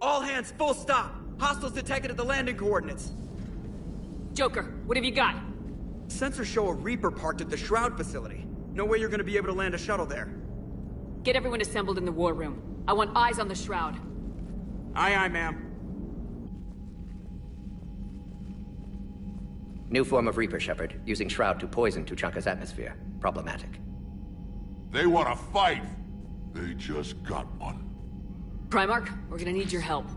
All hands, full stop! Hostiles detected at the landing coordinates. Joker, what have you got? Sensors show a Reaper parked at the Shroud facility. No way you're gonna be able to land a shuttle there. Get everyone assembled in the war room. I want eyes on the Shroud. Aye, aye, ma'am. New form of Reaper, Shepard. Using Shroud to poison Tuchanka's atmosphere. Problematic. They want to fight! They just got one. Primarch, we're gonna need your help.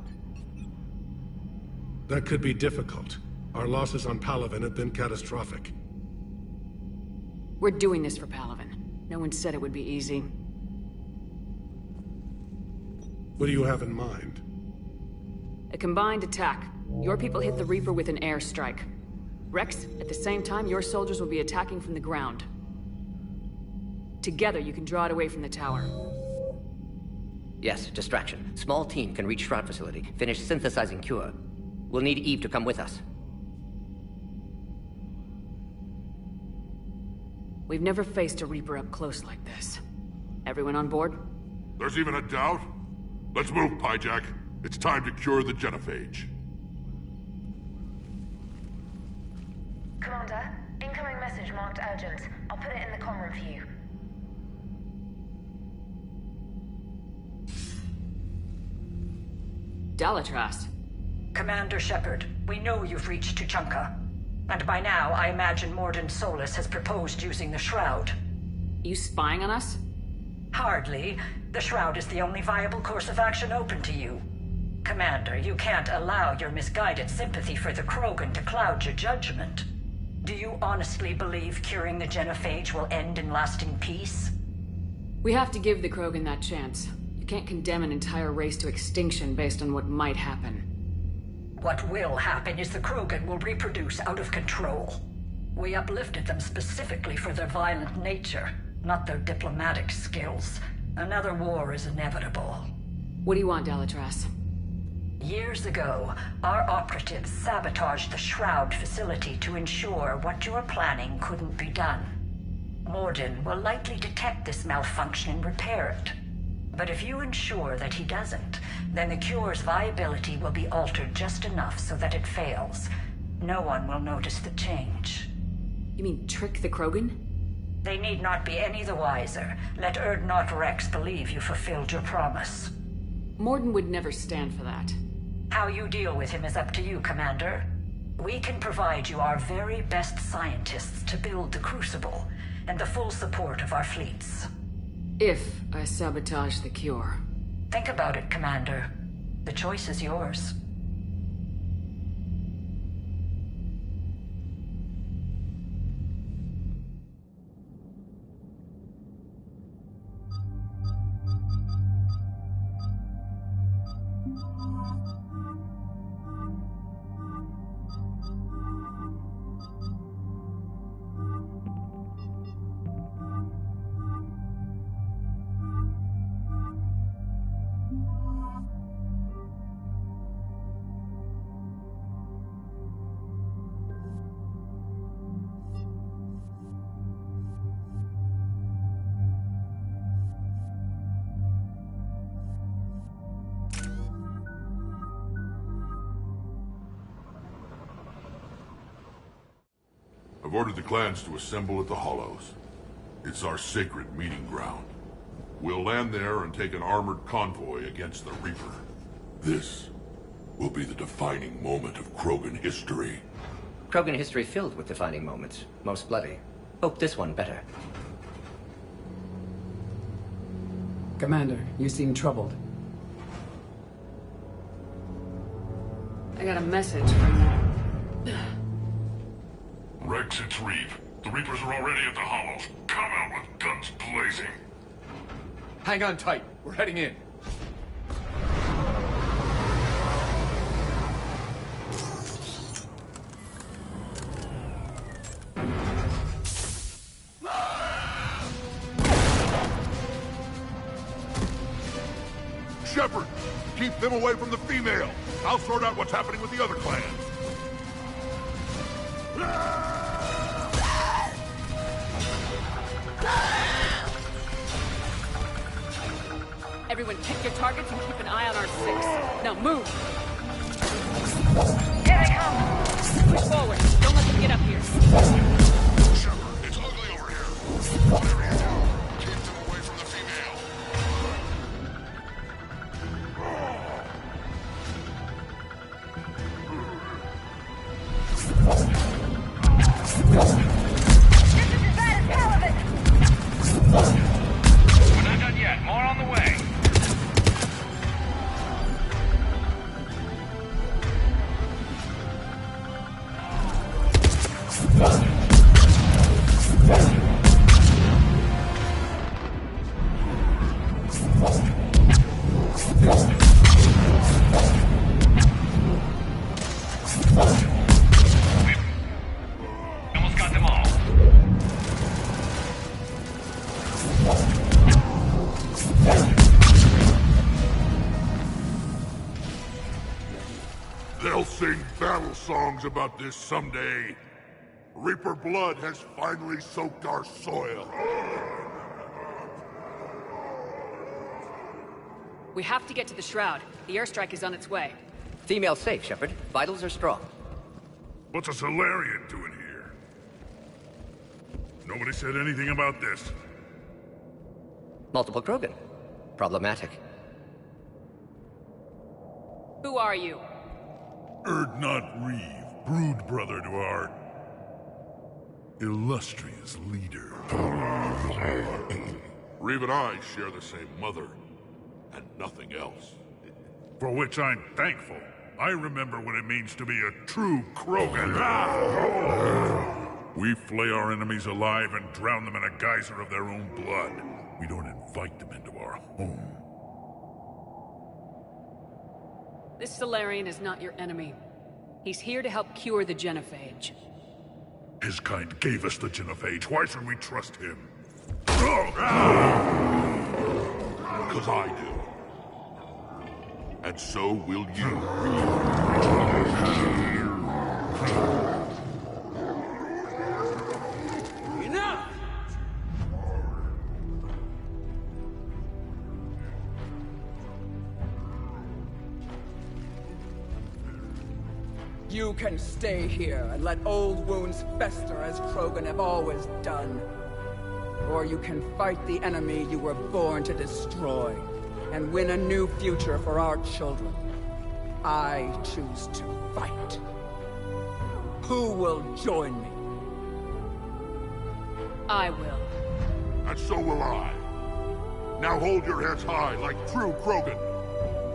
That could be difficult. Our losses on Palaven have been catastrophic. We're doing this for Palaven. No one said it would be easy. What do you have in mind? A combined attack. Your people hit the Reaper with an airstrike. Rex, at the same time, your soldiers will be attacking from the ground. Together, you can draw it away from the tower. Yes, distraction. Small team can reach Shroud facility. Finish synthesizing cure. We'll need Eve to come with us. We've never faced a Reaper up close like this. Everyone on board? There's even a doubt? Let's move, Pyjak. It's time to cure the genophage. Commander, incoming message marked urgent. I'll put it in the comm room for you. Dalatras. Commander Shepard, we know you've reached Tuchanka. And by now, I imagine Mordin Solus has proposed using the Shroud. You spying on us? Hardly. The Shroud is the only viable course of action open to you. Commander, you can't allow your misguided sympathy for the Krogan to cloud your judgment. Do you honestly believe curing the genophage will end in lasting peace? We have to give the Krogan that chance. You can't condemn an entire race to extinction based on what might happen. What will happen is the Krogan will reproduce out of control. We uplifted them specifically for their violent nature, not their diplomatic skills. Another war is inevitable. What do you want, Dalatras? Years ago, our operatives sabotaged the Shroud facility to ensure what you were planning couldn't be done. Mordin will likely detect this malfunction and repair it. But if you ensure that he doesn't, then the cure's viability will be altered just enough so that it fails. No one will notice the change. You mean trick the Krogan? They need not be any the wiser. Let Urdnot Rex believe you fulfilled your promise. Mordin would never stand for that. How you deal with him is up to you, Commander. We can provide you our very best scientists to build the Crucible, and the full support of our fleets. If I sabotage the cure. Think about it, Commander. The choice is yours. I've ordered the clans to assemble at the Hollows. It's our sacred meeting ground. We'll land there and take an armored convoy against the Reaper. This will be the defining moment of Krogan history. Krogan history filled with defining moments. Most bloody. Hope this one better. Commander, you seem troubled. I got a message from... Rex, it's Reeve. The Reapers are already at the Hollows. Come out with guns blazing. Hang on tight. We're heading in. Shepard, keep them away from the female. I'll sort out what's happening with the other clans. Everyone pick your targets and keep an eye on our 6. Now move! Here they come! Push forward. Don't let them get up here. Shepard, it's ugly over here. Whatever you do, keep them away from the female. This is as bad as Palavin! We're not done yet. More on the way. Almost got them all. They'll sing battle songs about this someday. Reaper blood has finally soaked our soil. We have to get to the Shroud. The airstrike is on its way. Female safe, Shepard. Vitals are strong. What's a Solarian doing here? Nobody said anything about this. Multiple Krogan. Problematic. Who are you? Urdnot Reeve, brood brother to our illustrious leader. Reeve and I share the same mother, and nothing else. For which I'm thankful. I remember what it means to be a true Krogan. We flay our enemies alive and drown them in a geyser of their own blood. We don't invite them into our home. This Solarian is not your enemy. He's here to help cure the Genophage. His kind gave us the Genophage. Why should we trust him? Because I do. And so will you. Enough! You can stay here and let old wounds fester as Krogan have always done. Or you can fight the enemy you were born to destroy and win a new future for our children. I choose to fight. Who will join me? I will. And so will I. Now hold your heads high like true Krogan.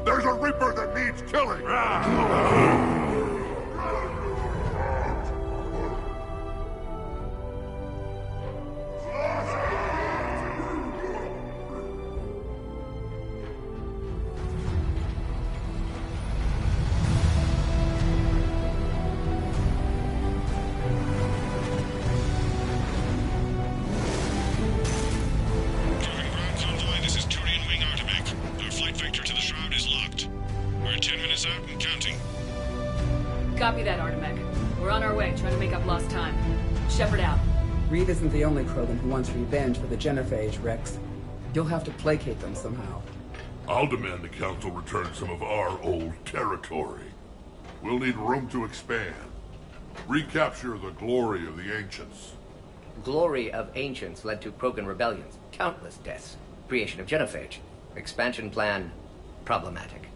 There's a Reaper that needs killing! This is Turian Wing Artemek. Our flight vector to the Shroud is locked. We're 10 minutes out and counting. Copy that, Artemek. We're on our way, trying to make up lost time. Shepard out. Reed isn't the only Krogan who wants revenge for the Genophage, Rex. You'll have to placate them somehow. I'll demand the Council return some of our old territory. We'll need room to expand. Recapture the glory of the Ancients. Glory of Ancients led to Krogan rebellions, countless deaths, creation of Genophage. Expansion plan, problematic.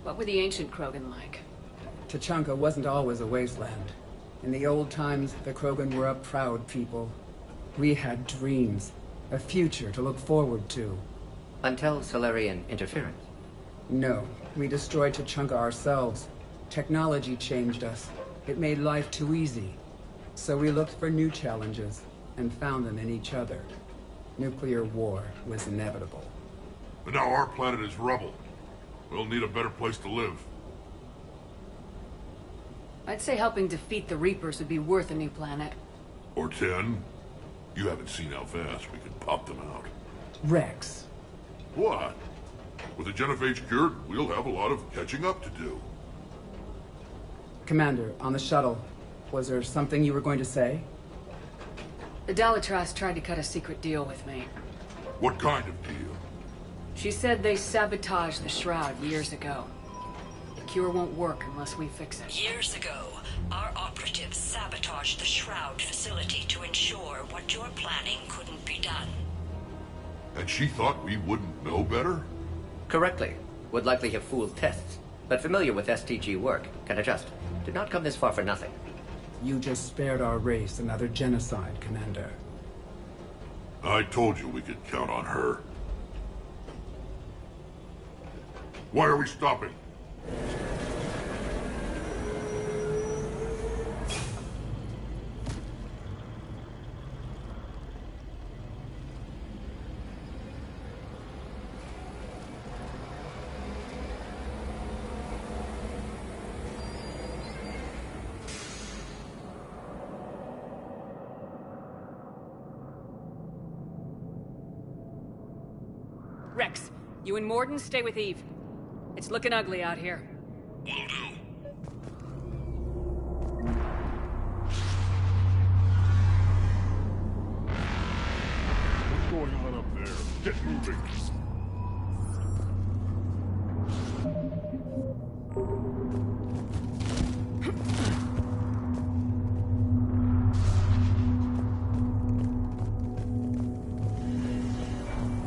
What were the ancient Krogan like? Tuchanka wasn't always a wasteland. In the old times, the Krogan were a proud people. We had dreams, a future to look forward to. Until Solarian interference. No, we destroyed Tuchanka ourselves. Technology changed us. It made life too easy. So we looked for new challenges, and found them in each other. Nuclear war was inevitable. But now our planet is rubble. We'll need a better place to live. I'd say helping defeat the Reapers would be worth a new planet. Or 10. You haven't seen how fast we can pop them out. Rex. What? With the genophage cured, we'll have a lot of catching up to do. Commander, on the shuttle, was there something you were going to say? The Dalitras tried to cut a secret deal with me. What kind of deal? She said they sabotaged the Shroud years ago. The cure won't work unless we fix it. Years ago, our operatives sabotaged the Shroud facility to ensure what you're planning couldn't be done. And she thought we wouldn't know better? Correctly. Would likely have fooled tests, but familiar with STG work, can adjust. Did not come this far for nothing. You just spared our race another genocide, Commander. I told you we could count on her. Why are we stopping? Rex, you and Morden stay with Eve. It's looking ugly out here. Will do. What's going on up there? Get moving.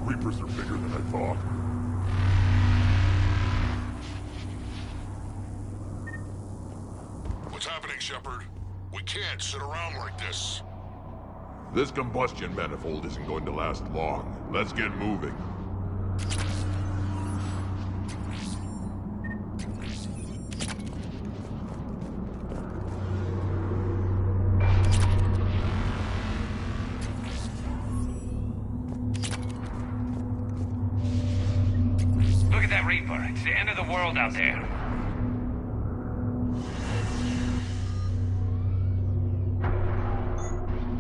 Reapers are bigger than I thought. What's happening, Shepard? We can't sit around like this. This combustion manifold isn't going to last long. Let's get moving. Look at that Reaper. It's the end of the world out there.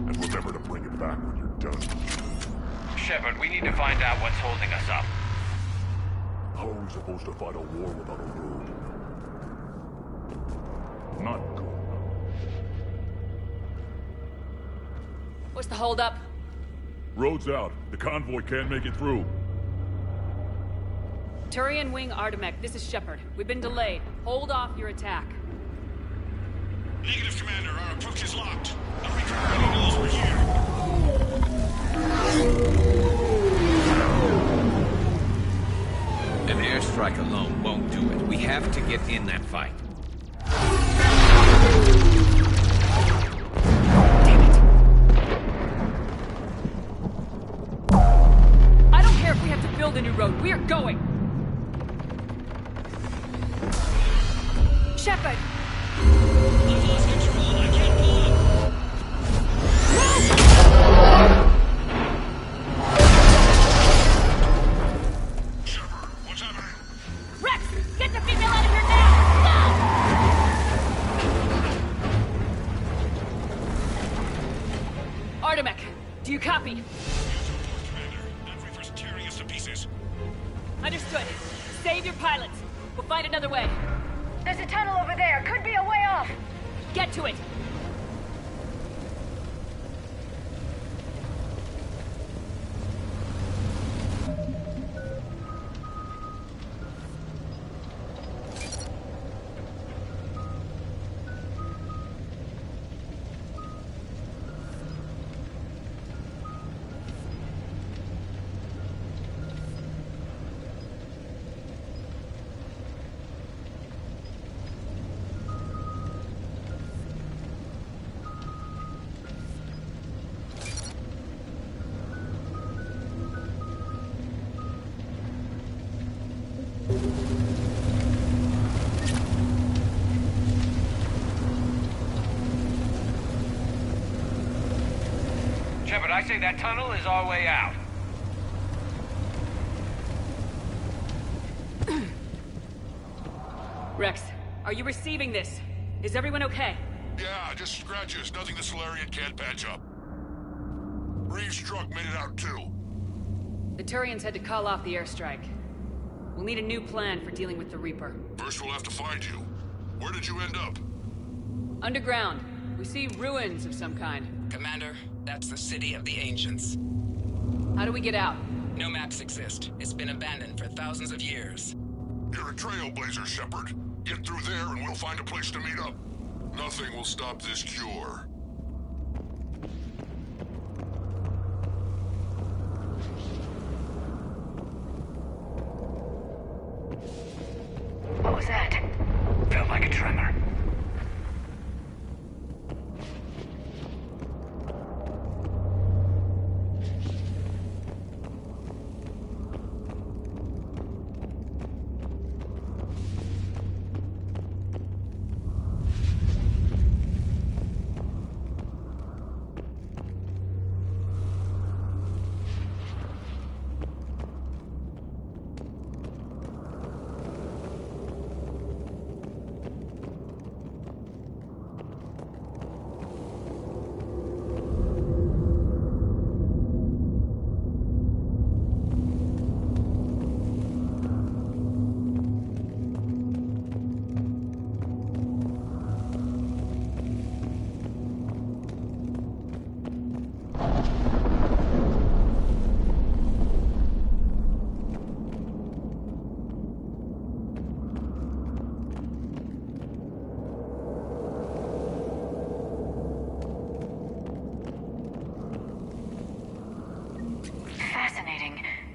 And remember to bring it back when you're done. Shepard, we need to find out what's holding us up. How are we supposed to fight a war without a road? Not good. What's the holdup? Road's out. The convoy can't make it through. Turian Wing Artemek, this is Shepard. We've been delayed. Hold off your attack. Negative, Commander. Our approach is locked. The Reaper already knows we're here. An airstrike alone won't do it. We have to get in that fight. Damn it! I don't care if we have to build a new road. We are going! Shepard! I've lost control. I can't pull up. Shepard, what's happening? Rex! Get the female out of here now! Go! Artemek, do you copy? Use your report, Commander. That Reaper's tearing us to pieces. Understood. Save your pilots. We'll find another way. There's a tunnel over there. Could be a way off. Get to it! Shepard, I say that tunnel is our way out. Rex, are you receiving this? Is everyone okay? Yeah, just scratches. Nothing the Solarian can't patch up. Reeves' truck made it out too. The Turians had to call off the airstrike. We'll need a new plan for dealing with the Reaper. First we'll have to find you. Where did you end up? Underground. We see ruins of some kind. Commander, that's the City of the Ancients. How do we get out? No maps exist. It's been abandoned for thousands of years. You're a trailblazer, Shepard. Get through there and we'll find a place to meet up. Nothing will stop this cure. What was that? Felt like a tremor.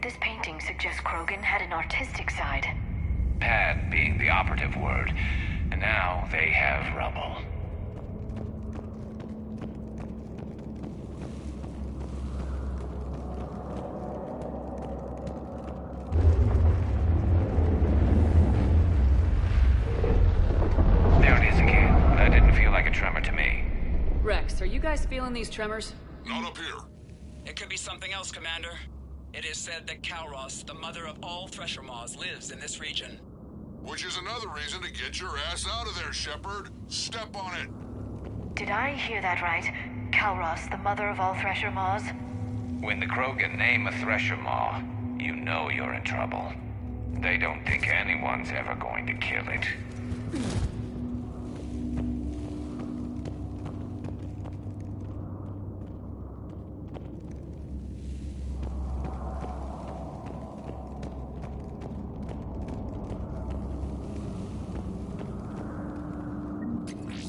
This painting suggests Krogan had an artistic side. Pad being the operative word. And now they have rubble. There it is again. That didn't feel like a tremor to me. Rex, are you guys feeling these tremors? Not up here. It could be something else, Commander. It is said that Kalros, the mother of all Thresher Maws, lives in this region. Which is another reason to get your ass out of there, Shepard. Step on it. Did I hear that right? Kalros, the mother of all Thresher Maws? When the Krogan name a Thresher Maw, you know you're in trouble. They don't think anyone's ever going to kill it.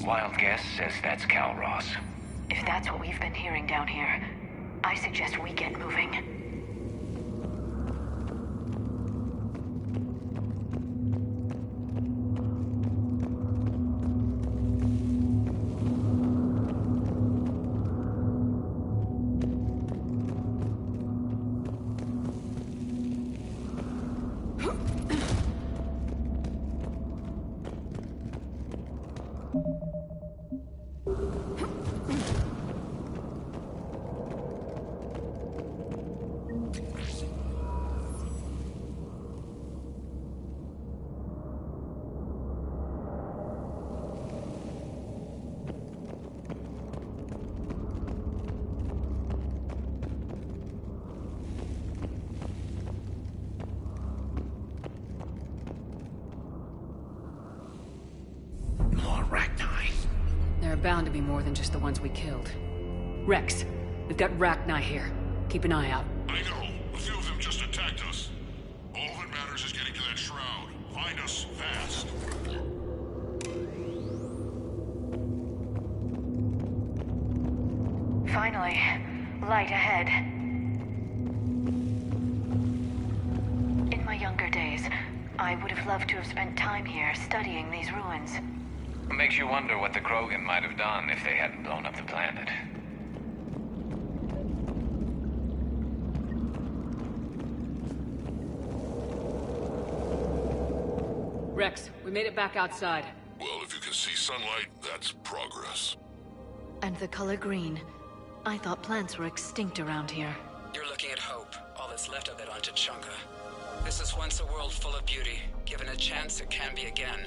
Wild guess says that's Kalros. If that's what we've been hearing down here, I suggest we get moving. There are bound to be more than just the ones we killed. Rex, we've got Rachni here. Keep an eye out. I know. A few of them just attacked us. All that matters is getting to that shroud. Find us fast. Finally, light ahead. In my younger days, I would have loved to have spent time here studying these ruins. It makes you wonder what the Krogan might have done if they hadn't blown up the planet. Rex, we made it back outside. Well, if you can see sunlight, that's progress. And the color green. I thought plants were extinct around here. You're looking at hope, all that's left of it on Tuchanka. This is once a world full of beauty. Given a chance, it can be again.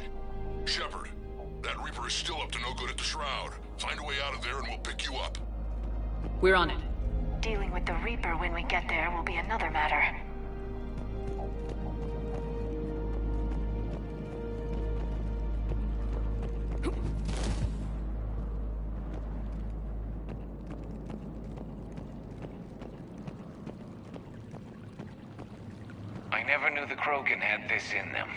Shepard, that Reaper is still up to no good at the Shroud. Find a way out of there and we'll pick you up. We're on it. Dealing with the Reaper when we get there will be another matter. I never knew the Krogan had this in them.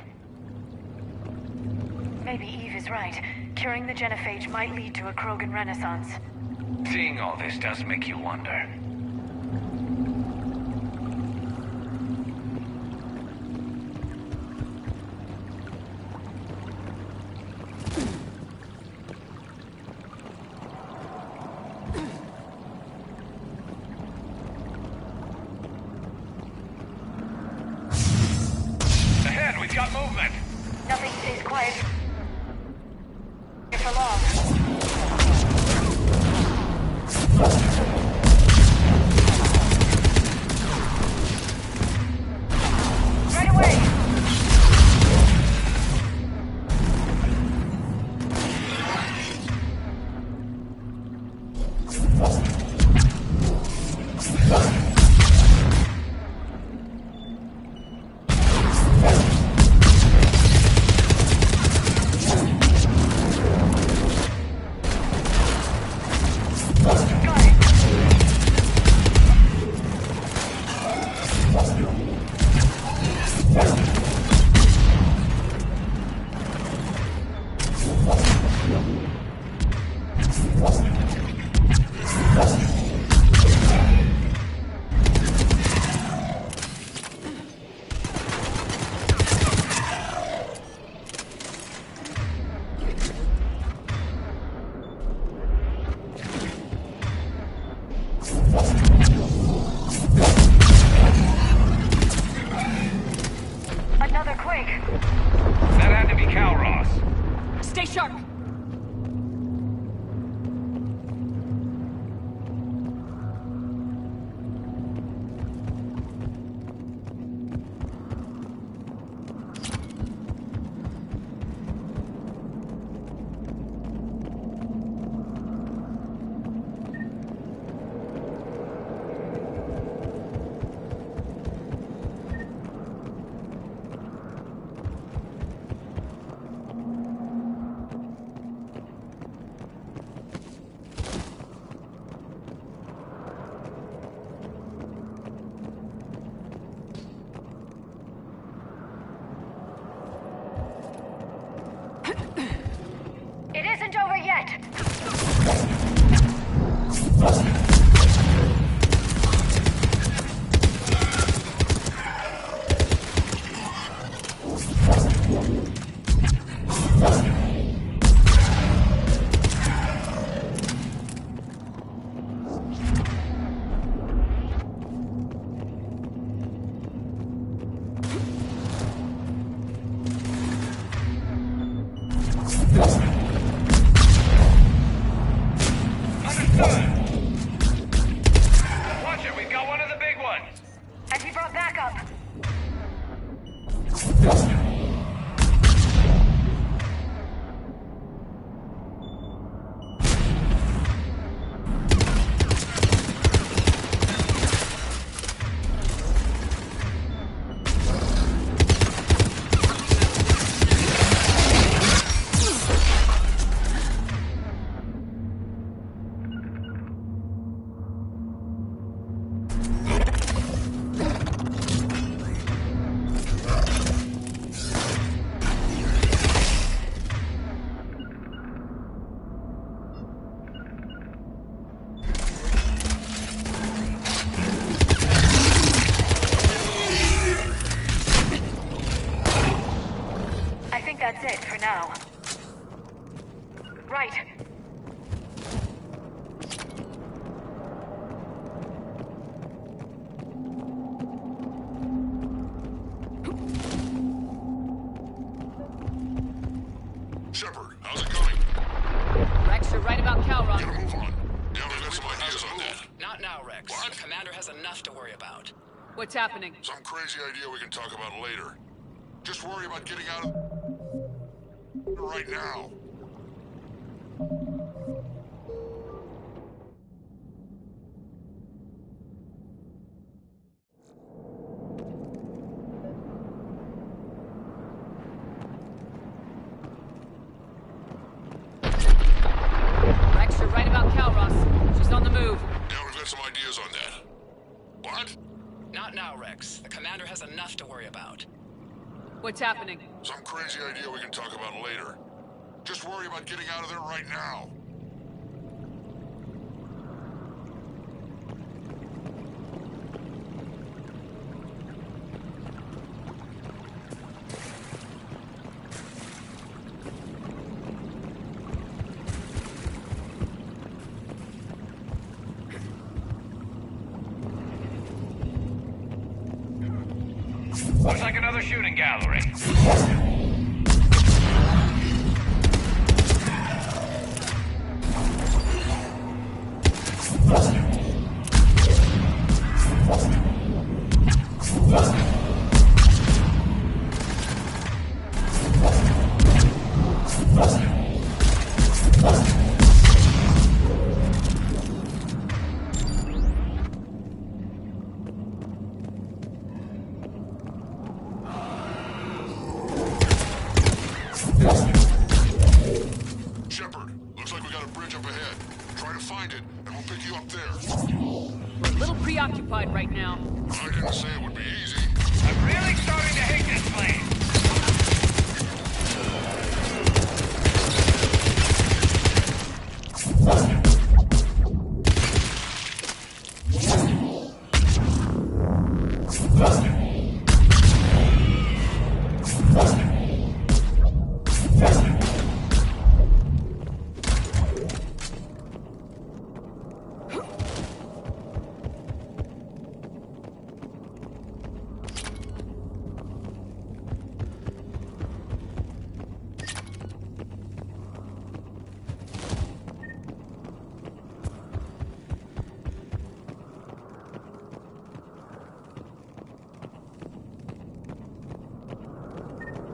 Maybe Eve is right. Curing the genophage might lead to a Krogan renaissance. Seeing all this does make you wonder. Ahead, we've got movement! Nothing stays quiet for long. Right away! Another quake. That had to be Calros. Stay sharp! now, Rex. What? The commander has enough to worry about. What's happening? Some crazy idea we can talk about later. Just worry about getting out of right now. Rex, you're right about Calros. She's on the move. Yeah, we've got some ideas on that. What? Not now, Rex. The commander has enough to worry about. What's happening? Some crazy idea we can talk about later. Just worry about getting out of there right now. Looks like another shooting gallery. Shepard, looks like we got a bridge up ahead. Try to find it, and we'll pick you up there. We're a little preoccupied right now. I didn't say it would be easy. I'm really starting to hate this place.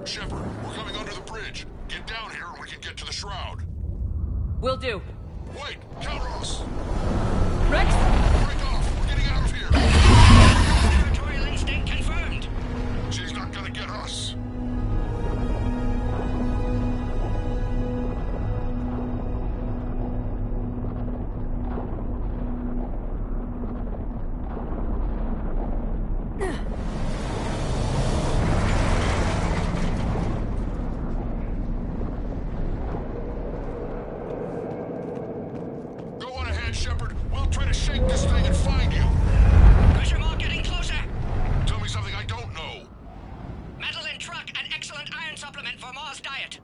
Shepard, we're coming under the bridge. Get down here and we can get to the shroud. Will do. Wait, Calros! Rex? Break off! We're getting out of here! Territorial instinct confirmed. She's not gonna get us. Go on ahead, Shepard. We'll try to shake this thing and find you. Pressure mark getting closer. Tell me something I don't know. Metal in truck and excellent iron supplement for Mars diet.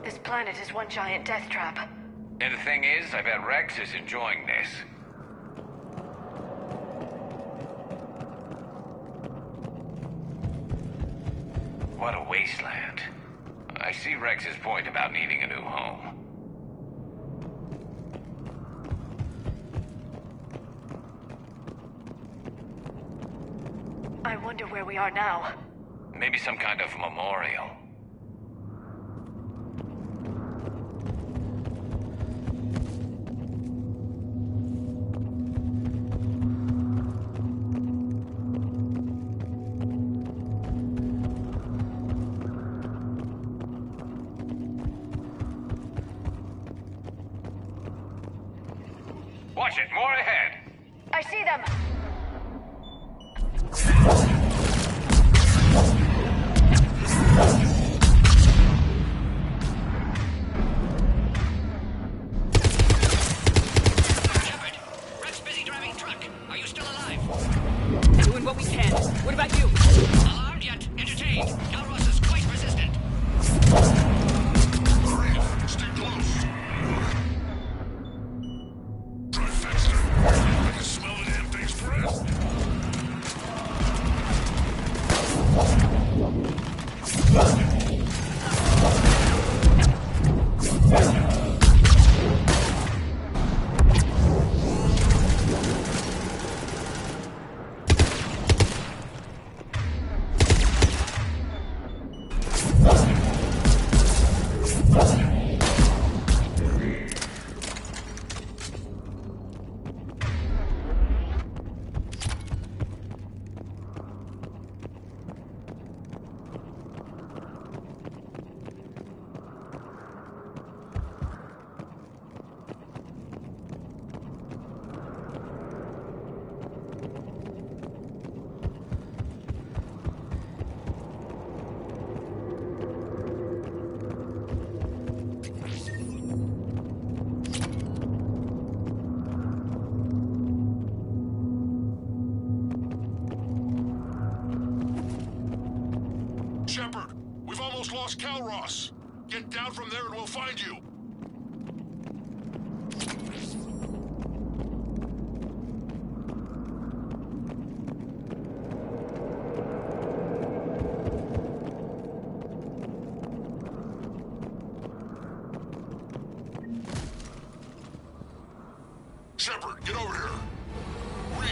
This planet is one giant death trap. And the thing is, I bet Rex is enjoying this. What a wasteland. I see Rex's point about needing a new home. I wonder where we are now. Maybe some kind of memorial. Watch it, more ahead. I see them! Shepard, Rex busy driving truck. Are you still alive? Doing what we can. What about you? Alarmed yet entertained. Calros is quite resistant. Hurry, stay close. Drive faster. I can smell the damn thing's breath. lost Calros. Get down from there and we'll find you. Shepard, get over here. Reed,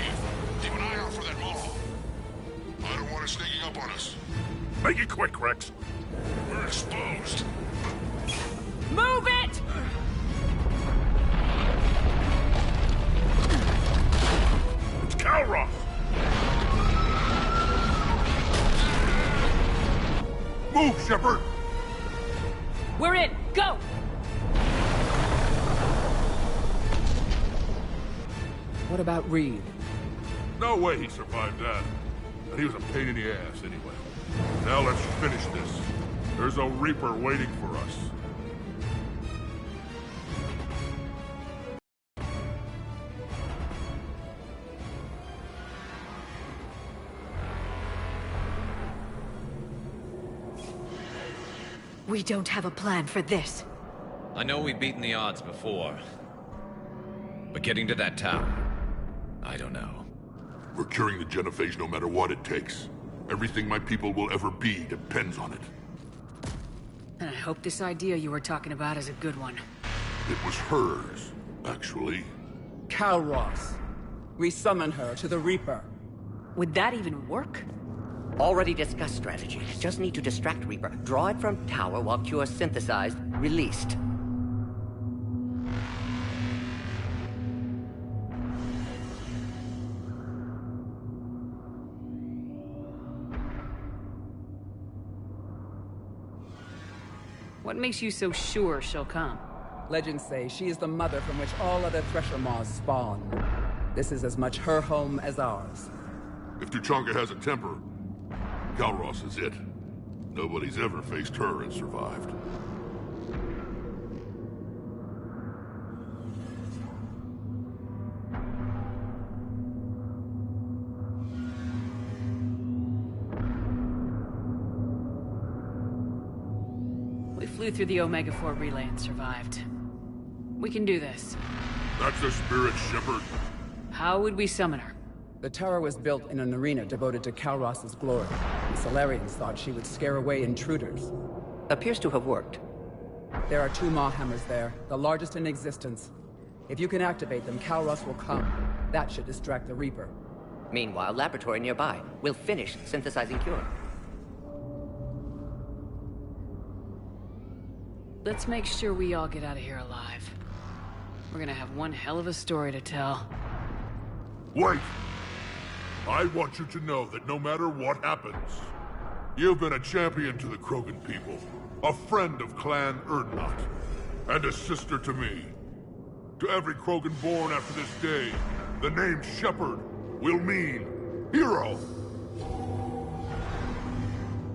keep an eye out for that Maw. I don't want it sneaking up on us. Make it quick, Rex. We're exposed. Move it! It's Calros! Move, Shepard! We're in! Go! What about Reed? No way he survived that. And he was a pain in the ass anyway. Now let's finish this. There's a Reaper waiting for us. We don't have a plan for this. I know we've beaten the odds before. But getting to that tower, I don't know. We're curing the genophage no matter what it takes. Everything my people will ever be depends on it. And I hope this idea you were talking about is a good one. It was hers, actually. Calros. We summon her to the Reaper. Would that even work? Already discussed strategy. Just need to distract Reaper. Draw it from tower while Cure synthesized, released. What makes you so sure she'll come? Legends say she is the mother from which all other Thresher Maws spawn. This is as much her home as ours. If Tuchanka has a temper, Calros is it. Nobody's ever faced her and survived. We flew through the Omega-4 relay and survived. We can do this. That's the spirit, Shepard. How would we summon her? The tower was built in an arena devoted to Calros' glory. The Solarians thought she would scare away intruders. Appears to have worked. There are 2 Maw hammers there, the largest in existence. If you can activate them, Calros will come. That should distract the Reaper. Meanwhile, laboratory nearby. We'll finish synthesizing Cure. Let's make sure we all get out of here alive. We're gonna have one hell of a story to tell. Wait! I want you to know that no matter what happens, you've been a champion to the Krogan people, a friend of Clan Urdnot, and a sister to me. To every Krogan born after this day, the name Shepard will mean hero.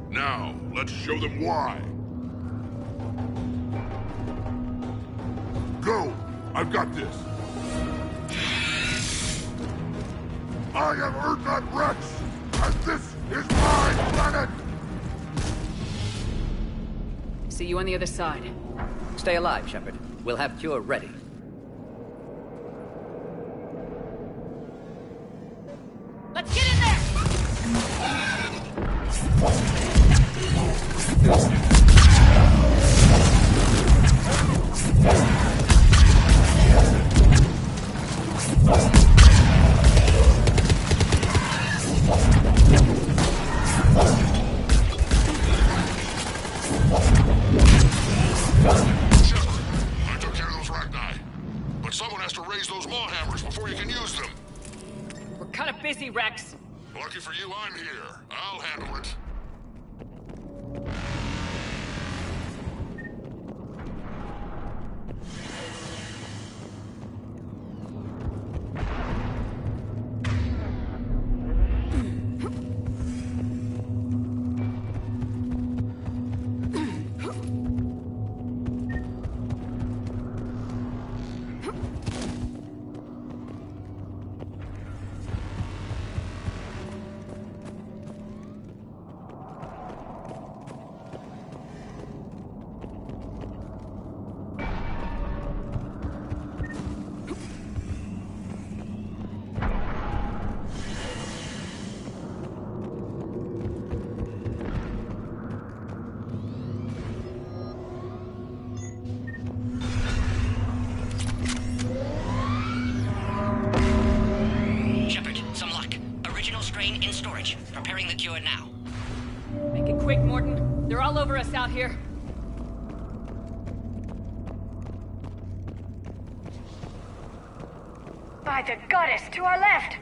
Now, let's show them why. Go! I've got this! I am Urdnot Rex, and this is my planet! See you on the other side. Stay alive, Shepard. We'll have Cure ready. Let's get in there! I took care of those Ragni. But someone has to raise those Maw hammers before you can use them. We're kind of busy, Rex. Lucky for you, I'm here. I'll handle it. In storage. Preparing the cure now. Make it quick, Morton. They're all over us out here. By the goddess, to our left!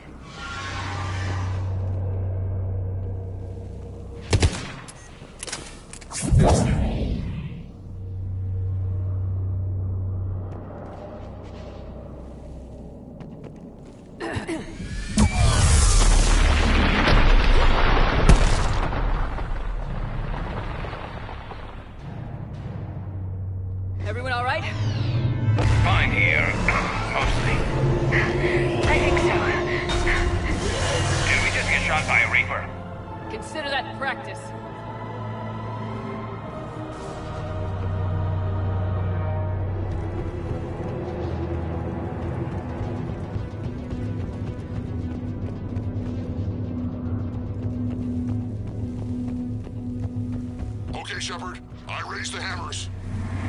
Everyone all right? Fine here. Mostly. I think so. Did we just get shot by a Reaper? Consider that practice. Okay, Shepard. I raised the hammers.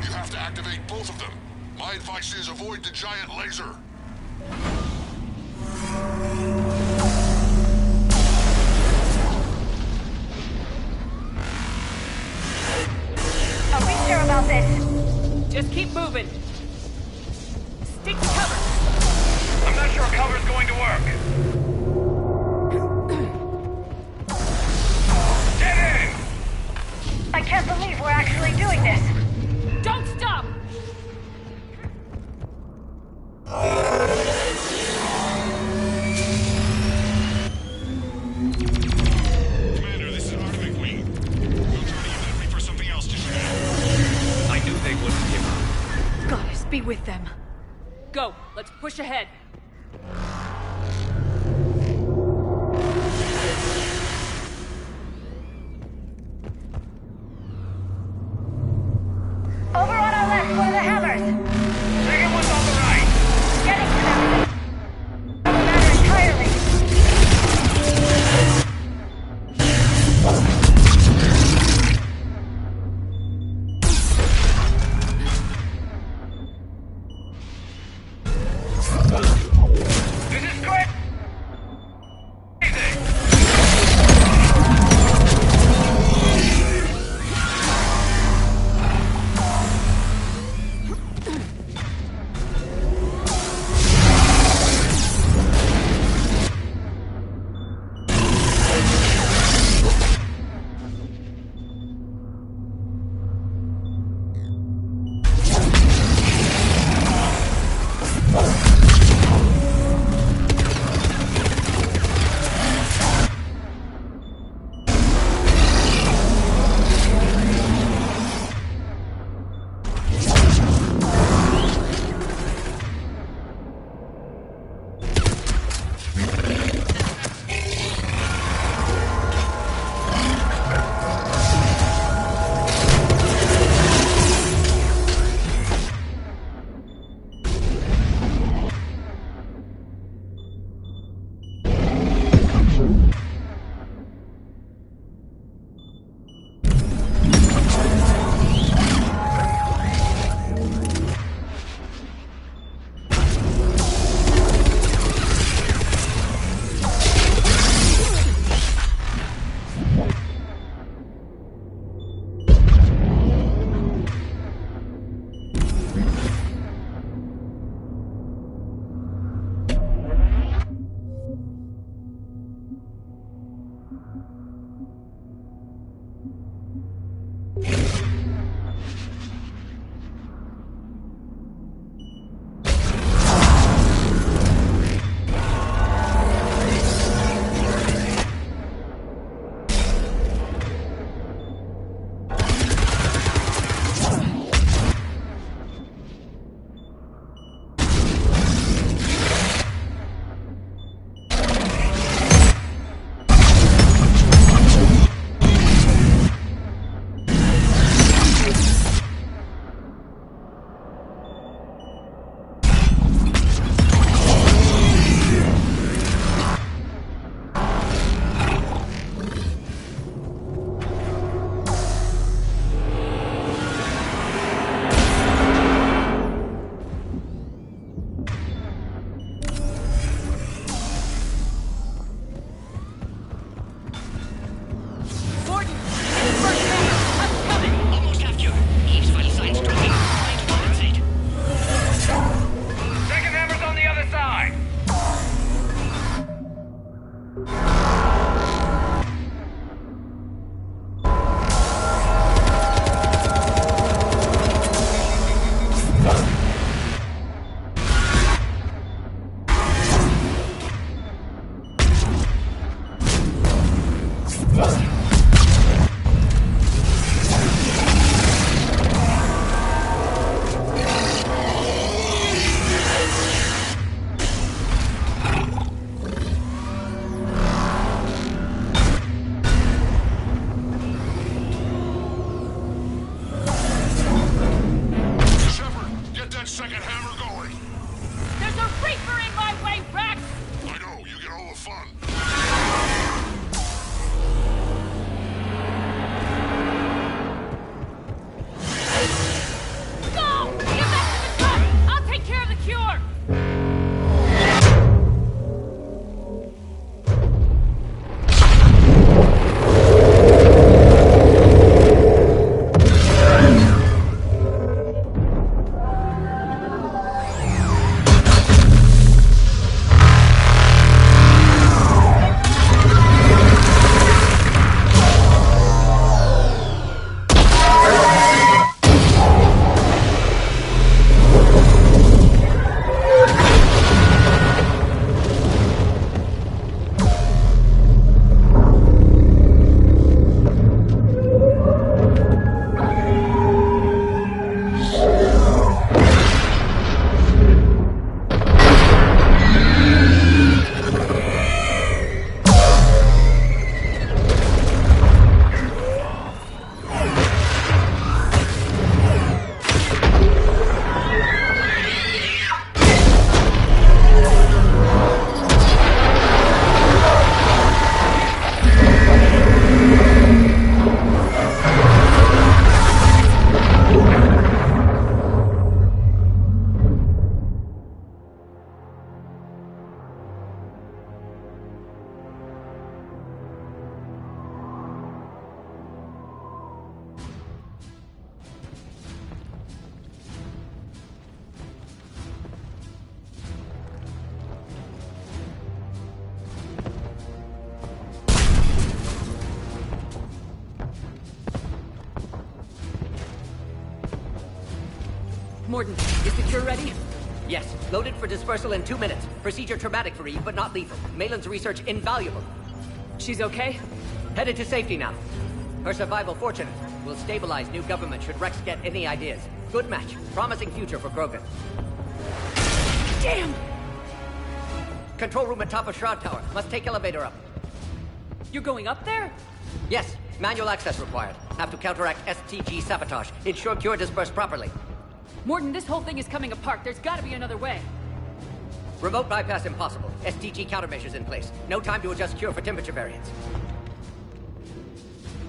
You have to activate both of them. My advice is avoid the giant laser. Are we sure about this? Just keep moving. Stick to cover. I'm not sure cover's going to work. Get in! I can't believe we're actually doing this. Don't stop! Commander, this is Artemis Wing. We'll try to use that Reaper something else to shoot at. I knew they wouldn't give up. Goddess, be with them. Go, let's push ahead. Over on our left, where the hammers! Second one's on the right. Getting to them! Doesn't matter entirely. Mordin, is the cure ready? Yes, loaded for dispersal in 2 minutes. Procedure traumatic for Eve, but not lethal. Malin's research invaluable. She's okay? Headed to safety now. Her survival fortunate. Will stabilize new government should Rex get any ideas. Good match. Promising future for Krogan. Damn! Control room at top of Shroud Tower. Must take elevator up. You're going up there? Yes. Manual access required. Have to counteract STG sabotage. Ensure cure dispersed properly. Mordin, this whole thing is coming apart. There's gotta be another way. Remote bypass impossible. STG countermeasures in place. No time to adjust cure for temperature variance.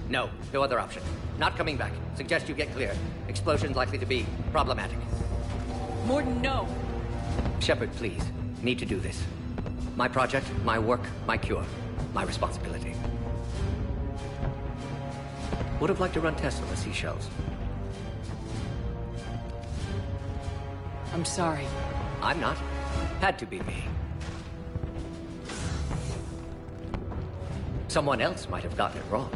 No other option. Not coming back. Suggest you get clear. Explosion's likely to be problematic. Mordin, no. Shepard, please. Need to do this. My project, my work, my cure. My responsibility. Would have liked to run tests on the seashells. I'm sorry. I'm not. Had to be me. Someone else might have gotten it wrong.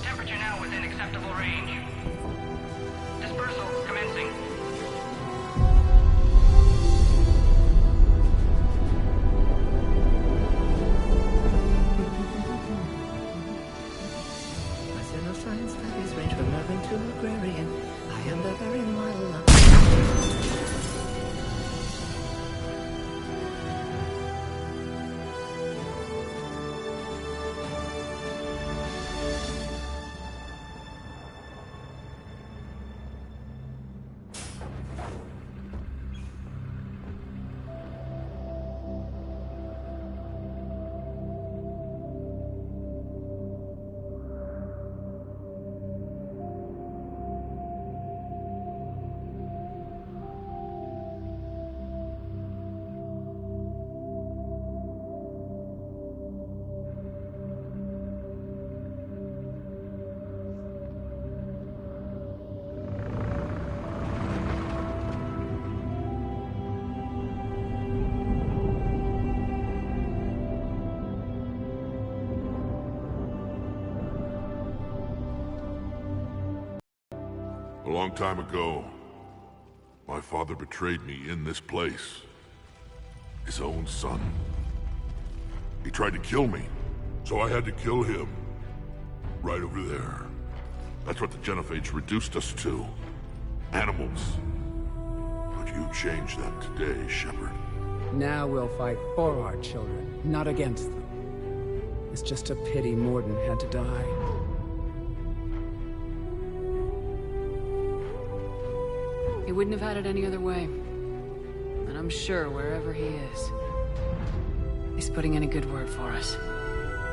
Temperature now within acceptable range. Dispersal commencing. My science studies range from urban to agrarian. I am the very model of... A long time ago, my father betrayed me in this place. His own son. He tried to kill me, so I had to kill him. Right over there. That's what the Genophage reduced us to. Animals. But you changed them today, Shepard. Now we'll fight for our children, not against them. It's just a pity Mordin had to die. He wouldn't have had it any other way. And I'm sure wherever he is, he's putting in a good word for us.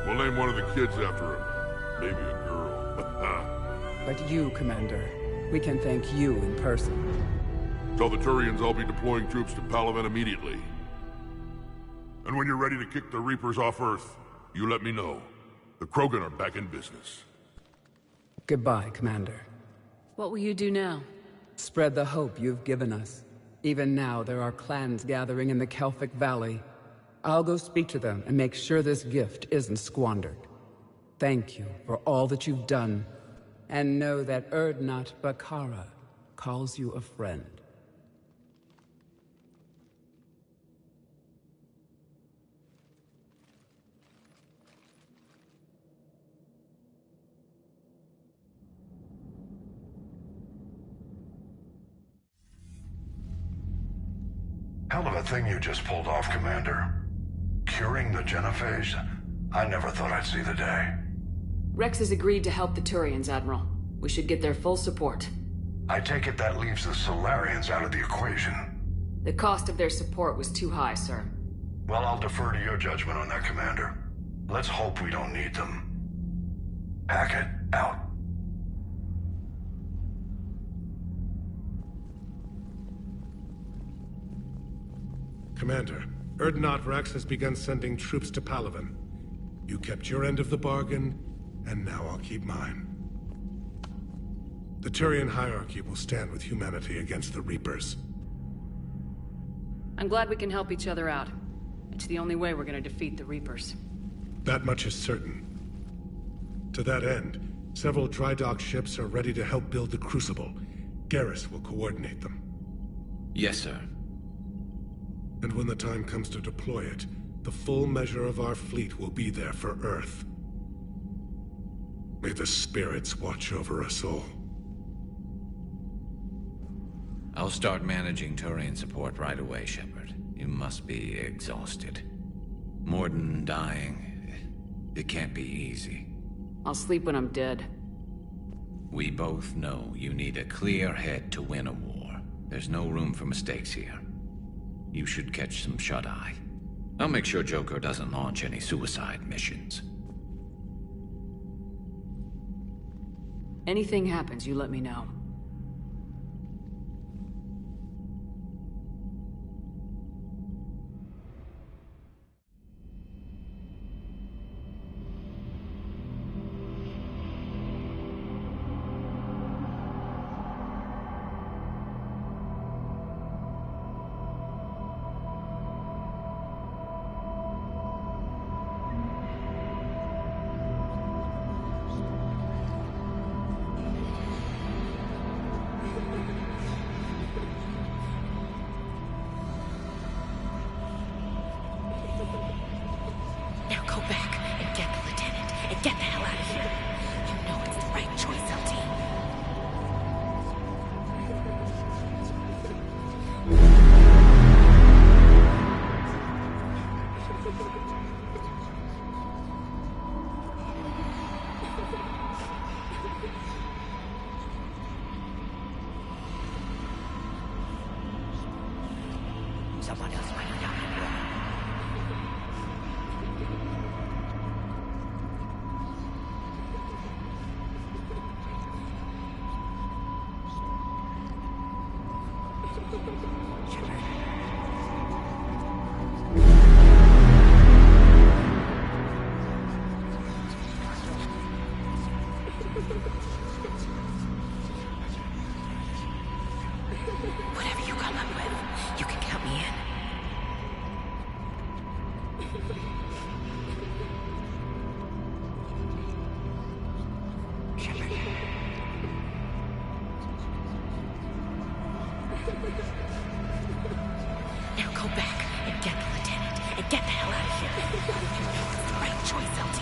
We'll name one of the kids after him. Maybe a girl. But you, Commander, we can thank you in person. Tell the Turians I'll be deploying troops to Palaven immediately. And when you're ready to kick the Reapers off Earth, you let me know. The Krogan are back in business. Goodbye, Commander. What will you do now? Spread the hope you've given us. Even now, there are clans gathering in the Kelphic Valley. I'll go speak to them and make sure this gift isn't squandered. Thank you for all that you've done, and know that Urdnot Bakara calls you a friend. Hell of a thing you just pulled off, Commander. Curing the Genophage? I never thought I'd see the day. Rex has agreed to help the Turians, Admiral. We should get their full support. I take it that leaves the Solarians out of the equation. The cost of their support was too high, sir. Well, I'll defer to your judgment on that, Commander. Let's hope we don't need them. Hackett, out. Commander, Urdnot Rex has begun sending troops to Palaven. You kept your end of the bargain, and now I'll keep mine. The Turian hierarchy will stand with humanity against the Reapers. I'm glad we can help each other out. It's the only way we're gonna defeat the Reapers. That much is certain. To that end, several dry dock ships are ready to help build the Crucible. Garrus will coordinate them. Yes, sir. And when the time comes to deploy it, the full measure of our fleet will be there for Earth. May the spirits watch over us all. I'll start managing Turian support right away, Shepard. You must be exhausted. Mordin dying, it can't be easy. I'll sleep when I'm dead. We both know you need a clear head to win a war. There's no room for mistakes here. You should catch some shut-eye. I'll make sure Joker doesn't launch any suicide missions. Anything happens, you let me know. Now go back and get the lieutenant and get the hell out of here. You know it's the right choice, LT. Someone else might have done it wrong. Whatever you come up with, you can count me in. Now go back and get the lieutenant and get the hell out of here. You know it's the right choice, LT.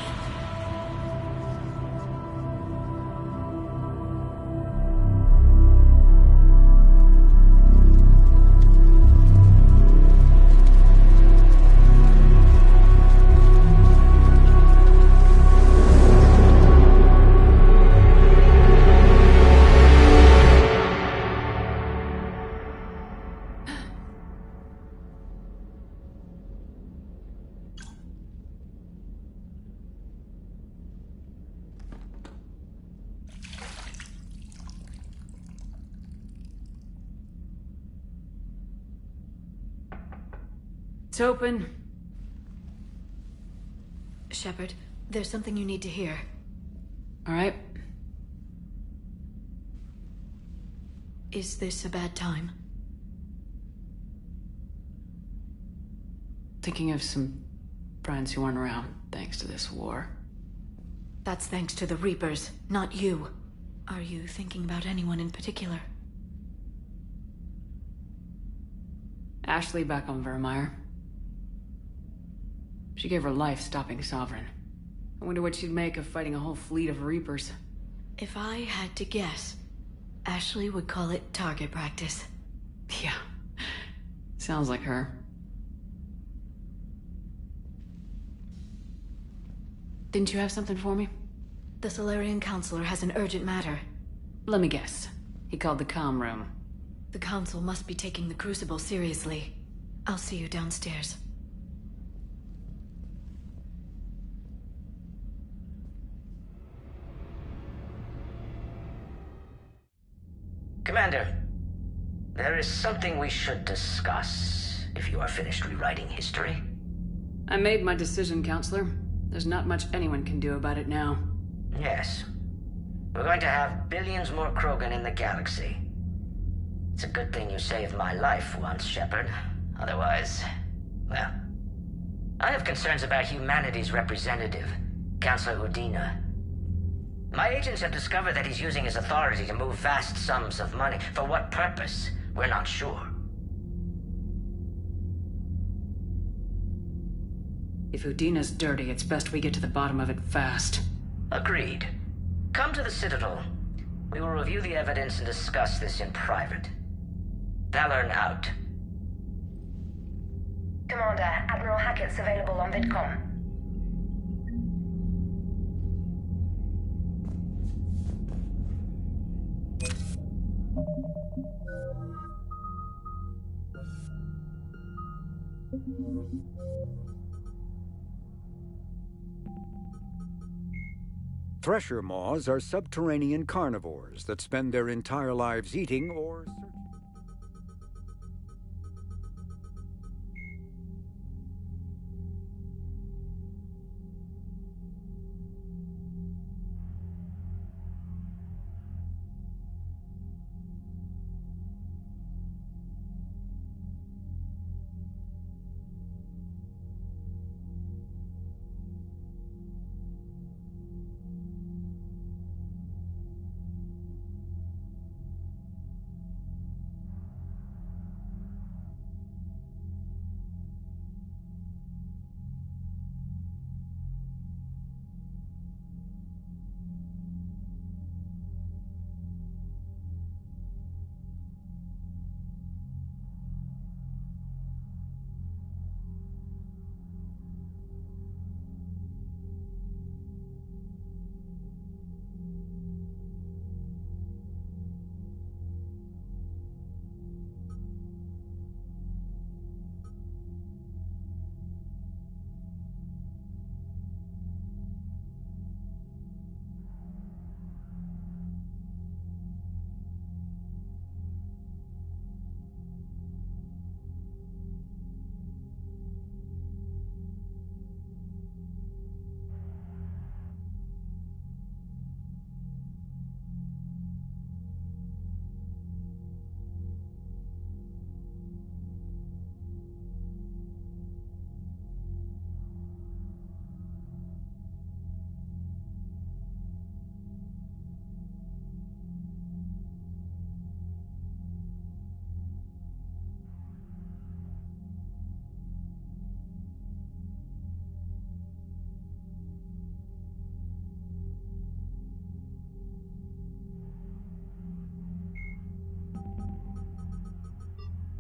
It's open. Shepard, there's something you need to hear. All right. Is this a bad time? Thinking of some friends who aren't around thanks to this war. That's thanks to the Reapers, not you. Are you thinking about anyone in particular? Ashley back on Vermeer. She gave her life stopping Sovereign. I wonder what she'd make of fighting a whole fleet of Reapers. If I had to guess, Ashley would call it target practice. Yeah. Sounds like her. Didn't you have something for me? The Solarian Counselor has an urgent matter. Let me guess. He called the comm room. The Council must be taking the Crucible seriously. I'll see you downstairs. Commander, there is something we should discuss, if you are finished rewriting history. I made my decision, Counselor. There's not much anyone can do about it now. Yes. We're going to have billions more Krogan in the galaxy. It's a good thing you saved my life once, Shepard. Otherwise, well... I have concerns about humanity's representative, Councilor Udina. My agents have discovered that he's using his authority to move vast sums of money. For what purpose? We're not sure. If Udina's dirty, it's best we get to the bottom of it fast. Agreed. Come to the Citadel. We will review the evidence and discuss this in private. Valorn out. Commander, Admiral Hackett's available on VidCom. Thresher maws are subterranean carnivores that spend their entire lives eating or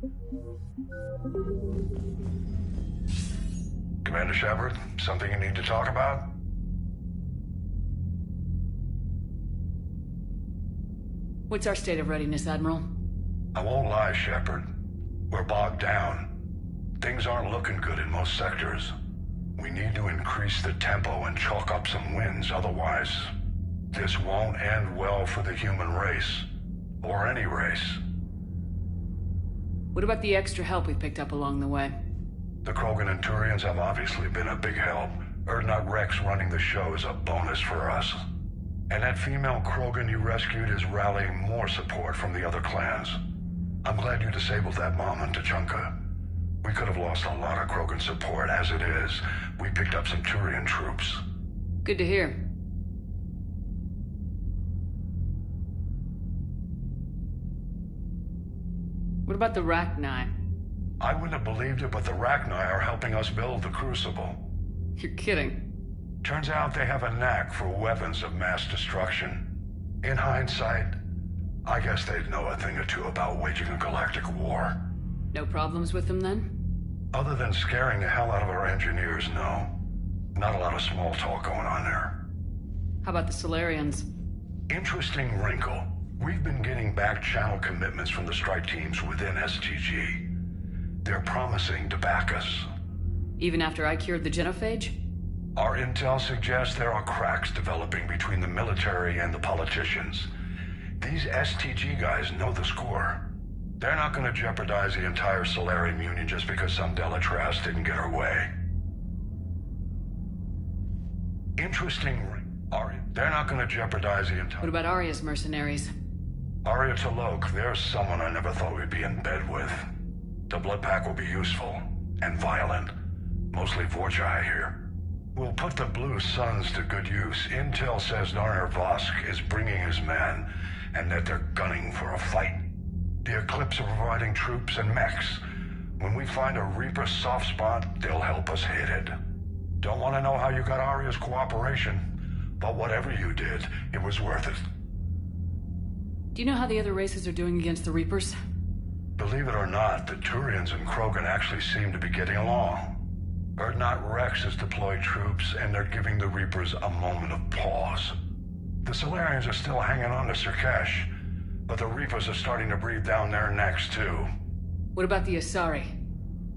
searching. Commander Shepard, something you need to talk about? What's our state of readiness, Admiral? I won't lie, Shepard. We're bogged down. Things aren't looking good in most sectors. We need to increase the tempo and chalk up some wins, otherwise this won't end well for the human race. Or any race. What about the extra help we picked up along the way? The Krogan and Turians have obviously been a big help. Urdnot Rex running the show is a bonus for us. And that female Krogan you rescued is rallying more support from the other clans. I'm glad you disabled that mom on Tuchanka. We could have lost a lot of Krogan support. As it is, we picked up some Turian troops. Good to hear. What about the Rachni? I wouldn't have believed it, but the Rachni are helping us build the Crucible. You're kidding. Turns out they have a knack for weapons of mass destruction. In hindsight, I guess they'd know a thing or two about waging a galactic war. No problems with them, then? Other than scaring the hell out of our engineers, no. Not a lot of small talk going on there. How about the Solarians? Interesting wrinkle. We've been getting back channel commitments from the strike teams within STG. They're promising to back us. Even after I cured the genophage? Our intel suggests there are cracks developing between the military and the politicians. These STG guys know the score. They're not going to jeopardize the entire Solarium Union just because some Delatraz didn't get her way. They're not going to jeopardize the entire... What about Arya's mercenaries? Arya T'Loak, they're someone I never thought we'd be in bed with. The Blood Pack will be useful and violent. Mostly Vorjai here. We'll put the Blue Suns to good use. Intel says Narner Vosk is bringing his men, and that they're gunning for a fight. The Eclipse are providing troops and mechs. When we find a Reaper soft spot, they'll help us hit it. Don't want to know how you got Arya's cooperation, but whatever you did, it was worth it. Do you know how the other races are doing against the Reapers? Believe it or not, the Turians and Krogan actually seem to be getting along. Urdnot Rex has deployed troops, and they're giving the Reapers a moment of pause. The Solarians are still hanging on to Surkesh, but the Reapers are starting to breathe down their necks too. What about the Asari?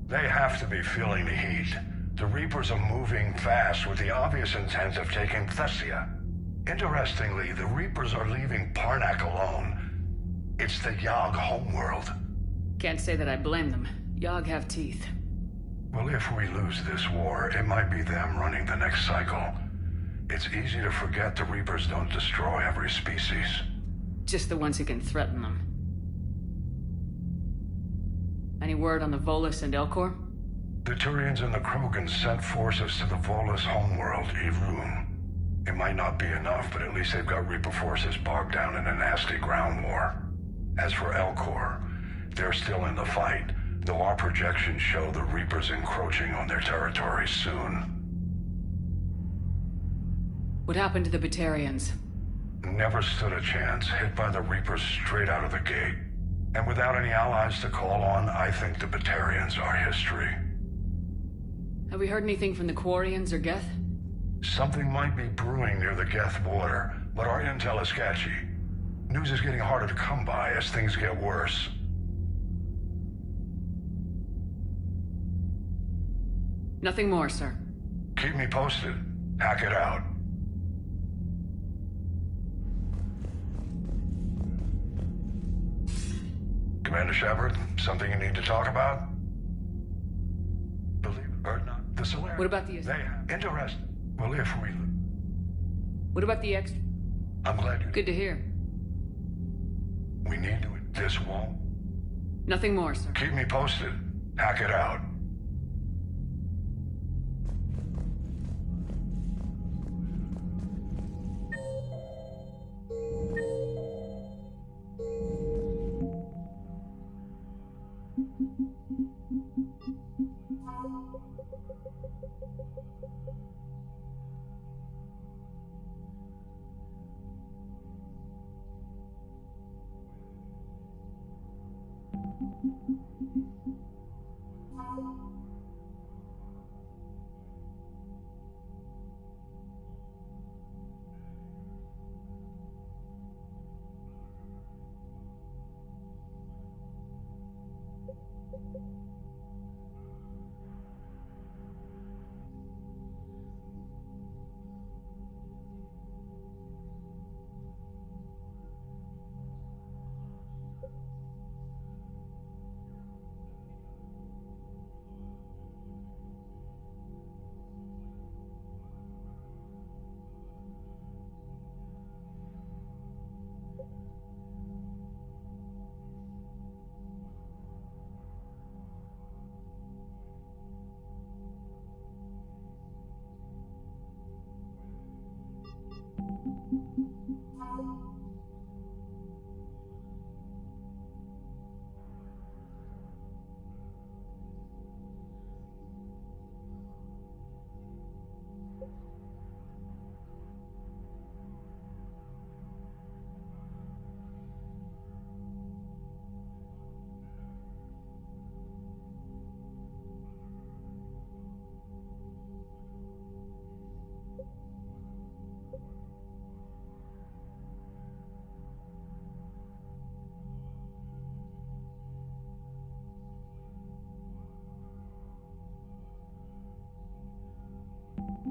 They have to be feeling the heat. The Reapers are moving fast with the obvious intent of taking Thessia. Interestingly, the Reapers are leaving Parnak alone. It's the Yogg homeworld. Can't say that I blame them. Yogg have teeth. Well, if we lose this war, it might be them running the next cycle. It's easy to forget the Reapers don't destroy every species. Just the ones who can threaten them. Any word on the Volus and Elcor? The Turians and the Krogan sent forces to the Volus homeworld, Irun. It might not be enough, but at least they've got Reaper forces bogged down in a nasty ground war. As for Elcor, they're still in the fight, though our projections show the Reapers encroaching on their territory soon. What happened to the Batarians? Never stood a chance, hit by the Reapers straight out of the gate. And without any allies to call on, I think the Batarians are history. Have we heard anything from the Quarians or Geth? Something might be brewing near the Geth border, but our intel is sketchy. News is getting harder to come by as things get worse. Nothing more, sir. Keep me posted. Hack it out. Commander Shepard, something you need to talk about? Believe it or not, the Solarians... What about the... Interest. Well, if we... What about the ex... I'm glad you... Good to hear. We need to... This won't... Nothing more, sir. Keep me posted. Hack it out.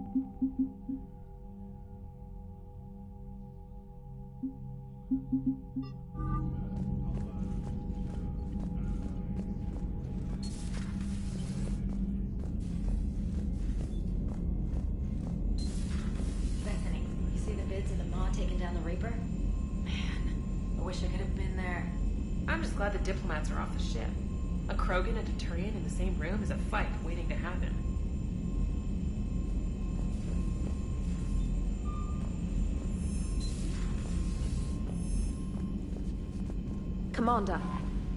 Bethany, you see the vids of the Maw taking down the Reaper? Man, I wish I could have been there. I'm just glad the diplomats are off the ship. A Krogan and a Turian in the same room is a fight waiting to happen. Commander,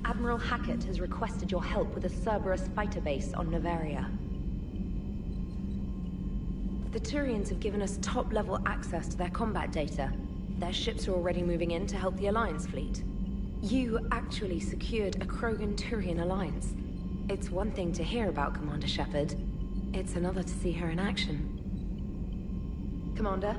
Admiral Hackett has requested your help with a Cerberus fighter base on Noveria. The Turians have given us top-level access to their combat data. Their ships are already moving in to help the Alliance fleet. You actually secured a Krogan-Turian alliance. It's one thing to hear about, Commander Shepard. It's another to see her in action. Commander?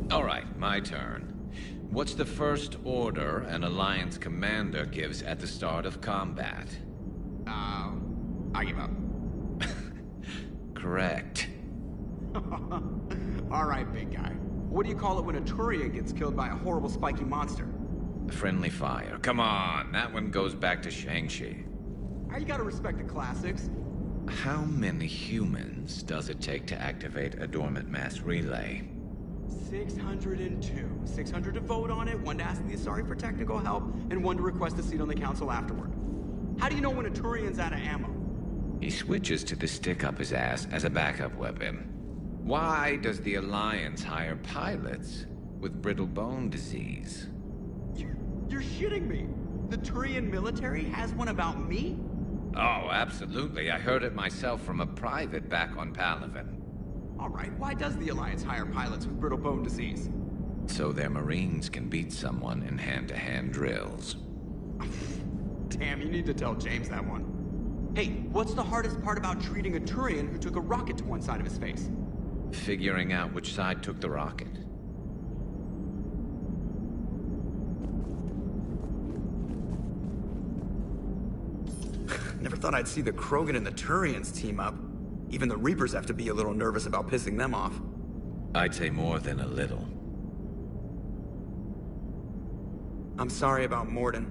All right, my turn. What's the first order an Alliance commander gives at the start of combat? I give up. Correct. All right, big guy. What do you call it when a Turian gets killed by a horrible spiky monster? Friendly fire. Come on, that one goes back to Shang-Chi. You gotta respect the classics. How many humans does it take to activate a dormant mass relay? 602. 600 to vote on it, 1 to ask the Asari for technical help, and 1 to request a seat on the council afterward. How do you know when a Turian's out of ammo? He switches to the stick up his ass as a backup weapon. Why does the Alliance hire pilots with brittle bone disease? You're shitting me. The Turian military has one about me? Oh, absolutely. I heard it myself from a private back on Palaven. All right, why does the Alliance hire pilots with brittle bone disease? So their Marines can beat someone in hand-to-hand drills. Damn, you need to tell James that one. Hey, what's the hardest part about treating a Turian who took a rocket to one side of his face? Figuring out which side took the rocket. Never thought I'd see the Krogan and the Turians team up. Even the Reapers have to be a little nervous about pissing them off. I'd say more than a little. I'm sorry about Mordin.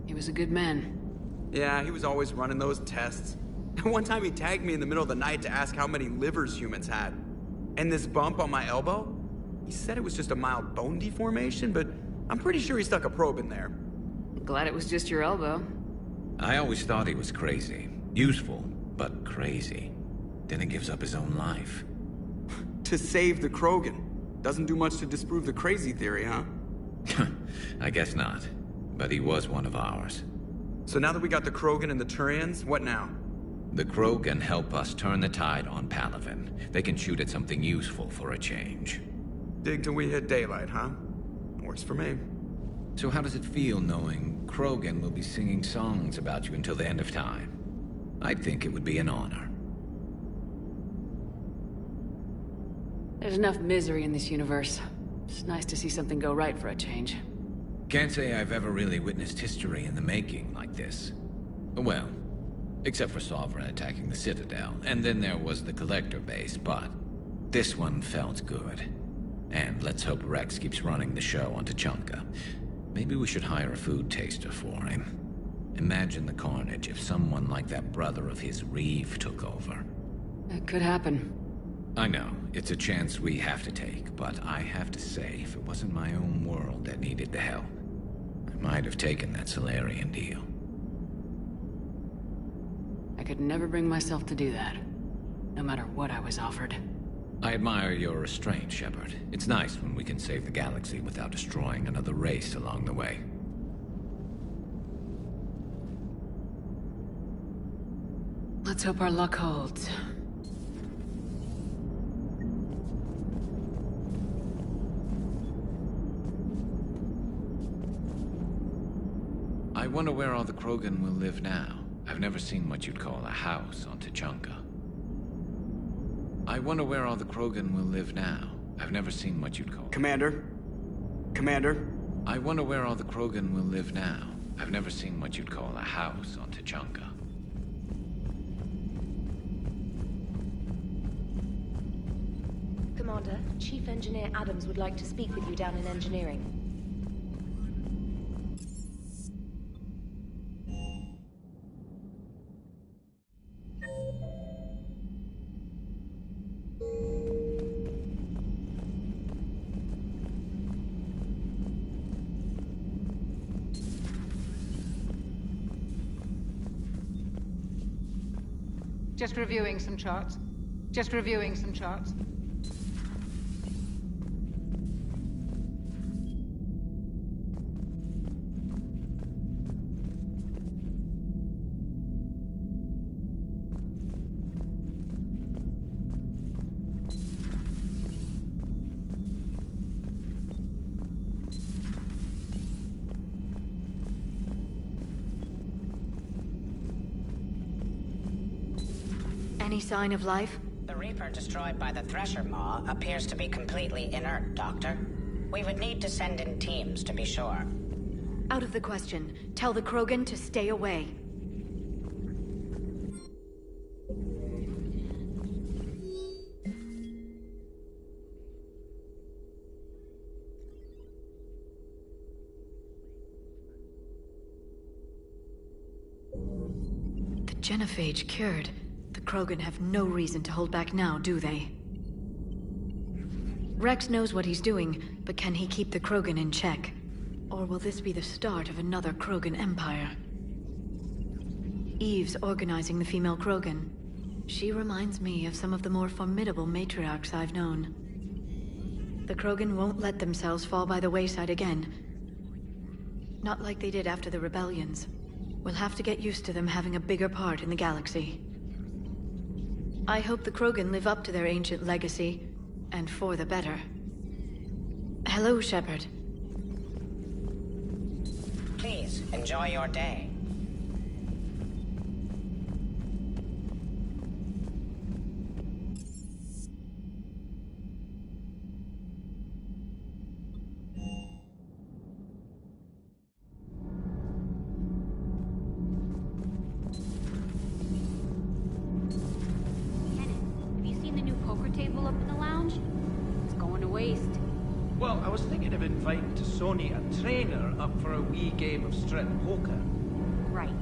He was a good man. Yeah, he was always running those tests. One time he tagged me in the middle of the night to ask how many livers humans had. And this bump on my elbow? He said it was just a mild bone deformation, but I'm pretty sure he stuck a probe in there. Glad it was just your elbow. I always thought he was crazy. Useful, but crazy. Then he gives up his own life. To save the Krogan. Doesn't do much to disprove the crazy theory, huh? I guess not. But he was one of ours. So now that we got the Krogan and the Turians, what now? The Krogan help us turn the tide on Palaven. They can shoot at something useful for a change. Dig till we hit daylight, huh? Works for me. So how does it feel knowing Krogan will be singing songs about you until the end of time? I'd think it would be an honor. There's enough misery in this universe. It's nice to see something go right for a change. Can't say I've ever really witnessed history in the making like this. Well, except for Sovereign attacking the Citadel, and then there was the Collector base, but this one felt good. And let's hope Rex keeps running the show on Tuchanka. Maybe we should hire a food taster for him. Imagine the carnage if someone like that brother of his, Reeve, took over. It could happen. I know, it's a chance we have to take, but I have to say, if it wasn't my own world that needed the help, I might have taken that Salarian deal. I could never bring myself to do that, no matter what I was offered. I admire your restraint, Shepard. It's nice when we can save the galaxy without destroying another race along the way. Let's hope our luck holds. I wonder where all the Krogan will live now. I've never seen what you'd call a house on Tuchanka. I wonder where all the Krogan will live now. I've never seen what you'd call... Commander? Commander? I wonder where all the Krogan will live now. I've never seen what you'd call a house on Tuchanka. Commander, Chief Engineer Adams would like to speak with you down in engineering. Just reviewing some charts. Just reviewing some charts. Any sign of life? The Reaper destroyed by the Thresher Maw appears to be completely inert, Doctor. We would need to send in teams to be sure. Out of the question. Tell the Krogan to stay away. The genophage cured. The Krogan have no reason to hold back now, do they? Rex knows what he's doing, but can he keep the Krogan in check? Or will this be the start of another Krogan empire? Eve's organizing the female Krogan. She reminds me of some of the more formidable matriarchs I've known. The Krogan won't let themselves fall by the wayside again. Not like they did after the rebellions. We'll have to get used to them having a bigger part in the galaxy. I hope the Krogan live up to their ancient legacy, and for the better. Hello, Shepard. Please, enjoy your day. Well, I was thinking of inviting to Sony a trainer up for a wee game of strip poker. Right.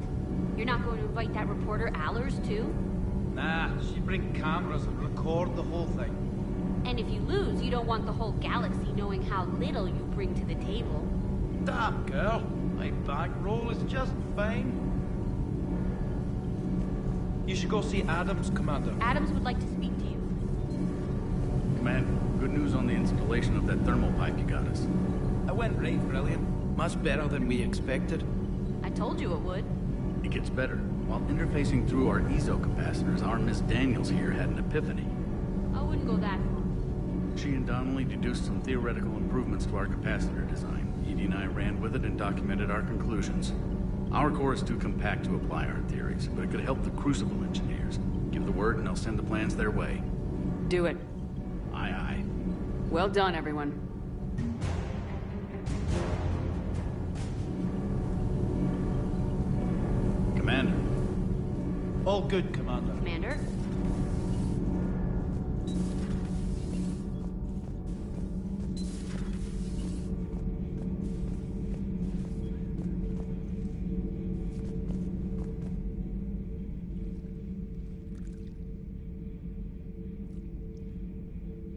You're not going to invite that reporter Allers, too? Nah, she bring cameras and record the whole thing. And if you lose, you don't want the whole galaxy knowing how little you bring to the table. Damn, girl. My bankroll is just fine. You should go see Adams, Commander. Adams would like to speak to you. Commander, good news on the installation of that thermal pipe you got us. It went right brilliant. Much better than we expected. I told you it would. It gets better. While interfacing through our EZO capacitors, our Miss Daniels here had an epiphany. I wouldn't go that far. She and Donnelly deduced some theoretical improvements to our capacitor design. Edie and I ran with it and documented our conclusions. Our core is too compact to apply our theories, but it could help the Crucible engineers. Give the word and I'll send the plans their way. Do it. Aye, aye. Well done, everyone. Commander. All good, Commander. Commander?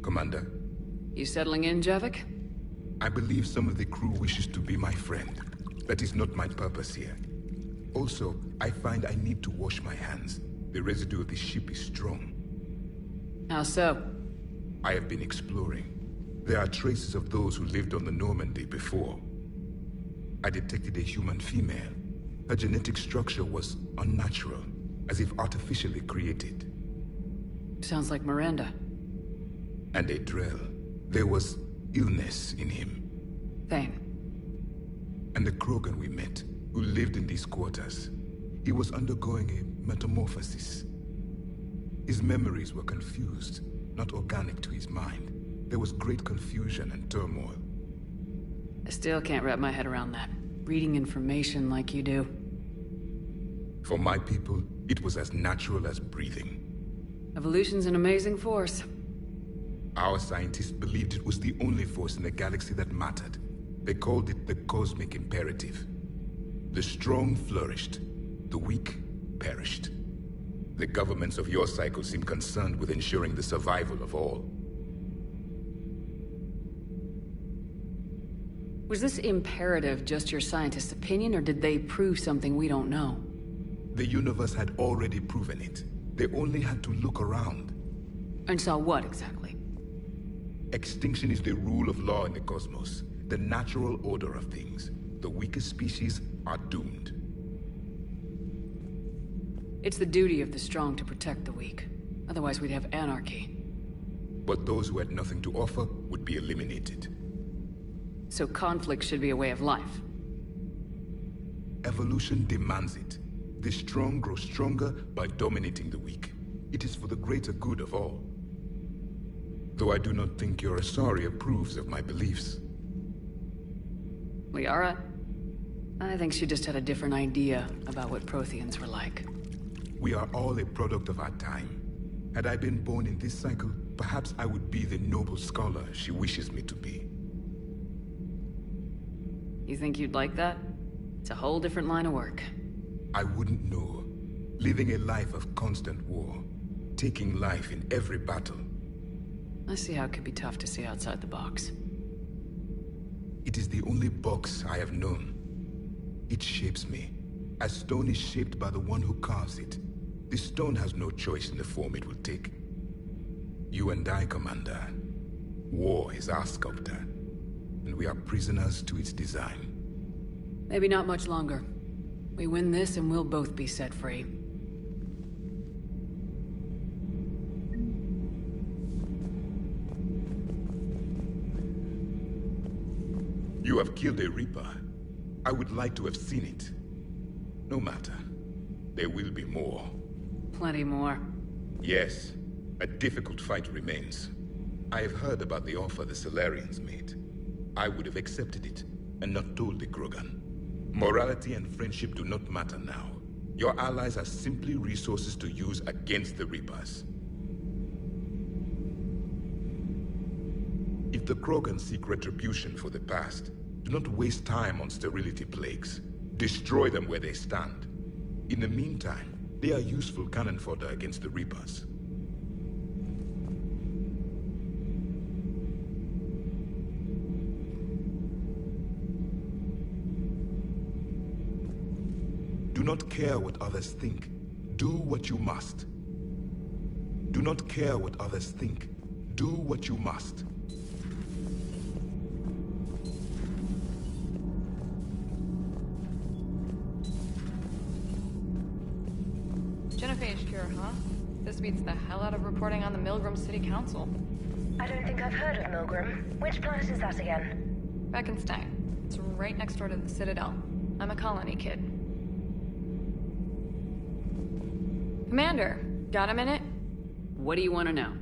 Commander. You settling in, Javik? I believe some of the crew wishes to be my friend. That is not my purpose here. Also, I find I need to wash my hands. The residue of the ship is strong. How so? I have been exploring. There are traces of those who lived on the Normandy before. I detected a human female. Her genetic structure was unnatural, as if artificially created. Sounds like Miranda. And a Drell. There was illness in him. Thane. And the Krogan we met, who lived in these quarters. He was undergoing a metamorphosis. His memories were confused, not organic to his mind. There was great confusion and turmoil. I still can't wrap my head around that. Reading information like you do. For my people, it was as natural as breathing. Evolution's an amazing force. Our scientists believed it was the only force in the galaxy that mattered. They called it the cosmic imperative. The strong flourished, the weak perished. The governments of your cycle seem concerned with ensuring the survival of all. Was this imperative just your scientists' opinion, or did they prove something we don't know? The universe had already proven it. They only had to look around. And saw what, exactly? Extinction is the rule of law in the cosmos, the natural order of things. The weakest species are doomed. It's the duty of the strong to protect the weak. Otherwise we'd have anarchy. But those who had nothing to offer would be eliminated. So conflict should be a way of life. Evolution demands it. The strong grow stronger by dominating the weak. It is for the greater good of all. Though I do not think your Asari approves of my beliefs. Liara? I think she just had a different idea about what Protheans were like. We are all a product of our time. Had I been born in this cycle, perhaps I would be the noble scholar she wishes me to be. You think you'd like that? It's a whole different line of work. I wouldn't know. Living a life of constant war. Taking life in every battle. I see how it could be tough to see outside the box. It is the only box I have known. It shapes me, as stone is shaped by the one who carves it. The stone has no choice in the form it will take. You and I, Commander. War is our sculptor, and we are prisoners to its design. Maybe not much longer. We win this and we'll both be set free. You have killed a Reaper. I would like to have seen it. No matter. There will be more. Plenty more. Yes. A difficult fight remains. I have heard about the offer the Salarians made. I would have accepted it, and not told the Krogan. Morality and friendship do not matter now. Your allies are simply resources to use against the Reapers. If the Krogan seek retribution for the past, do not waste time on sterility plagues. Destroy them where they stand. In the meantime, they are useful cannon fodder against the Reapers. Do not care what others think. Do what you must. Do not care what others think. Do what you must. Genophage cure, huh? This beats the hell out of reporting on the Milgram City Council. I don't think I've heard of Milgram. Which planet is that again? Beckenstein. It's right next door to the Citadel. I'm a colony kid. Commander, got a minute? What do you want to know?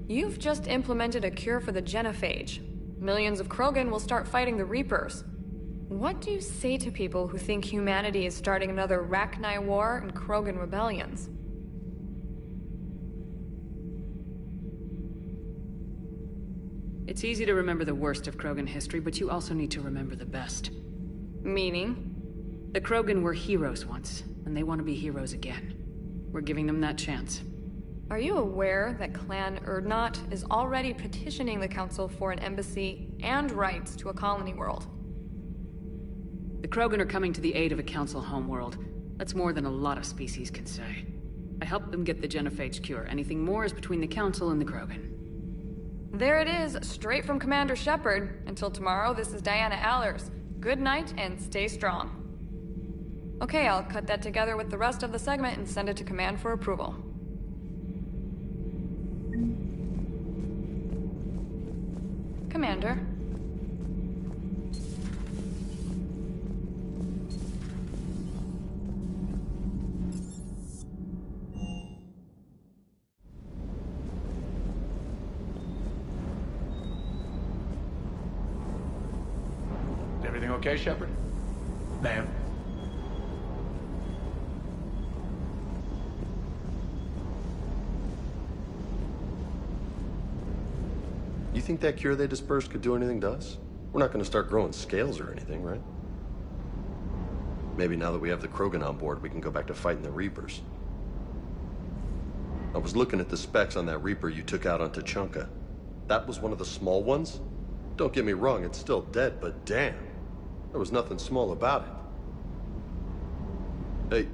You've just implemented a cure for the genophage. Millions of Krogan will start fighting the Reapers. What do you say to people who think humanity is starting another Rachni War and Krogan rebellions? It's easy to remember the worst of Krogan history, but you also need to remember the best. Meaning? The Krogan were heroes once, and they want to be heroes again. We're giving them that chance. Are you aware that Clan Urdnot is already petitioning the Council for an embassy and rights to a colony world? The Krogan are coming to the aid of a Council homeworld. That's more than a lot of species can say. I helped them get the genophage cure. Anything more is between the Council and the Krogan. There it is, straight from Commander Shepard. Until tomorrow, this is Diana Allers. Good night, and stay strong. Okay, I'll cut that together with the rest of the segment and send it to Command for approval. Commander. Everything okay, Shepard? Ma'am. You think that cure they dispersed could do anything to us? We're not going to start growing scales or anything, right? Maybe now that we have the Krogan on board, we can go back to fighting the Reapers. I was looking at the specs on that Reaper you took out on Tuchanka. That was one of the small ones? Don't get me wrong, it's still dead, but damn. There was nothing small about it. Hey.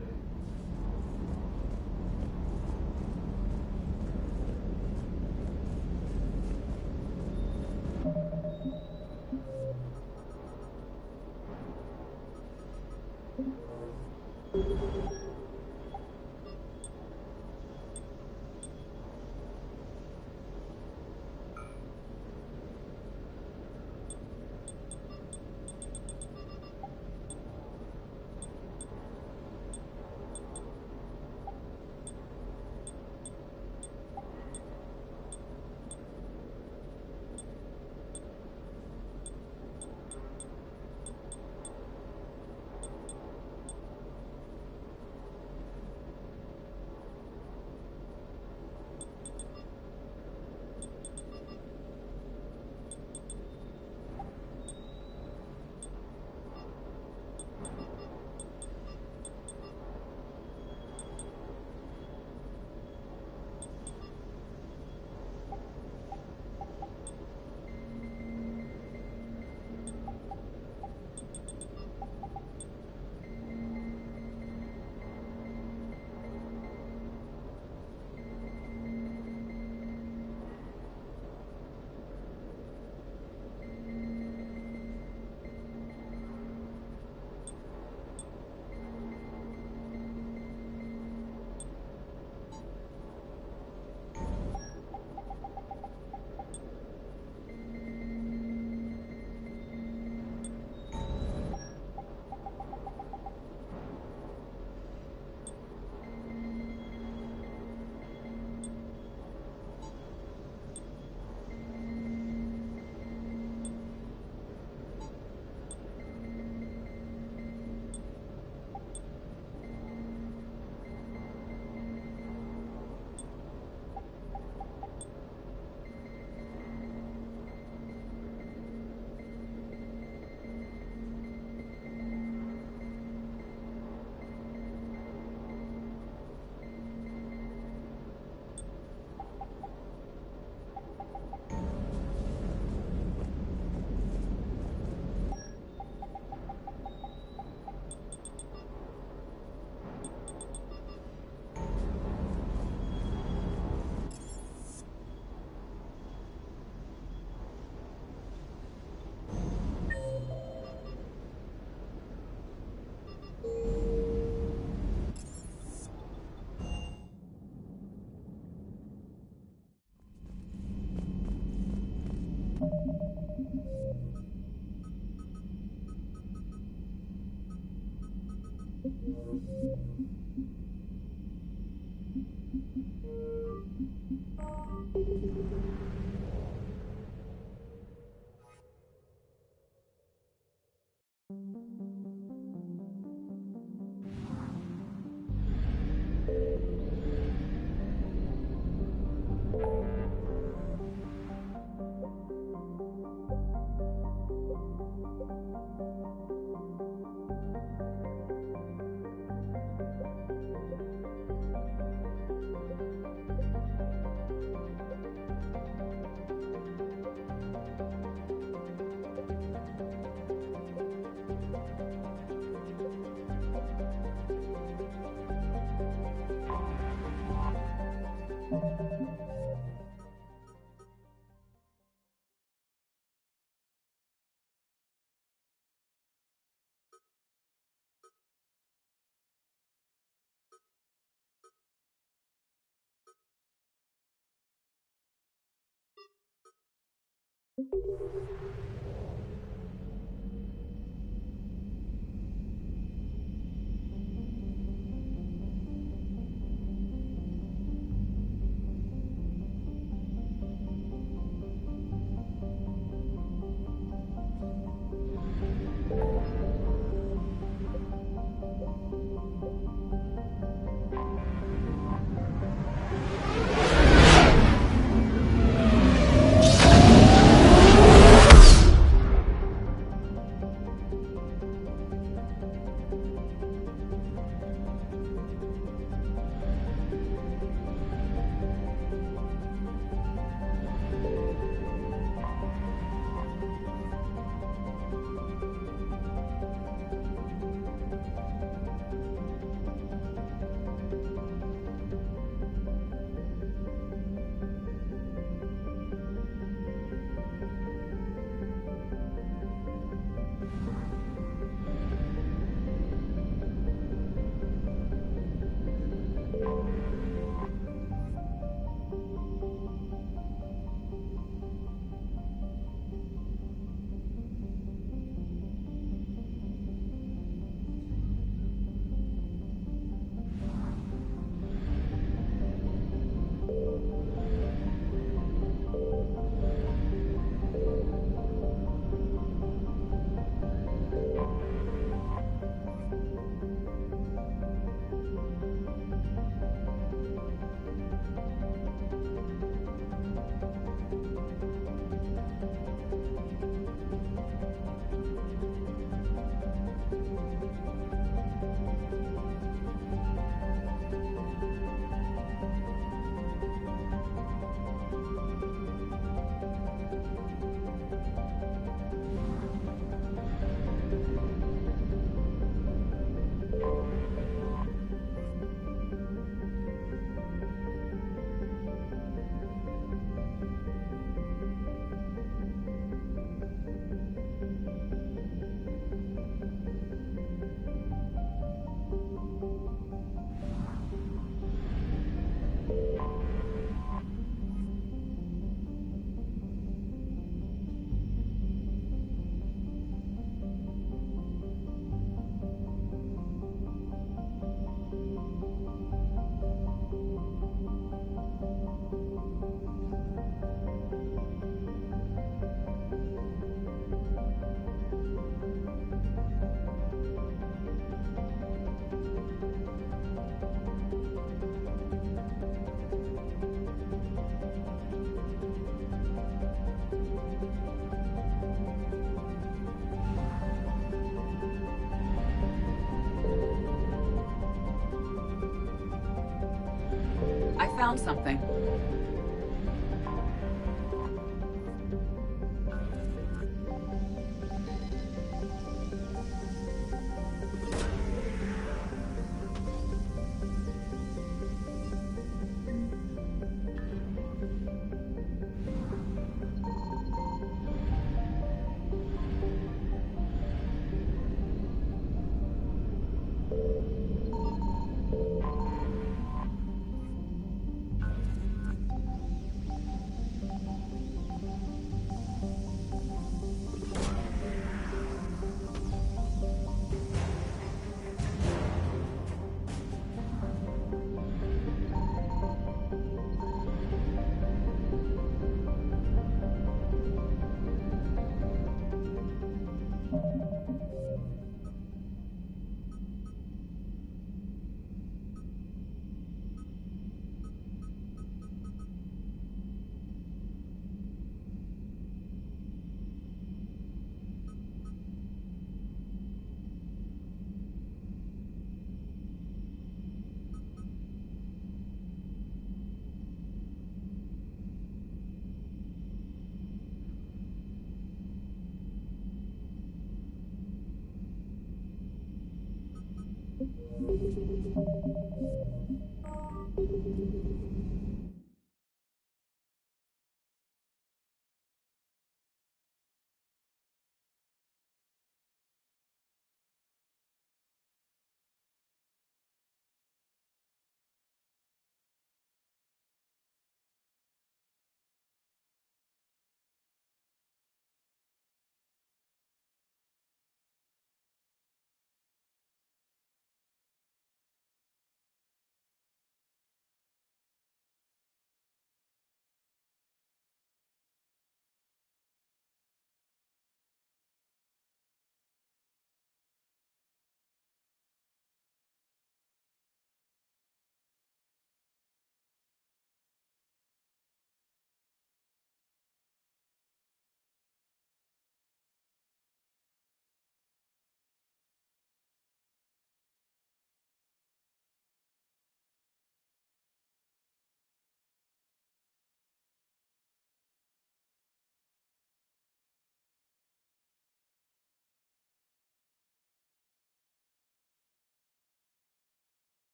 found something.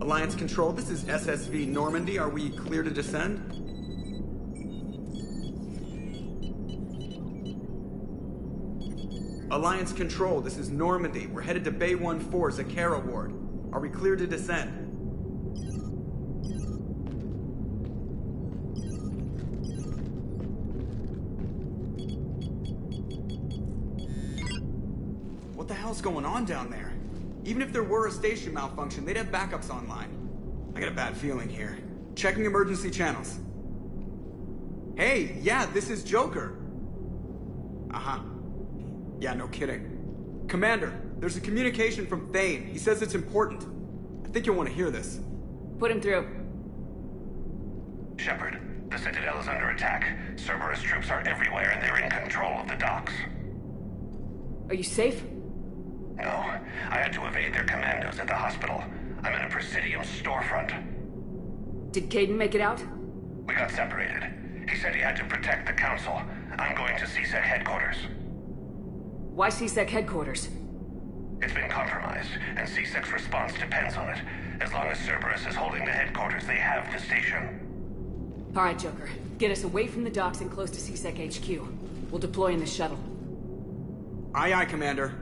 Alliance Control, this is SSV Normandy. Are we clear to descend? Alliance Control, this is Normandy. We're headed to Bay 1-4, Zakara Ward. Are we clear to descend? What the hell's going on down there? Even if there were a station malfunction, they'd have backups online. I got a bad feeling here. Checking emergency channels. Hey, yeah, this is Joker. Uh-huh. Yeah, no kidding. Commander, there's a communication from Thane. He says it's important. I think you'll want to hear this. Put him through. Shepard, the Citadel is under attack. Cerberus troops are everywhere and they're in control of the docks. Are you safe? No, I had to evade their commandos at the hospital. I'm in a Presidium storefront. Did Caden make it out? We got separated. He said he had to protect the Council. I'm going to CSEC headquarters. Why CSEC headquarters? It's been compromised, and CSEC's response depends on it. As long as Cerberus is holding the headquarters, they have the station. All right, Joker. Get us away from the docks and close to CSEC HQ. We'll deploy in the shuttle. Aye, aye, Commander.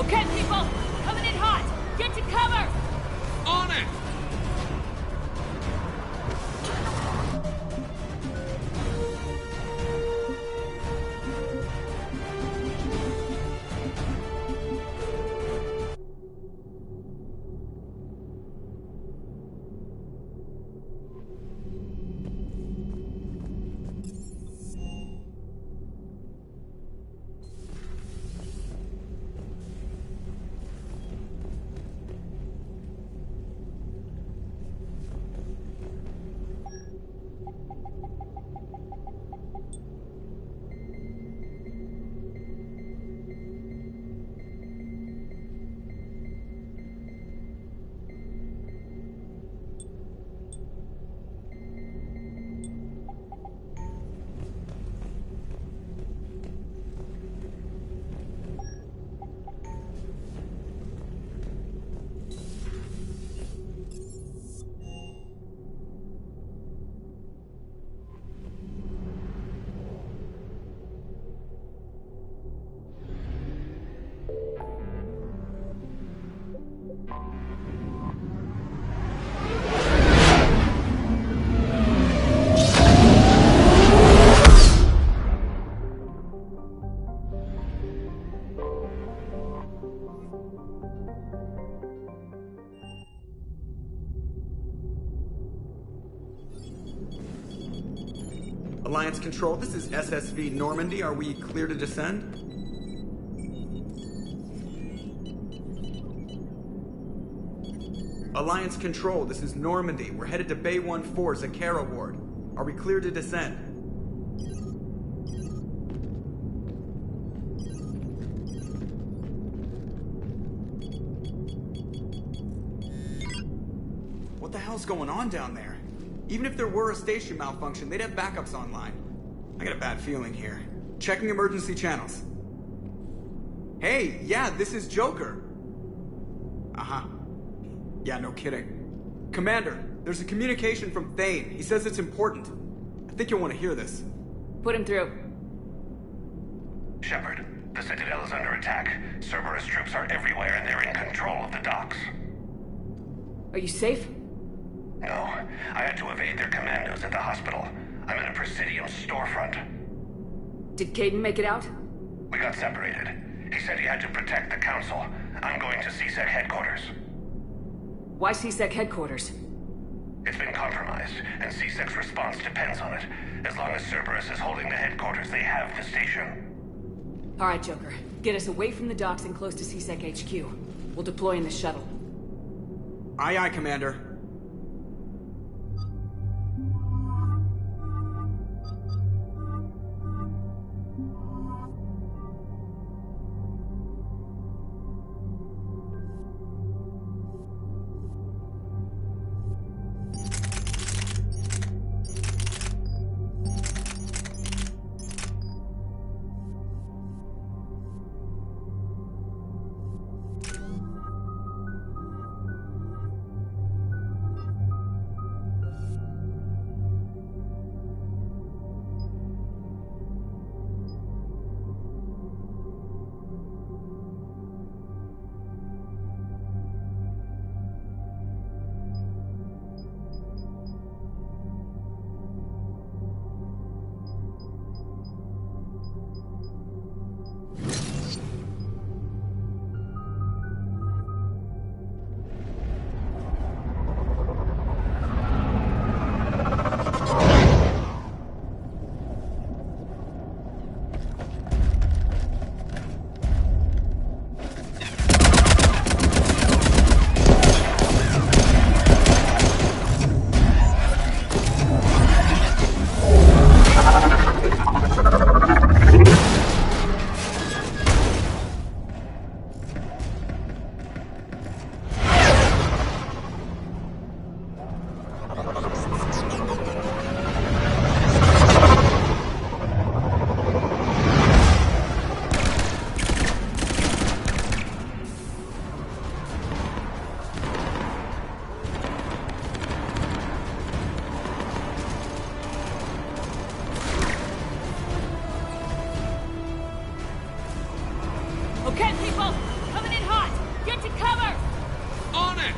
Okay, people! Coming in hot! Get to cover! On it! Alliance Control, this is SSV Normandy. Are we clear to descend? Alliance Control, this is Normandy. We're headed to Bay 1-4, Zakara Ward. Are we clear to descend? What the hell's going on down there? Even if there were a station malfunction, they'd have backups online. I got a bad feeling here. Checking emergency channels. Hey, yeah, this is Joker. Uh-huh. Yeah, no kidding. Commander, there's a communication from Thane. He says it's important. I think you'll want to hear this. Put him through. Shepard, the Citadel is under attack. Cerberus troops are everywhere and they're in control of the docks. Are you safe? No, I had to evade their commandos at the hospital. I'm in a Presidium storefront. Did Caden make it out? We got separated. He said he had to protect the Council. I'm going to CSEC headquarters. Why CSEC headquarters? It's been compromised, and CSEC's response depends on it. As long as Cerberus is holding the headquarters, they have the station. All right, Joker. Get us away from the docks and close to CSEC HQ. We'll deploy in the shuttle. Aye, aye, Commander. Okay, people! Coming in hot! Get to cover! On it!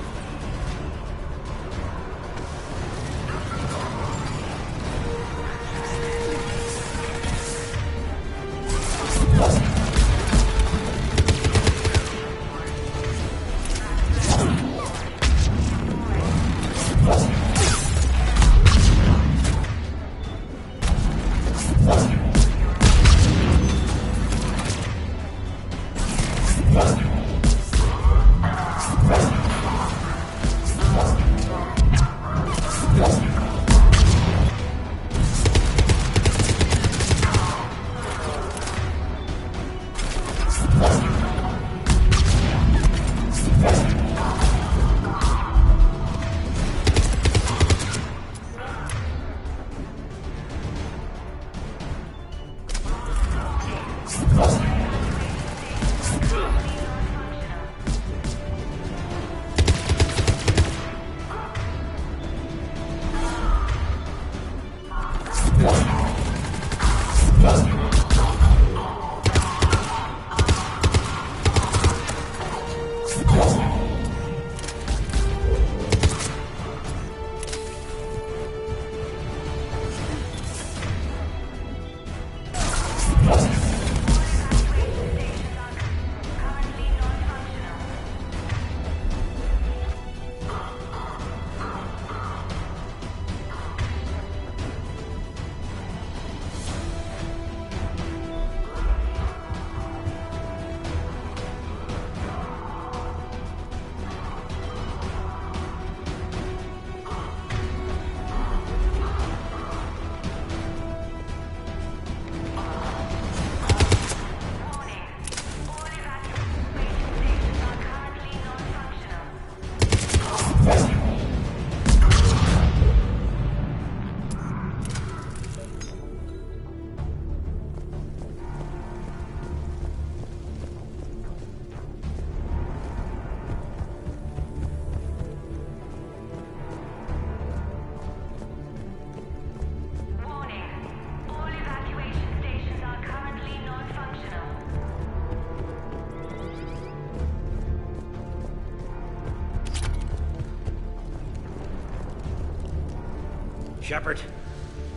Shepard,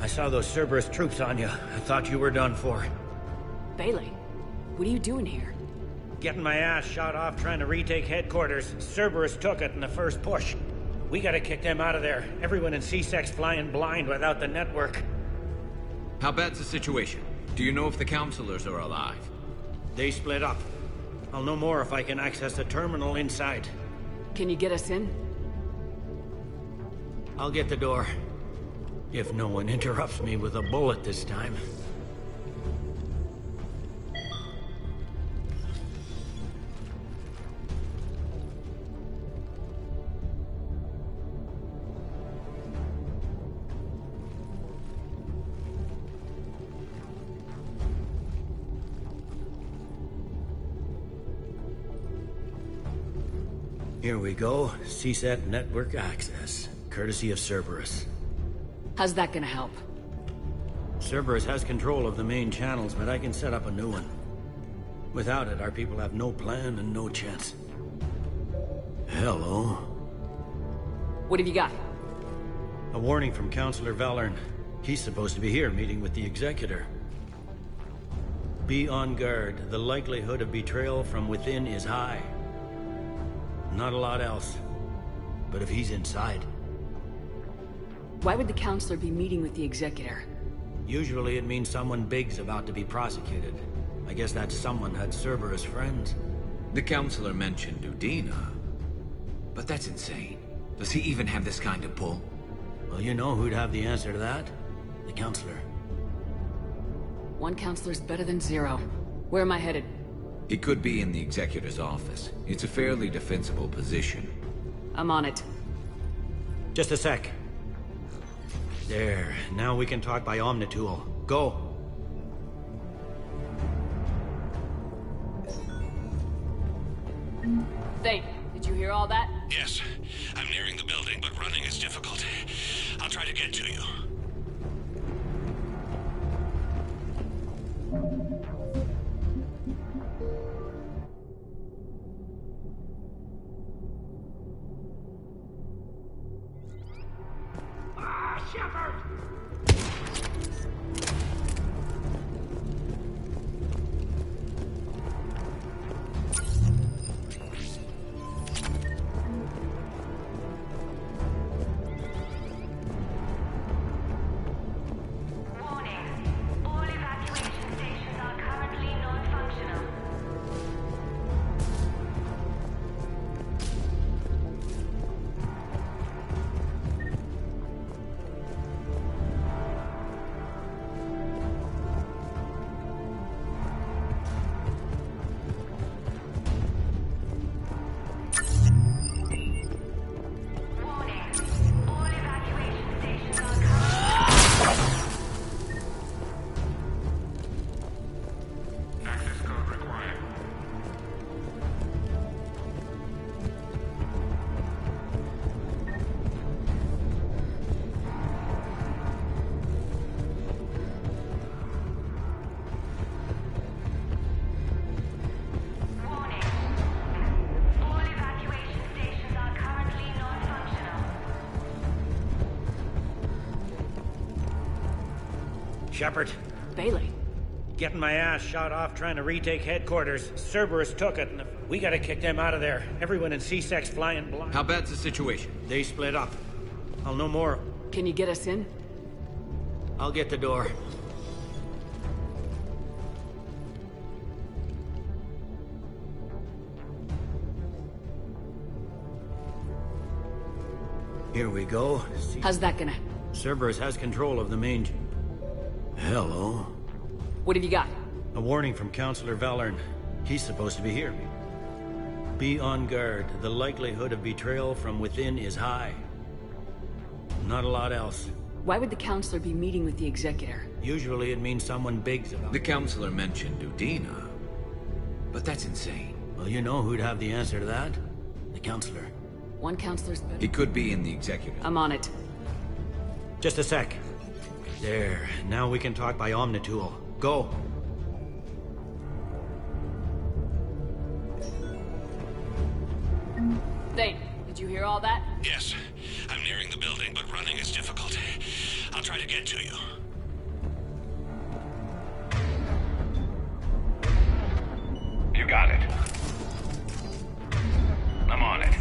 I saw those Cerberus troops on you. I thought you were done for. Bailey, what are you doing here? Getting my ass shot off trying to retake headquarters. Cerberus took it in the first push. We gotta kick them out of there. Everyone in C-Sec's flying blind without the network. How bad's the situation? Do you know if the counselors are alive? They split up. I'll know more if I can access the terminal inside. Can you get us in? I'll get the door. If no one interrupts me with a bullet this time. Here we go. CSET network access, courtesy of Cerberus. How's that gonna help? Cerberus has control of the main channels, but I can set up a new one. Without it, our people have no plan and no chance. Hello. What have you got? A warning from Counselor Valern. He's supposed to be here meeting with the Executor. Be on guard. The likelihood of betrayal from within is high. Not a lot else. But if he's inside... Why would the Counselor be meeting with the Executor? Usually it means someone big's about to be prosecuted. I guess that someone had Cerberus friends. The Counselor mentioned Udina. But that's insane. Does he even have this kind of pull? Well, you know who'd have the answer to that? The Counselor. One Counselor's better than zero. Where am I headed? He could be in the Executor's office. It's a fairly defensible position. I'm on it. Just a sec. There. Now we can talk by Omnitool. Go. Thane, did you hear all that? Yes. I'm nearing the building, but running is difficult. I'll try to get to you. Shepard. Bailey. Getting my ass shot off trying to retake headquarters. Cerberus took it, and we gotta kick them out of there. Everyone in C-Sec's flying blind. How bad's the situation? They split up. I'll know more. Can you get us in? I'll get the door. Here we go. How's that gonna... Cerberus has control of the main... Hello? What have you got? A warning from Counselor Valern. He's supposed to be here. Be on guard. The likelihood of betrayal from within is high. Not a lot else. Why would the Counselor be meeting with the Executor? Usually it means someone big's about. The Counselor mentioned Udina, but that's insane. Well, you know who'd have the answer to that? The Counselor. One Counselor's better. He could be in the Executor. I'm on it. Just a sec. There. Now we can talk by Omnitool. Go. Thane, did you hear all that? Yes. I'm nearing the building, but running is difficult. I'll try to get to you. You got it. I'm on it.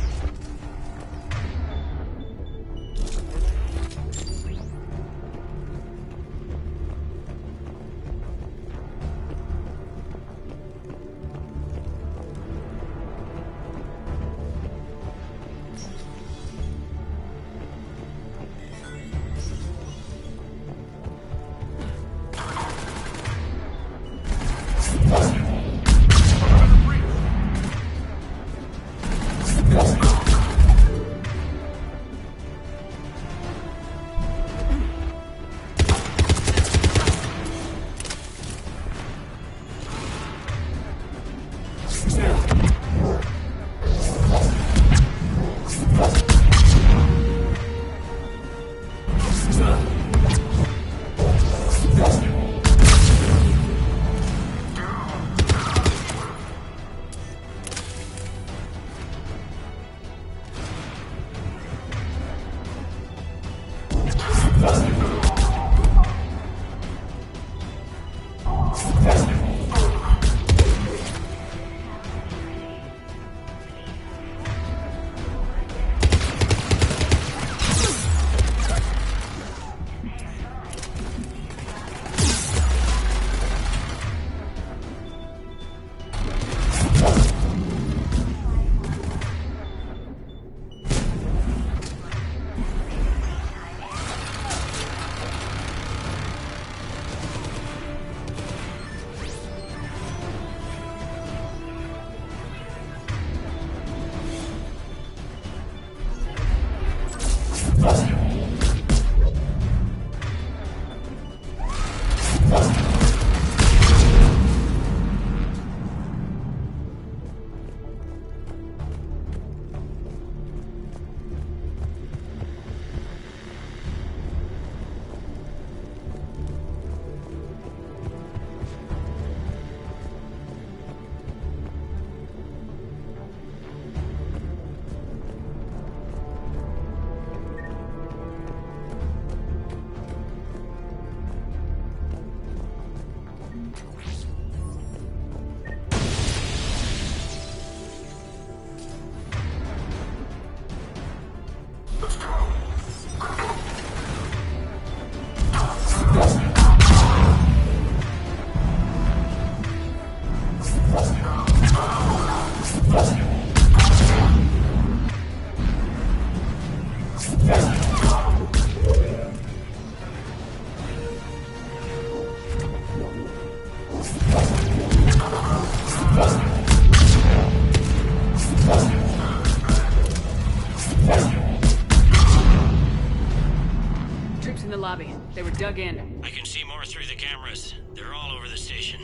Lobby. They were dug in. I can see more through the cameras. They're all over the station.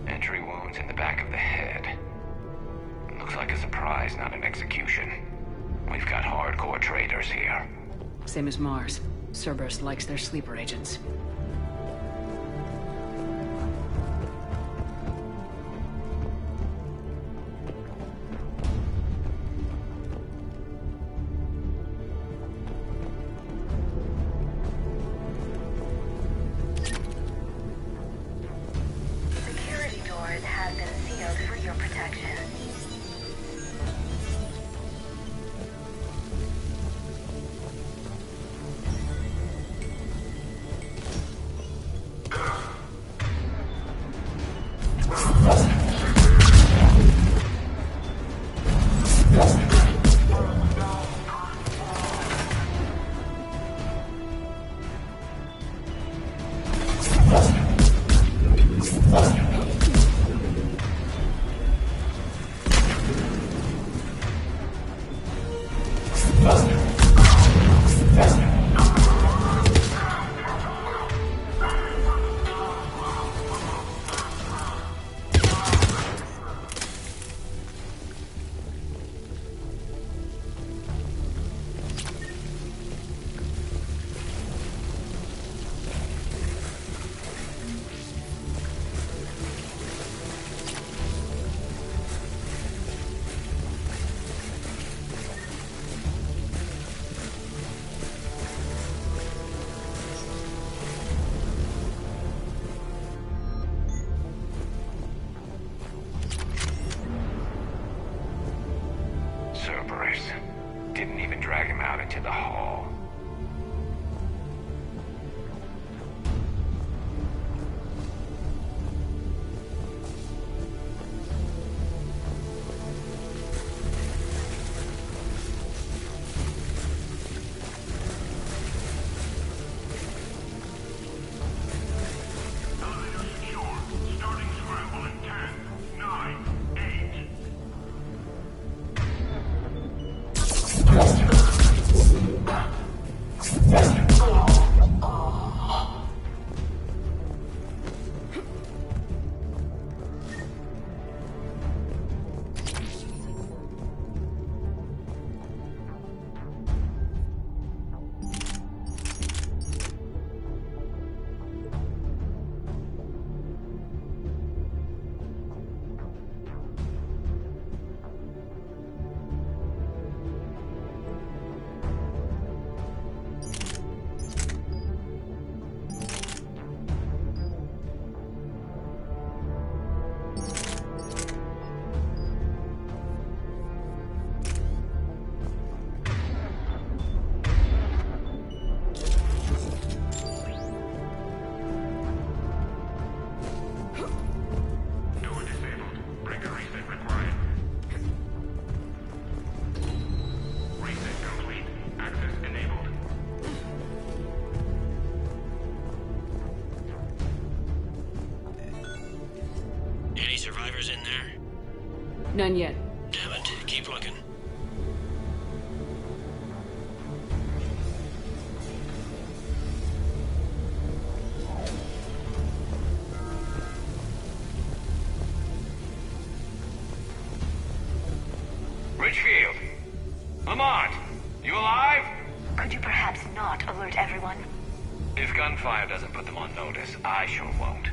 Entry wounds in the back of the head. Looks like a surprise, not an execution. We've got hardcore traitors here. Same as Mars. Cerberus likes their sleeper agents. Cerberus. Didn't even drag him out into the hall. Survivors in there? None yet. Damn it. Keep looking. Richfield! Lamont! You alive? Could you perhaps not alert everyone? If gunfire doesn't put them on notice, I sure won't.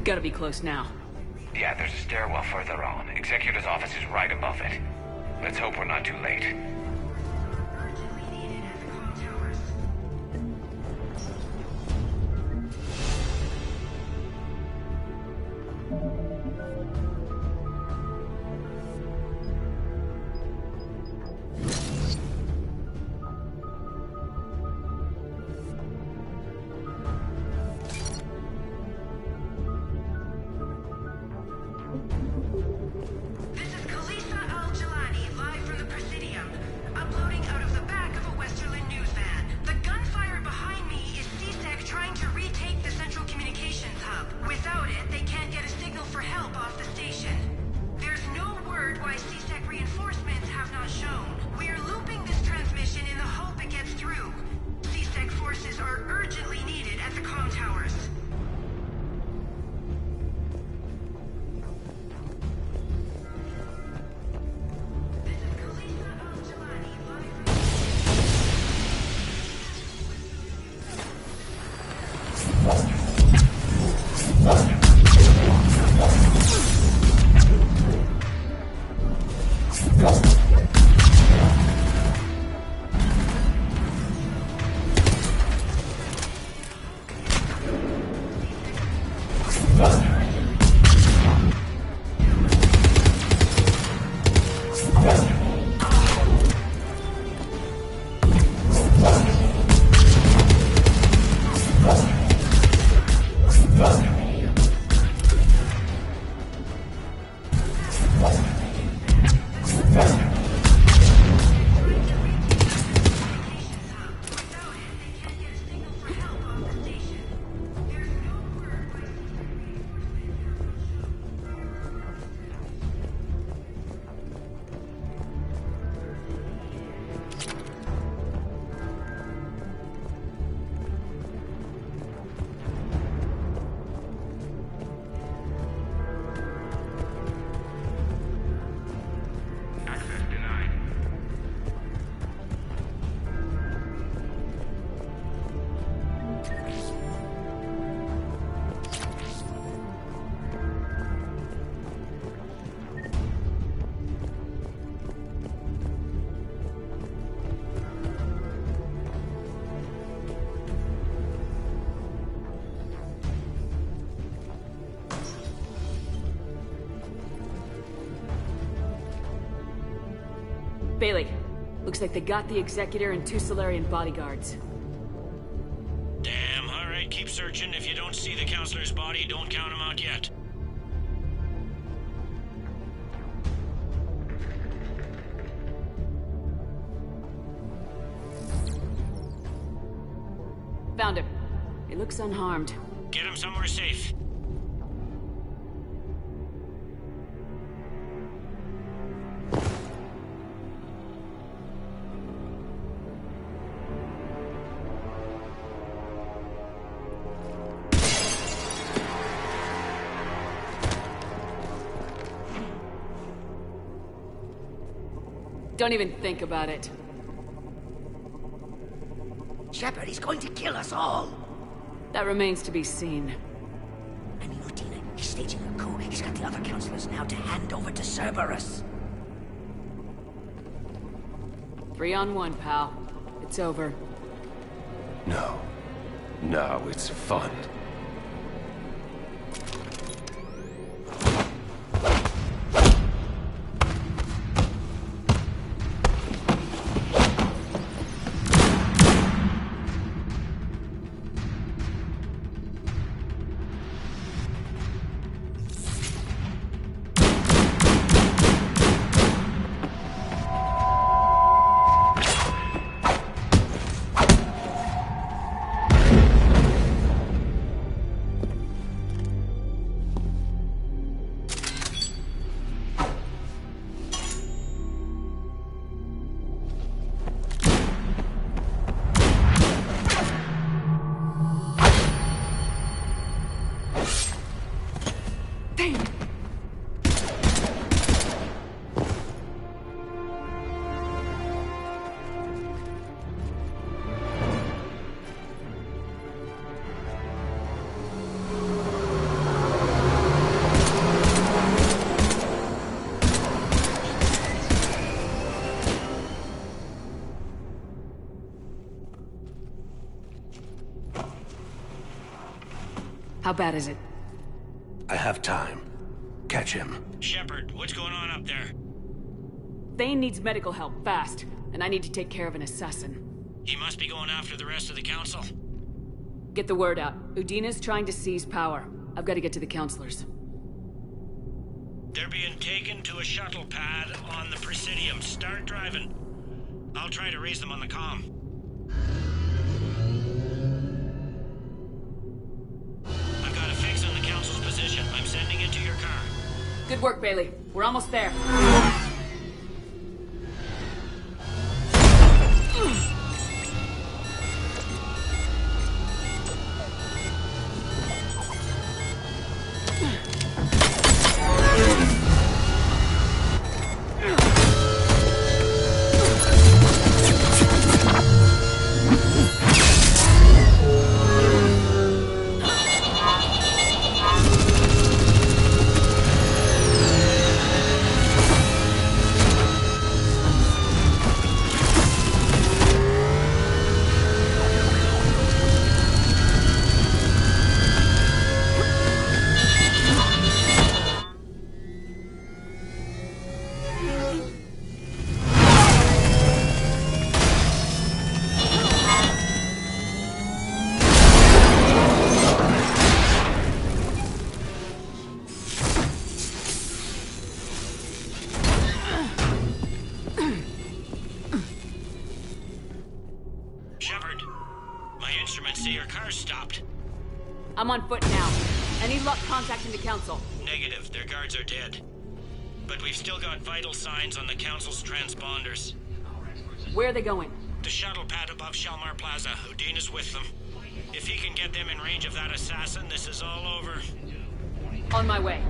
We've got to be close now. Yeah, there's a stairwell further on. Executor's office is right above it. Let's hope we're not too late. Bailey, looks like they got the Executor and 2 Salarian bodyguards. Damn, alright, keep searching. If you don't see the counselor's body, don't count him out yet. Found him. He looks unharmed. Get him somewhere safe. Don't even think about it. Shepard, he's going to kill us all! That remains to be seen. I mean, Lieutenant, he's staging a coup. He's got the other counselors now to hand over to Cerberus. 3 on 1, pal. It's over. No. No, it's fun. How bad is it? I have time. Catch him. Shepard, what's going on up there? Thane needs medical help, fast. And I need to take care of an assassin. He must be going after the rest of the council. Get the word out. Udina's trying to seize power. I've got to get to the counselors. They're being taken to a shuttle pad on the Presidium. Start driving. I'll try to raise them on the comm. I've got a fix on the council's position. I'm sending it to your car. Good work, Bailey. We're almost there. I'm on foot now. Any luck contacting the council? Negative. Their guards are dead. But we've still got vital signs on the council's transponders. Where are they going? The shuttle pad above Shalmar Plaza. Udina's with them. If he can get them in range of that assassin, this is all over. On my way.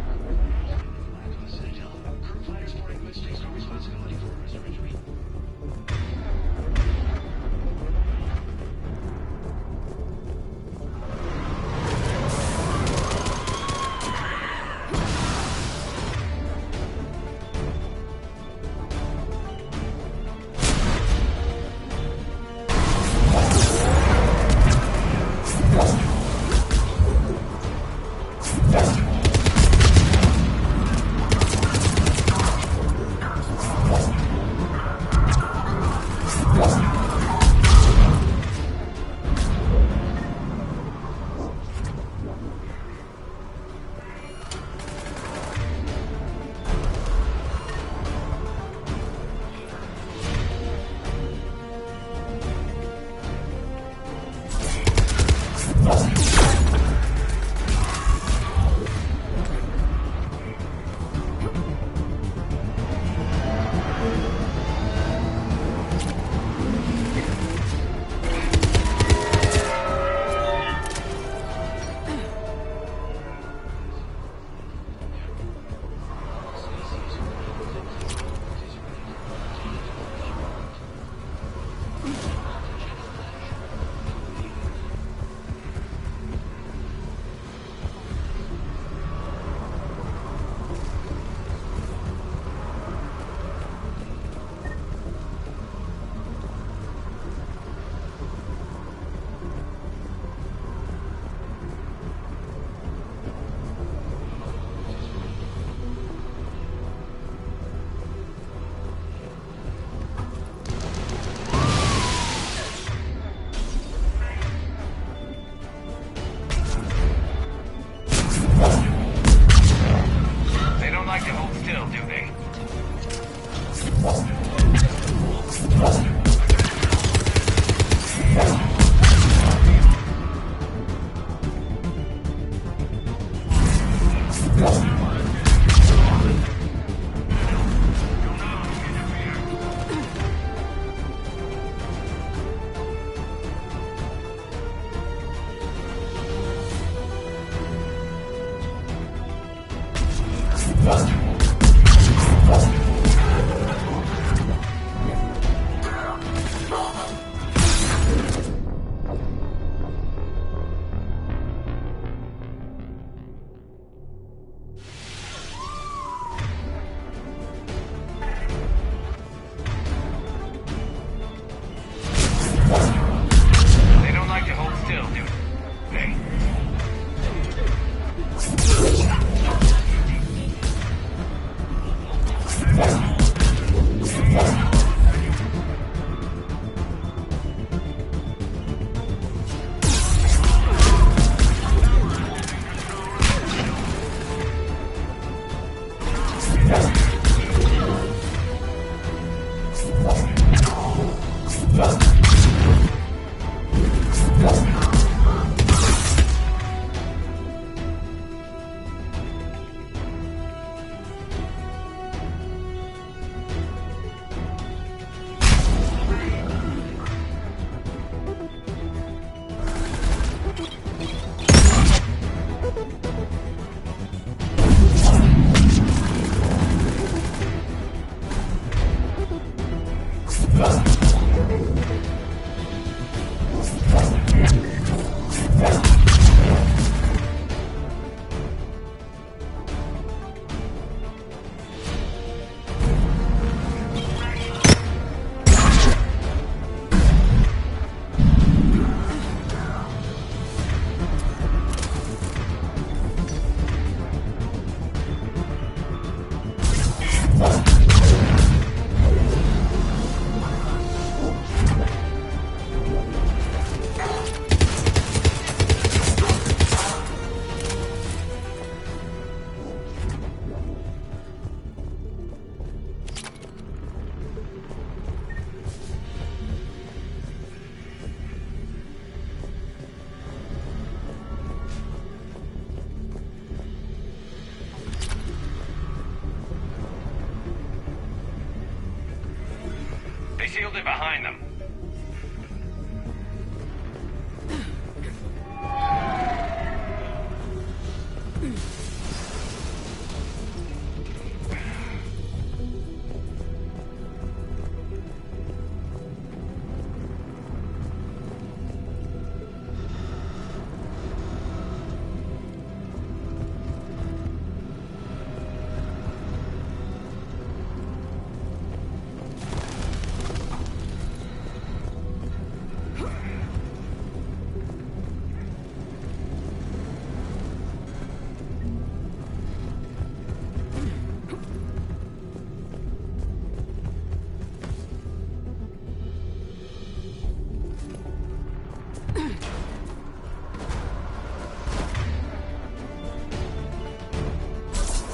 sealed it behind them.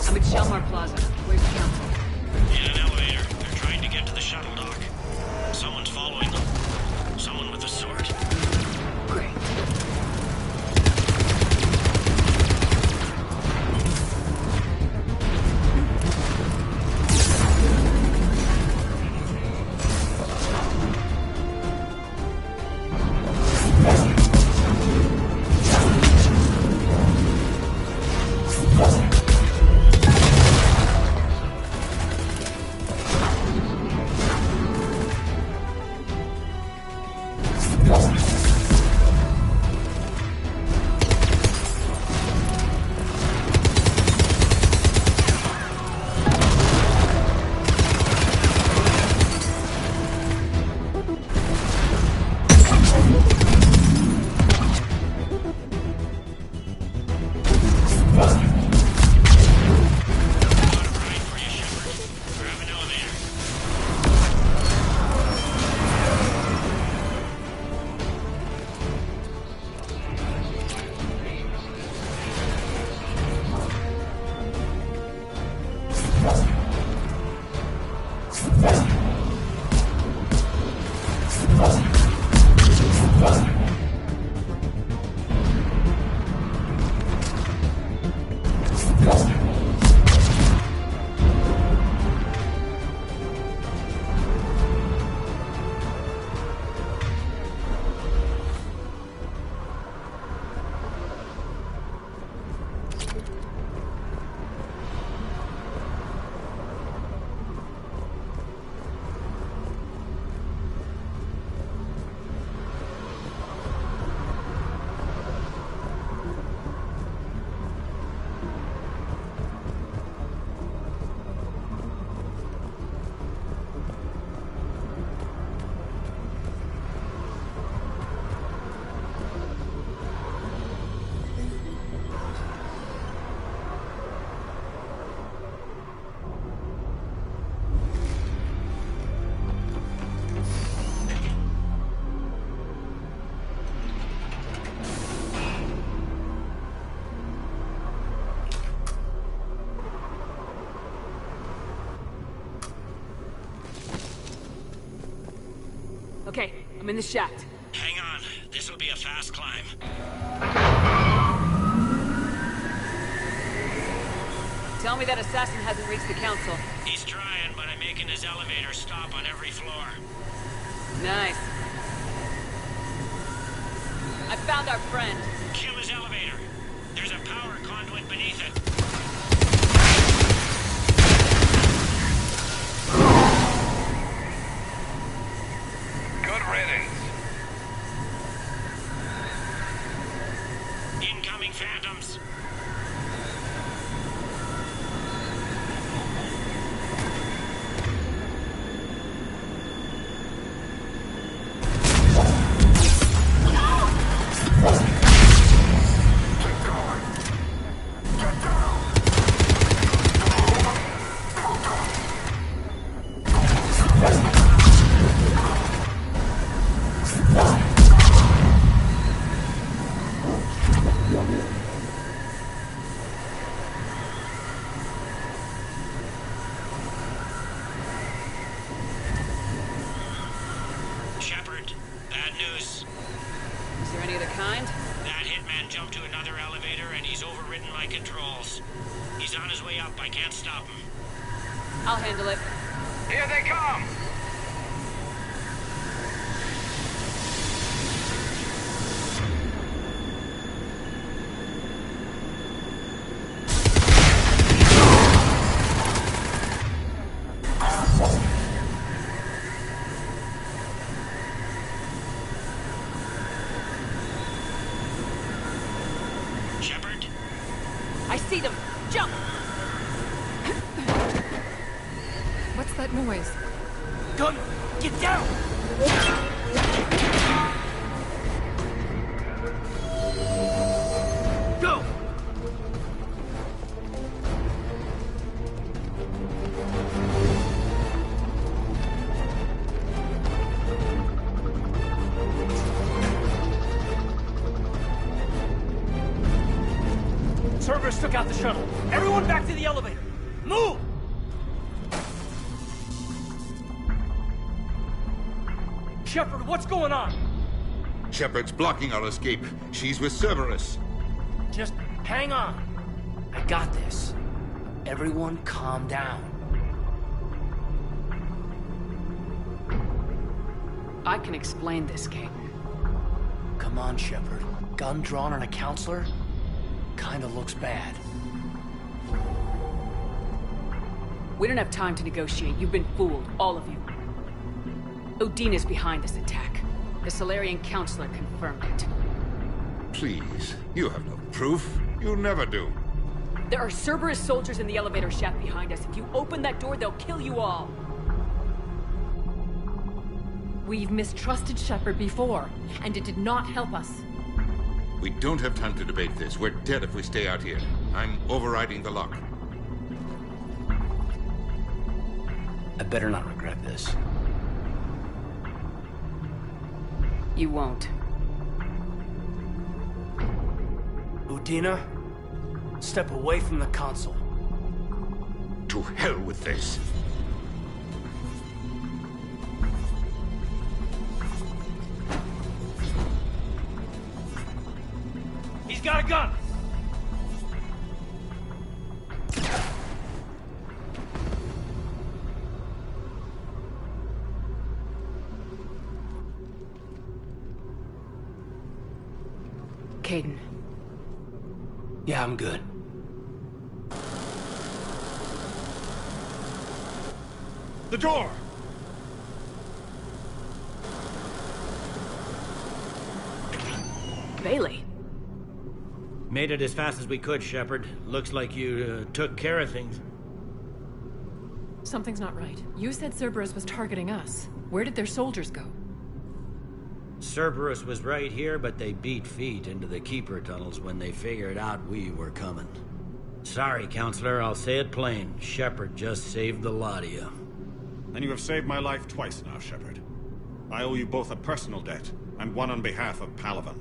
I'm at Shelmar Plaza. Where's the council? In an elevator. They're trying to get to the shuttle dock. Someone's following them. Someone with a sword. Great. Okay, I'm in the shaft. Hang on. This'll be a fast climb. Tell me that assassin hasn't reached the council. He's trying, but I'm making his elevator stop on every floor. Nice. I found our friend. Kill his elevator. There's a power conduit beneath it. Good riddance. Incoming phantoms. Shepard, bad news. Is there any other kind? That hitman jumped to another elevator and he's overridden my controls. He's on his way up. I can't stop him. I'll handle it. Here they come! that noise? Gunner, get down! Go! Cerberus took out the shuttle. Everyone back to the elevator. Move! Shepard, what's going on? Shepard's blocking our escape. She's with Cerberus. Just hang on. I got this. Everyone calm down. I can explain this, Kate. Come on, Shepard. Gun drawn on a counselor? Kinda looks bad. We don't have time to negotiate. You've been fooled, all of you. Udina's behind this attack. The Salarian Counselor confirmed it. Please, you have no proof. You never do. There are Cerberus soldiers in the elevator shaft behind us. If you open that door, they'll kill you all. We've mistrusted Shepard before, and it did not help us. We don't have time to debate this. We're dead if we stay out here. I'm overriding the lock. I better not regret this. You won't. Udina, step away from the console. To hell with this. He's got a gun! Kaidan. Yeah, I'm good. The door! Bailey. Made it as fast as we could, Shepard. Looks like you took care of things. Something's not right. You said Cerberus was targeting us. Where did their soldiers go? Cerberus was right here, but they beat feet into the Keeper tunnels when they figured out we were coming. Sorry, Counselor, I'll say it plain. Shepard just saved the lot of you. And you have saved my life twice now, Shepard. I owe you both a personal debt, and one on behalf of Palaven.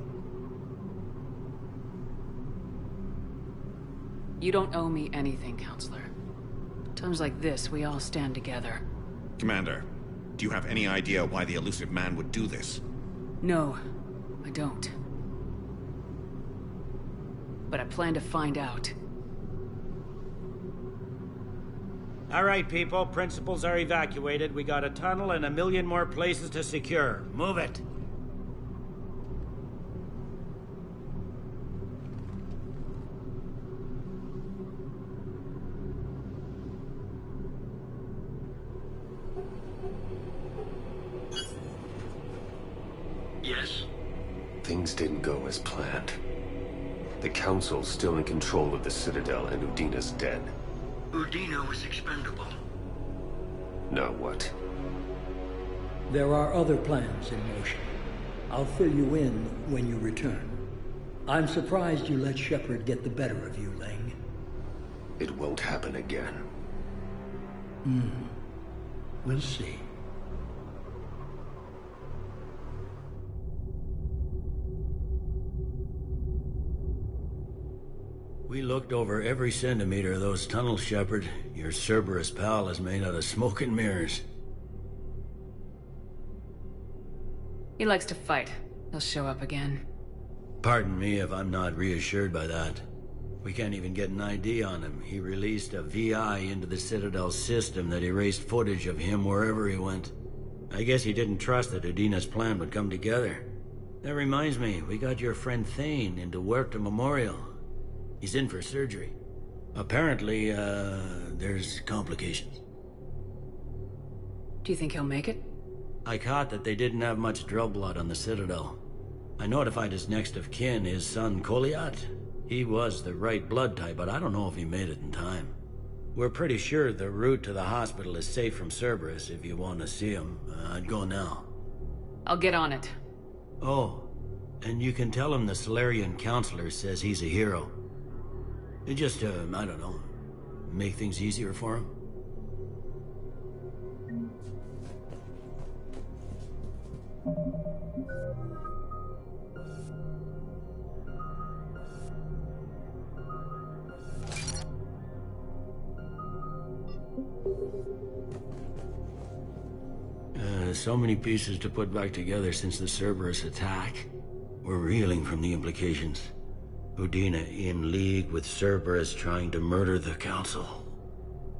You don't owe me anything, Counselor. Times like this, we all stand together. Commander, do you have any idea why the Illusive Man would do this? No, I don't. But I plan to find out. All right, people. Principals are evacuated. We got a tunnel and 1 million more places to secure. Move it. Yes? Things didn't go as planned. The Council's still in control of the Citadel and Udina's dead. Udina was expendable. Now what? There are other plans in motion. I'll fill you in when you return. I'm surprised you let Shepard get the better of you, Ling. It won't happen again. We'll see. We looked over every centimeter of those tunnels, Shepard. Your Cerberus pal is made out of smoke and mirrors. He likes to fight. He'll show up again. Pardon me if I'm not reassured by that. We can't even get an ID on him. He released a VI into the Citadel system that erased footage of him wherever he went. I guess he didn't trust that Udina's plan would come together. That reminds me, we got your friend Thane into Huerta Memorial. He's in for surgery. Apparently, there's complications. Do you think he'll make it? I caught that they didn't have much drill blood on the Citadel. I notified his next of kin, his son Koliat. He was the right blood type, but I don't know if he made it in time. We're pretty sure the route to the hospital is safe from Cerberus if you want to see him. I'd go now. I'll get on it. Oh, and you can tell him the Solarian Counselor says he's a hero. Just, I don't know, make things easier for him. So many pieces to put back together since the Cerberus attack. We're reeling from the implications. Udina in league with Cerberus trying to murder the Council.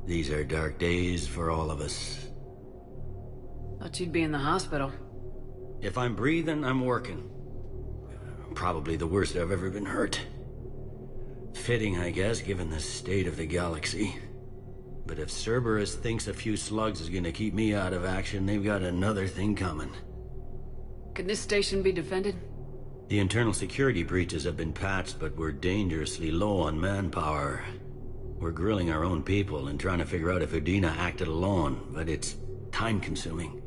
These are dark days for all of us. Thought you'd be in the hospital. If I'm breathing, I'm working. Probably the worst I've ever been hurt. Fitting, I guess, given the state of the galaxy. But if Cerberus thinks a few slugs is gonna keep me out of action, they've got another thing coming. Can this station be defended? The internal security breaches have been patched, but we're dangerously low on manpower. We're grilling our own people and trying to figure out if Udina acted alone, but it's time-consuming.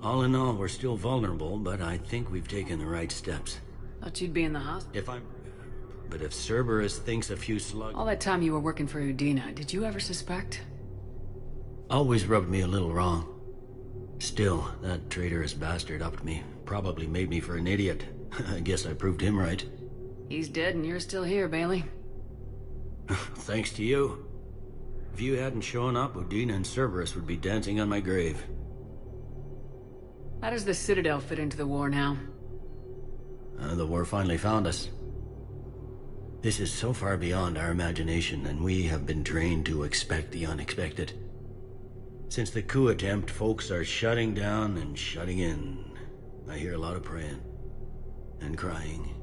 All in all, we're still vulnerable, but I think we've taken the right steps. Thought you'd be in the hospital. But if Cerberus thinks a few slugs... All that time you were working for Udina, did you ever suspect? Always rubbed me a little wrong. Still, that traitorous bastard upped me. Probably made me for an idiot. I guess I proved him right. He's dead and you're still here, Bailey. Thanks to you. If you hadn't shown up, Udina and Cerberus would be dancing on my grave. How does the Citadel fit into the war now? The war finally found us. This is so far beyond our imagination, and we have been trained to expect the unexpected. Since the coup attempt, folks are shutting down and shutting in. I hear a lot of praying. And crying.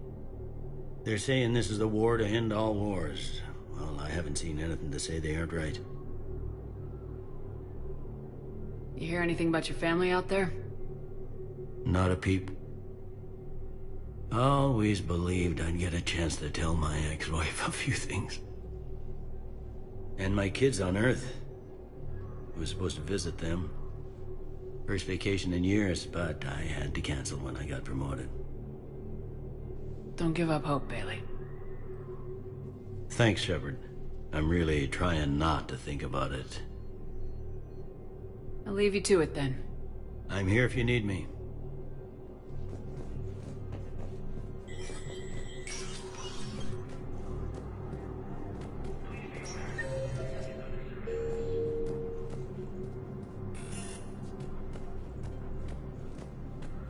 They're saying this is the war to end all wars. Well, I haven't seen anything to say they aren't right. You hear anything about your family out there? Not a peep. Always believed I'd get a chance to tell my ex-wife a few things. And my kids on Earth. I was supposed to visit them. First vacation in years, but I had to cancel when I got promoted. Don't give up hope, Bailey. Thanks, Shepard. I'm really trying not to think about it. I'll leave you to it then. I'm here if you need me.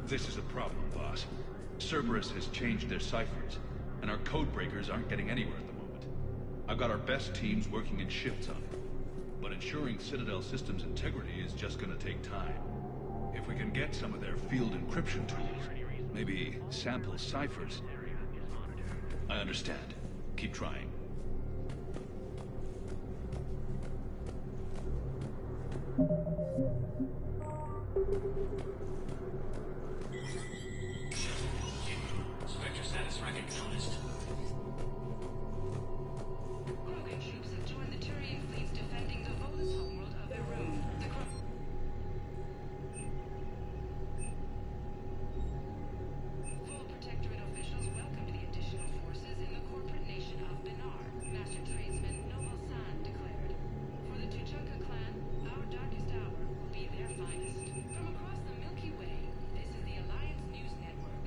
This is a problem, boss. Cerberus has changed their ciphers, and our codebreakers aren't getting anywhere at the moment. I've got our best teams working in shifts on it, but ensuring Citadel systems integrity is just gonna take time. If we can get some of their field encryption tools, maybe sample ciphers. I understand. Keep trying. Spectre status recognized. Krogan troops have joined the Turian fleets defending the Volus homeworld of Erun. Full Protectorate officials welcomed the additional forces in the corporate nation of Benar. Master tradesman Noble San declared, "For the Tuchanka clan, our darkest hour will be their finest." From across the Milky Way, this is the Alliance News Network.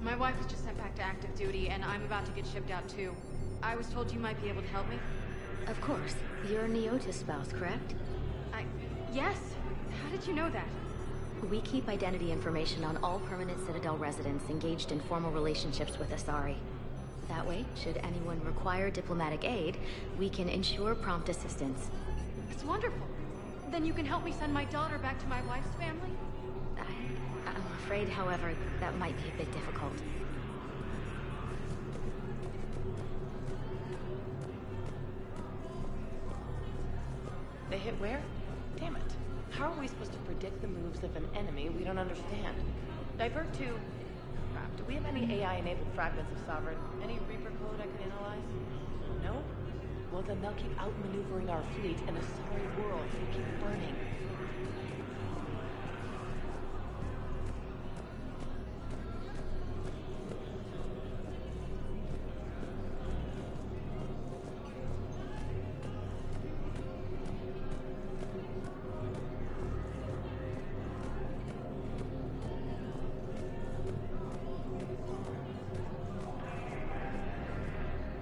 My wife was just sent back to active duty, and I'm about to get shipped out too. I was told you might be able to help me. Of course. You're Neota's spouse, correct? Yes. How did you know that? We keep identity information on all permanent Citadel residents engaged in formal relationships with Asari. That way, should anyone require diplomatic aid, we can ensure prompt assistance. It's wonderful. Then you can help me send my daughter back to my wife's family? I'm afraid, however, that might be a bit difficult. They hit where? Damn it. How are we supposed to predict the moves of an enemy we don't understand? Divert to... Crap, do we have any AI-enabled fragments of Sovereign? Any Reaper code I can analyze? No? Well, then they'll keep outmaneuvering our fleet in a sorry world if we keep burning.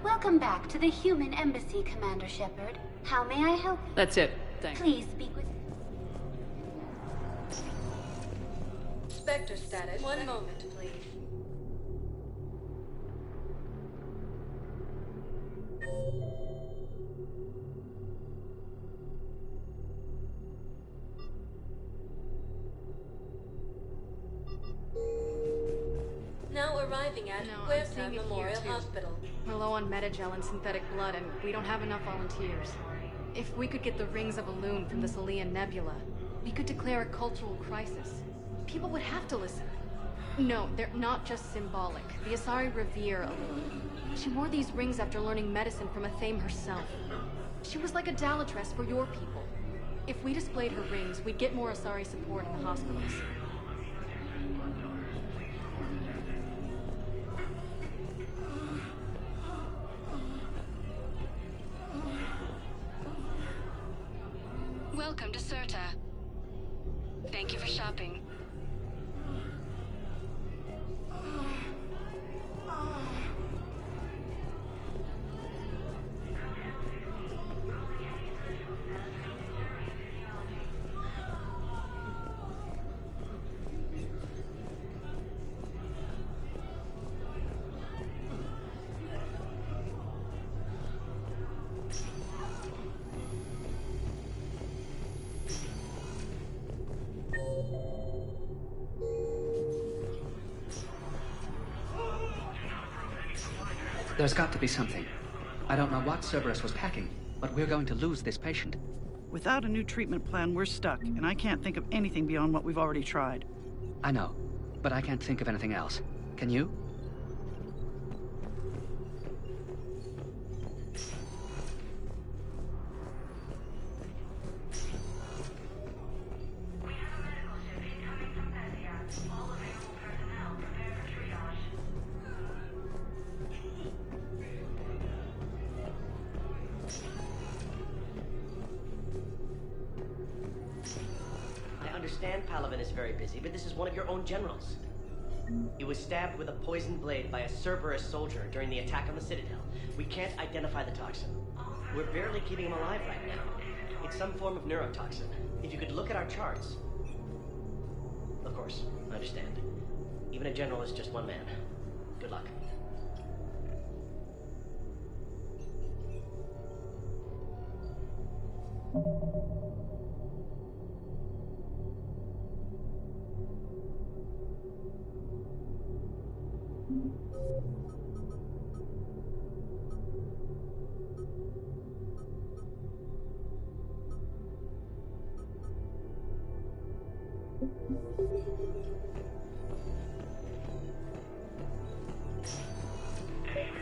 Welcome back to the human embassy, Commander Shepard. How may I help you? That's it. Thanks. Please speak with... Spectre status. One moment, please. Now arriving at Huerta Memorial Hospital. We're low on Metagel and synthetic blood, and we don't have enough volunteers. If we could get the rings of Elune from the Salian Nebula, we could declare a cultural crisis. People would have to listen. No, they're not just symbolic. The Asari revere Elune. She wore these rings after learning medicine from Athame herself. She was like a Dalatress for your people. If we displayed her rings, we'd get more Asari support in the hospitals. Welcome to Serta. Thank you for shopping. There's got to be something. I don't know what Cerberus was packing, but we're going to lose this patient. Without a new treatment plan, we're stuck, and I can't think of anything beyond what we've already tried. I know, but I can't think of anything else. Can you? Palaven is very busy, but this is one of your own generals. He was stabbed with a poisoned blade by a Cerberus soldier during the attack on the Citadel. We can't identify the toxin. We're barely keeping him alive right now. It's some form of neurotoxin. If you could look at our charts. Of course, I understand. Even a general is just one man. Good luck.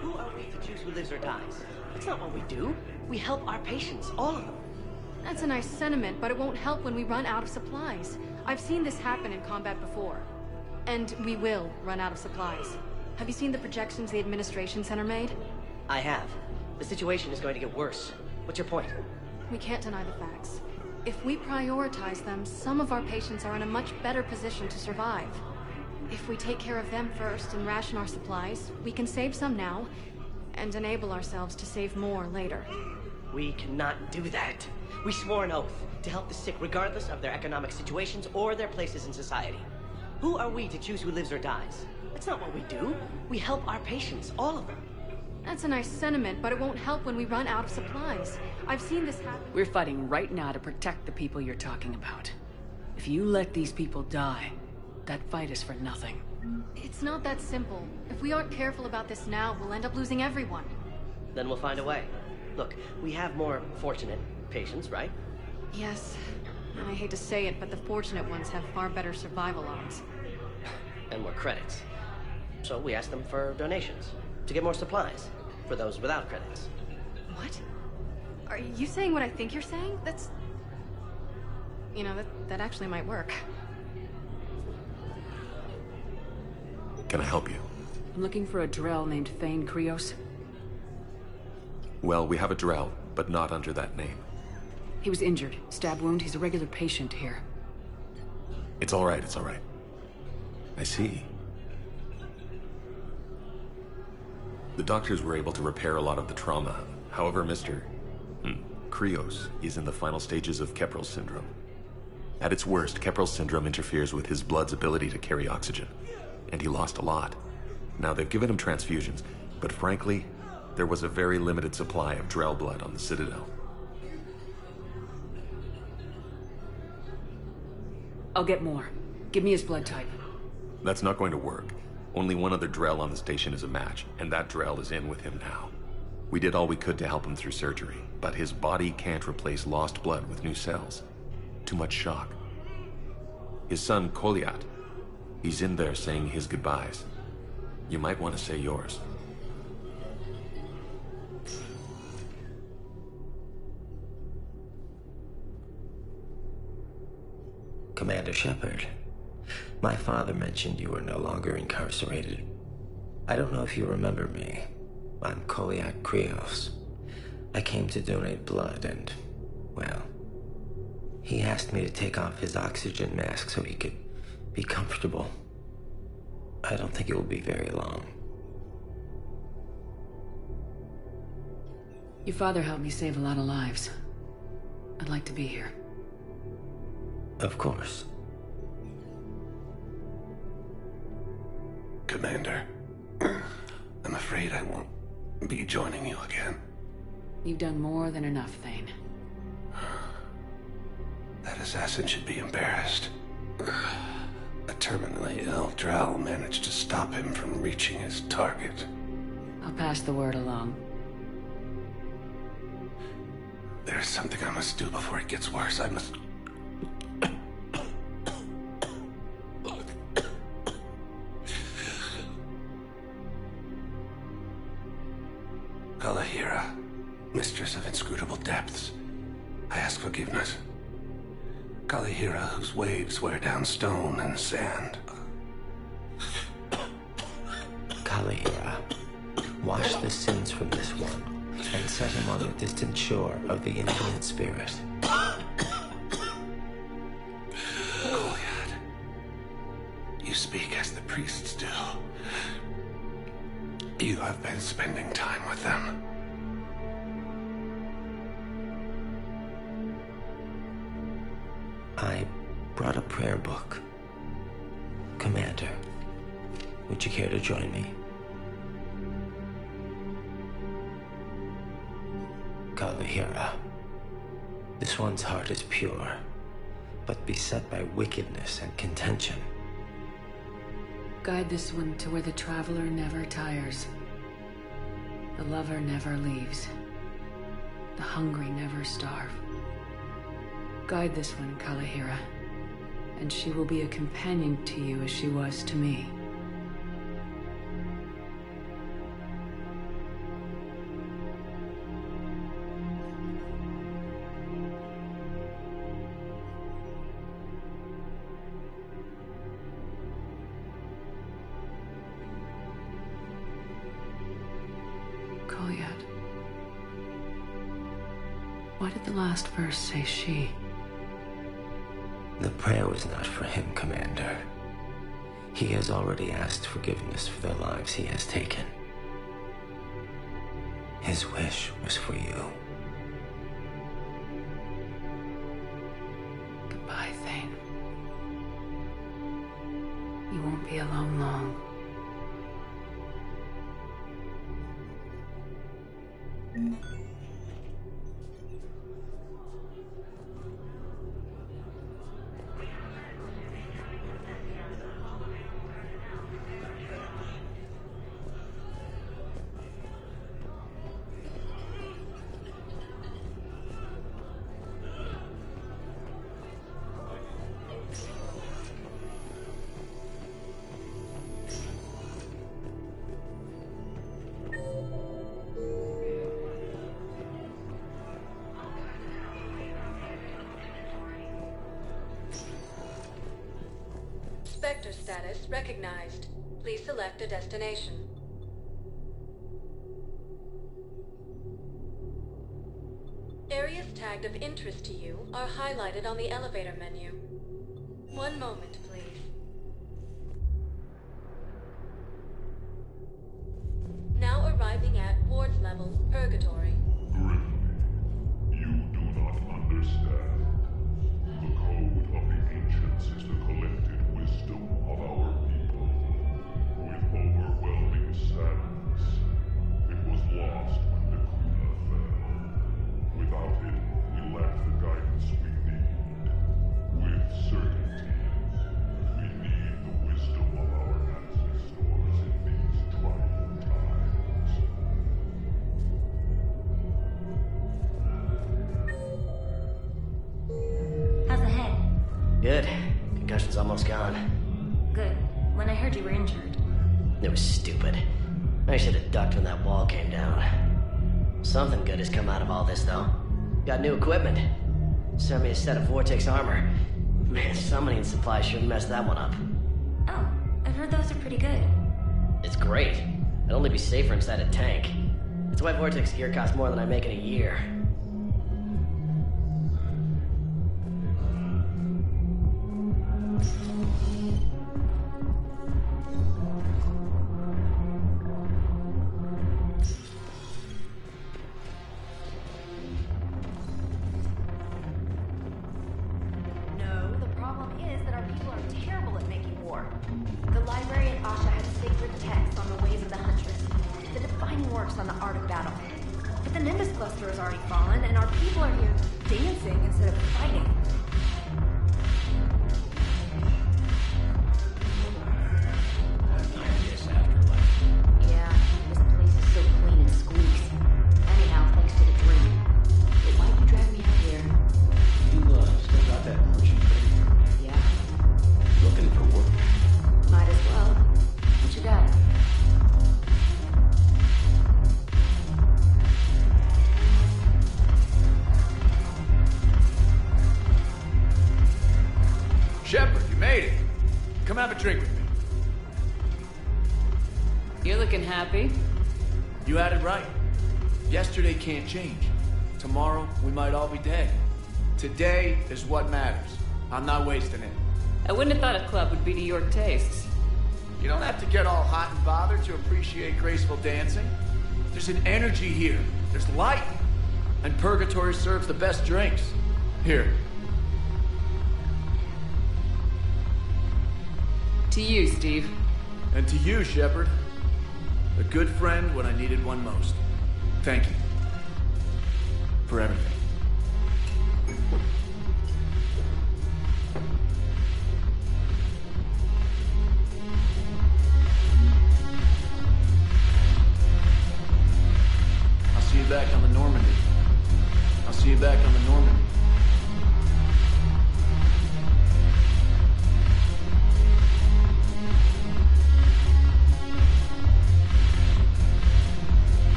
Who are we to choose who lives or dies? That's not what we do. We help our patients, all of them. That's a nice sentiment, but it won't help when we run out of supplies. I've seen this happen in combat before. And we will run out of supplies. Have you seen the projections the Administration Center made? I have. The situation is going to get worse. What's your point? We can't deny the facts. If we prioritize them, some of our patients are in a much better position to survive. If we take care of them first and ration our supplies, we can save some now, and enable ourselves to save more later. We cannot do that. We swore an oath to help the sick regardless of their economic situations or their places in society. Who are we to choose who lives or dies? That's not what we do. We help our patients, all of them. That's a nice sentiment, but it won't help when we run out of supplies. I've seen this happen. We're fighting right now to protect the people you're talking about. If you let these people die, that fight is for nothing. It's not that simple. If we aren't careful about this now, we'll end up losing everyone. Then we'll find a way. Look, we have more fortunate patients, right? Yes. And I hate to say it, but the fortunate ones have far better survival odds. And more credits. So we asked them for donations, to get more supplies, for those without credits. What? Are you saying what I think you're saying? That's... You know, that actually might work. Can I help you? I'm looking for a Drell named Thane Krios. Well, we have a Drell, but not under that name. He was injured. Stab wound. He's a regular patient here. It's all right, it's all right. I see. The doctors were able to repair a lot of the trauma. However, Mr. Krios is in the final stages of Keprel syndrome. At its worst, Keprel syndrome interferes with his blood's ability to carry oxygen, and he lost a lot. Now, they've given him transfusions, but frankly, there was a very limited supply of Drell blood on the Citadel. I'll get more. Give me his blood type. That's not going to work. Only one other Drell on the station is a match, and that Drell is in with him now. We did all we could to help him through surgery, but his body can't replace lost blood with new cells. Too much shock. His son, Koliat, he's in there saying his goodbyes. You might want to say yours. Commander Shepard, my father mentioned you were no longer incarcerated. I don't know if you remember me. I'm Koliak Krios. I came to donate blood and, well, he asked me to take off his oxygen mask so he could be comfortable. I don't think it will be very long. Your father helped me save a lot of lives. I'd like to be here. Of course. Commander, I'm afraid I won't be joining you again. You've done more than enough, Thane. That assassin should be embarrassed. A terminally ill Drell managed to stop him from reaching his target. I'll pass the word along. There's something I must do before it gets worse. I must... Kalahira, mistress of inscrutable depths, I ask forgiveness. Kalahira, whose waves wear down stone and sand. Kalahira, wash the sins from this one, and set him on the distant shore of the infinite spirit. Goliath, you speak as the priests do. You have been spending time with them. I brought a prayer book. Commander, would you care to join me? Kalahira, this one's heart is pure, but beset by wickedness and contention. Guide this one to where the traveler never tires. The lover never leaves. The hungry never starve. Guide this one, Kalahira, and she will be a companion to you as she was to me. Kolyat. Why did the last verse say she? The prayer was not for him, Commander. He has already asked forgiveness for the lives he has taken. His wish was for you. Goodbye, Thane. You won't be alone long. Spectre status recognized. Please select a destination. Areas tagged of interest to you are highlighted on the elevator menu. One moment, please. Now arriving at Ward's level, Purgatory. You do not understand. The code of the ancients is the collected wisdom of our people. With overwhelming sadness, it was lost when the Kuna fell. Without it, we lack the guidance we need. With certainty, we need the wisdom of our ancestors in these trying times. How's the head? Good. Concussion's almost gone. Good. When I heard you were injured. It was stupid. I should have ducked when that wall came down. Something good has come out of all this, though. Got new equipment. Sent me a set of Vortex armor. Man, summoning supply shouldn't mess that one up. Oh, I've heard those are pretty good. It's great. I'd only be safer inside a tank. That's why Vortex gear costs more than I make in a year. No, the problem is that our people are terrible at making war. The librarian Asha had sacred texts on the ways of the Huntress, the defining works on the art of battle. But the Nimbus cluster has already fallen, and our people are here dancing instead of fighting. This afterlife. Yeah, this place is so Shepard, you made it. Come have a drink with me. You're looking happy. You had it right. Yesterday can't change. Tomorrow, we might all be dead. Today is what matters. I'm not wasting it. I wouldn't have thought a club would be to your tastes. You don't have to get all hot and bothered to appreciate graceful dancing. There's an energy here. There's light. And Purgatory serves the best drinks. Here. To you, Steve. And to you, Shepard. A good friend when I needed one most. Thank you. For everything. I'll see you back on the Normandy. I'll see you back on the Normandy.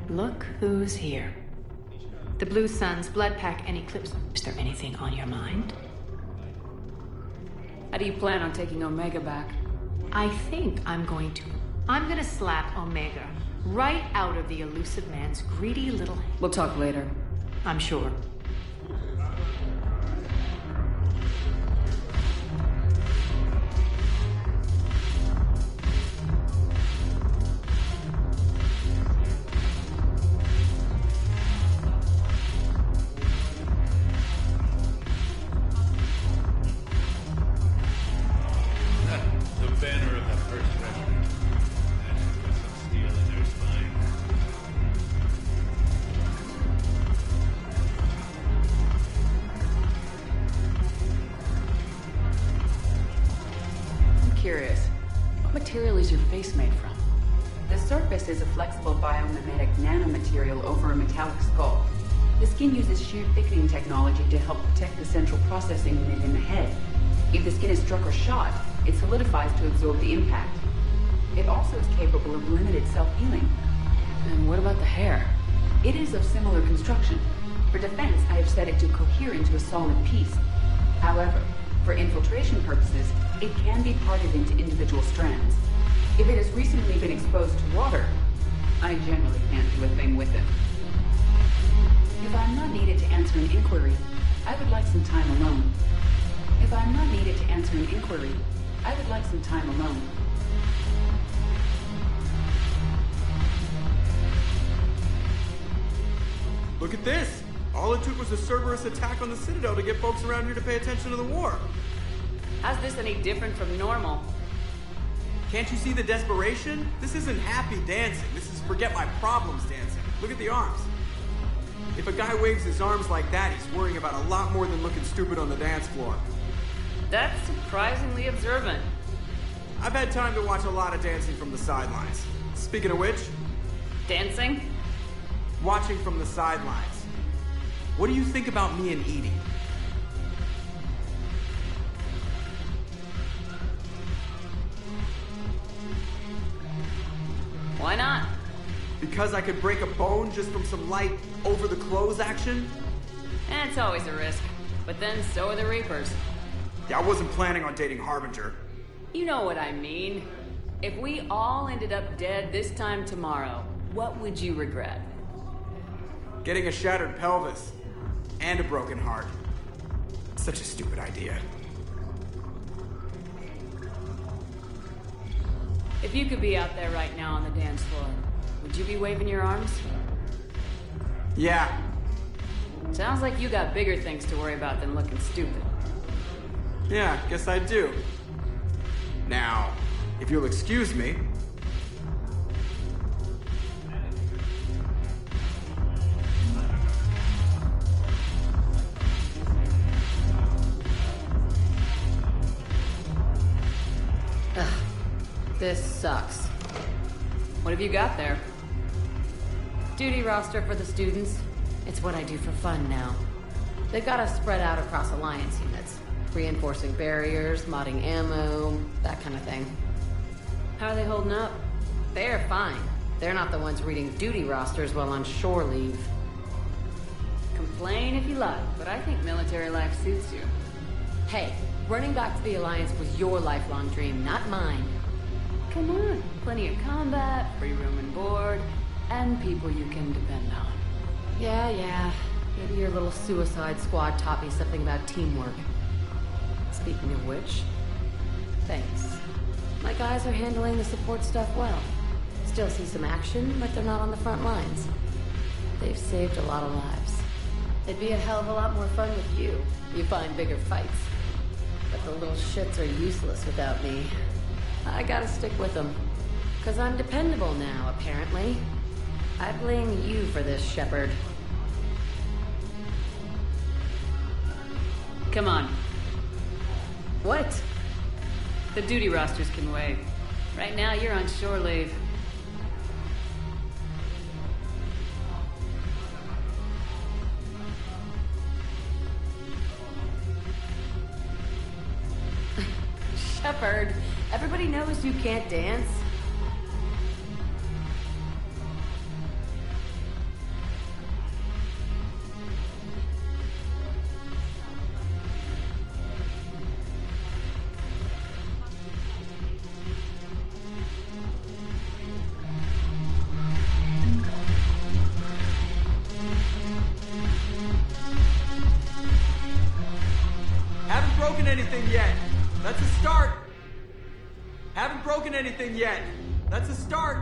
Look who's here. The Blue Suns, Blood Pack, and Eclipse. Is there anything on your mind? How do you plan on taking Omega back? I think I'm gonna slap Omega right out of the Elusive Man's greedy little... We'll talk later. I'm sure. Is a flexible biomimetic nanomaterial over a metallic skull. The skin uses shear thickening technology to help protect the central processing unit in the head. If the skin is struck or shot, it solidifies to absorb the impact. It also is capable of limited self-healing. And what about the hair? It is of similar construction. For defense, I have set it to cohere into a solid piece. However, for infiltration purposes, it can be parted into individual strands. If it has recently been exposed to water, I generally can't do a thing with it. If I'm not needed to answer an inquiry, I would like some time alone. If I'm not needed to answer an inquiry, I would like some time alone. Look at this! All it took was a Cerberus attack on the Citadel to get folks around here to pay attention to the war. How's this any different from normal? Can't you see the desperation? This isn't happy dancing. This is forget my problems dancing. Look at the arms. If a guy waves his arms like that, he's worrying about a lot more than looking stupid on the dance floor. That's surprisingly observant. I've had time to watch a lot of dancing from the sidelines. Speaking of which... Dancing? Watching from the sidelines. What do you think about me and Edie? Why not? Because I could break a bone just from some light over-the-clothes action? It's always a risk. But then so are the Reapers. Yeah, I wasn't planning on dating Harbinger. You know what I mean. If we all ended up dead this time tomorrow, what would you regret? Getting a shattered pelvis. And a broken heart. Such a stupid idea. If you could be out there right now on the dance floor, would you be waving your arms? Yeah. Sounds like you got bigger things to worry about than looking stupid. Yeah, guess I do. Now, if you'll excuse me. Ugh, this sucks. What have you got there? Duty roster for the students. It's what I do for fun now. They've got us spread out across Alliance units. Reinforcing barriers, modding ammo, that kind of thing. How are they holding up? They're fine. They're not the ones reading duty rosters while on shore leave. Complain if you like, but I think military life suits you. Hey, running back to the Alliance was your lifelong dream, not mine. Come on, plenty of combat, free room and board, and people you can depend on. Yeah. Maybe your little suicide squad taught me something about teamwork. Speaking of which, thanks. My guys are handling the support stuff well. Still see some action, but they're not on the front lines. They've saved a lot of lives. It'd be a hell of a lot more fun with you. You find bigger fights. But the little shits are useless without me. I gotta stick with them. 'Cause I'm dependable now, apparently. I blame you for this, Shepard. Come on. What? The duty rosters can wait. Right now, you're on shore leave. Shepard, everybody knows you can't dance. Haven't broken anything yet. That's a start. Haven't broken anything yet. That's a start.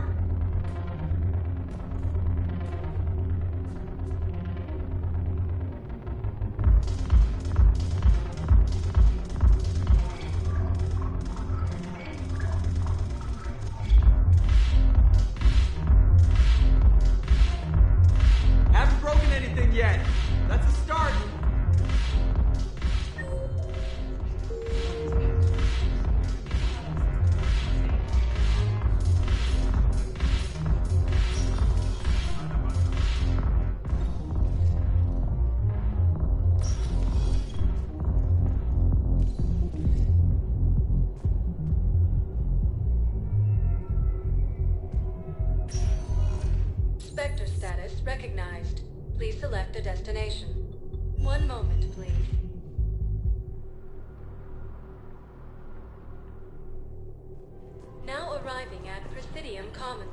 Haven't broken anything yet. That's a start. Spectre status recognized. Please select a destination. One moment, please. Now arriving at Presidium Commons.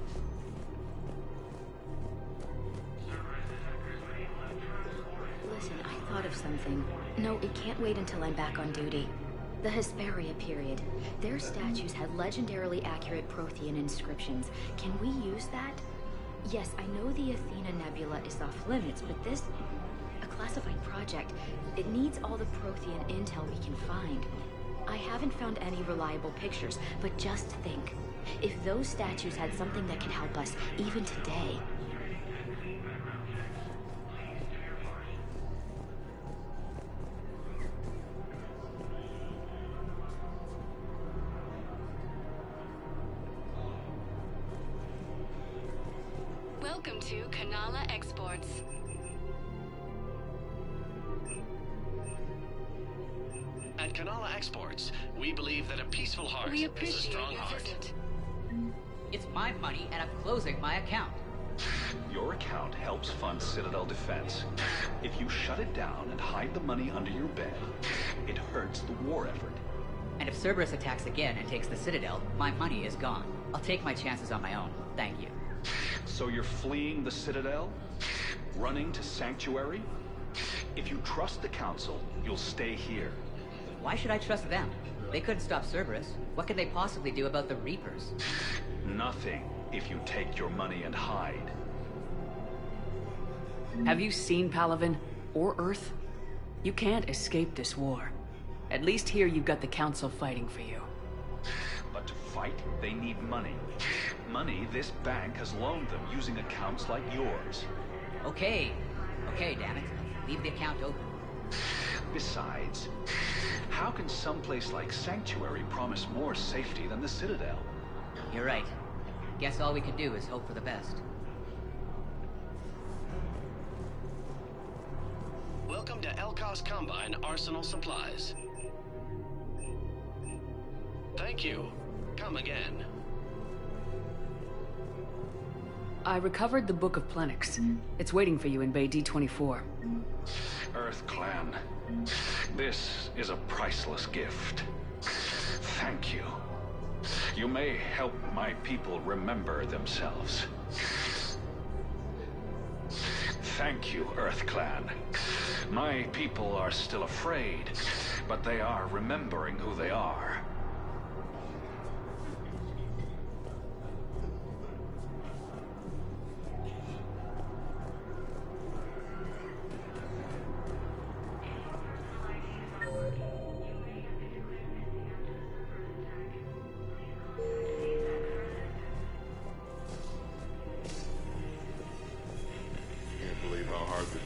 Listen, I thought of something. No, it can't wait until I'm back on duty. The Hesperia period. Their statues had legendarily accurate Prothean inscriptions. Can we use that? Yes, I know the Athena Nebula is off limits, but this... a classified project. It needs all the Prothean intel we can find. I haven't found any reliable pictures, but just think. If those statues had something that can help us, even today... Welcome to Kanala Exports. At Kanala Exports, we believe that a peaceful heart We is a appreciate strong your heart. visit. It's my money, and I'm closing my account. Your account helps fund Citadel defense. If you shut it down and hide the money under your bed, it hurts the war effort. And if Cerberus attacks again and takes the Citadel, my money is gone. I'll take my chances on my own. Thank you. So you're fleeing the Citadel? Running to Sanctuary? If you trust the Council, you'll stay here. Why should I trust them? They couldn't stop Cerberus. What could they possibly do about the Reapers? Nothing. if you take your money and hide. Have you seen Palaven? Or Earth? You can't escape this war. At least here you've got the Council fighting for you. But to fight, they need money. Money this bank has loaned them using accounts like yours. Okay. Okay, damn it. Leave the account open. Besides, how can someplace like Sanctuary promise more safety than the Citadel? You're right. Guess all we could do is hope for the best. Welcome to Elkos Combine Arsenal Supplies. Thank you. Come again. I recovered the Book of Plenix. It's waiting for you in Bay D24. Earth Clan, this is a priceless gift. Thank you. You may help my people remember themselves. Thank you, Earth Clan. My people are still afraid, but they are remembering who they are.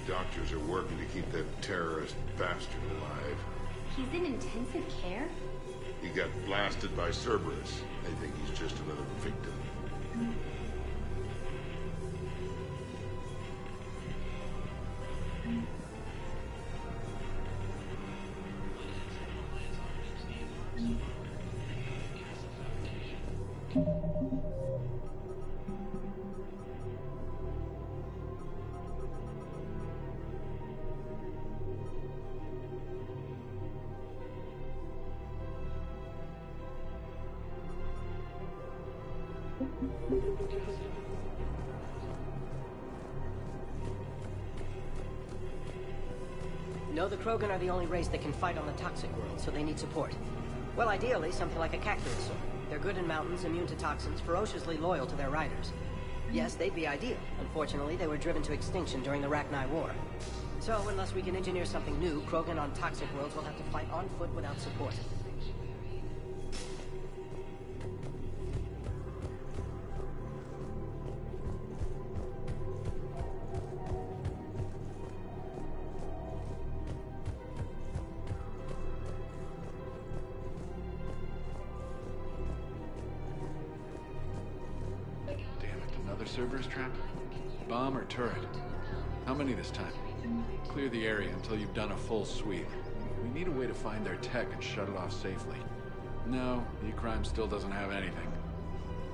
Doctors are working to keep that terrorist bastard alive. He's in intensive care? He got blasted by Cerberus. They think he's just another victim. No, the Krogan are the only race that can fight on the toxic world, so they need support. Well, ideally, something like a Cactuid sort. They're good in mountains, immune to toxins, ferociously loyal to their riders. Yes, they'd be ideal. Unfortunately, they were driven to extinction during the Rachni War. So, unless we can engineer something new, Krogan on toxic worlds will have to fight on foot without support. Cerberus trap? Bomb or turret? How many this time? Clear the area until you've done a full sweep. We need a way to find their tech and shut it off safely. No, E-Crime still doesn't have anything.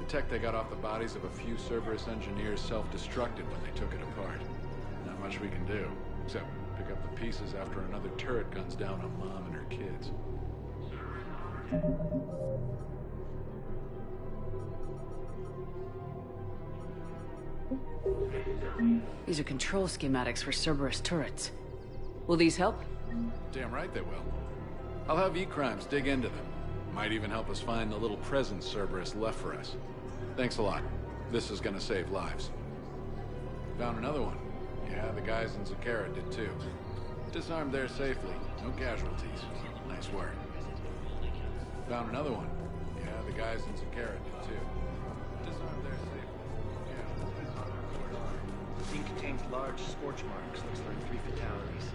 The tech they got off the bodies of a few Cerberus engineers self-destructed when they took it apart. Not much we can do, except pick up the pieces after another turret guns down on Mom and her kids. These are control schematics for Cerberus turrets. Will these help? Damn right they will. I'll have E-Crimes dig into them. Might even help us find the little presents Cerberus left for us. Thanks a lot. This is gonna save lives. Found another one. Yeah, the guys in Zakera did too. Disarmed there safely. No casualties. Nice work. Found another one. Yeah, the guys in Zakera did too. Disarmed there safely. Scene contains large scorch marks. Looks like 3 fatalities.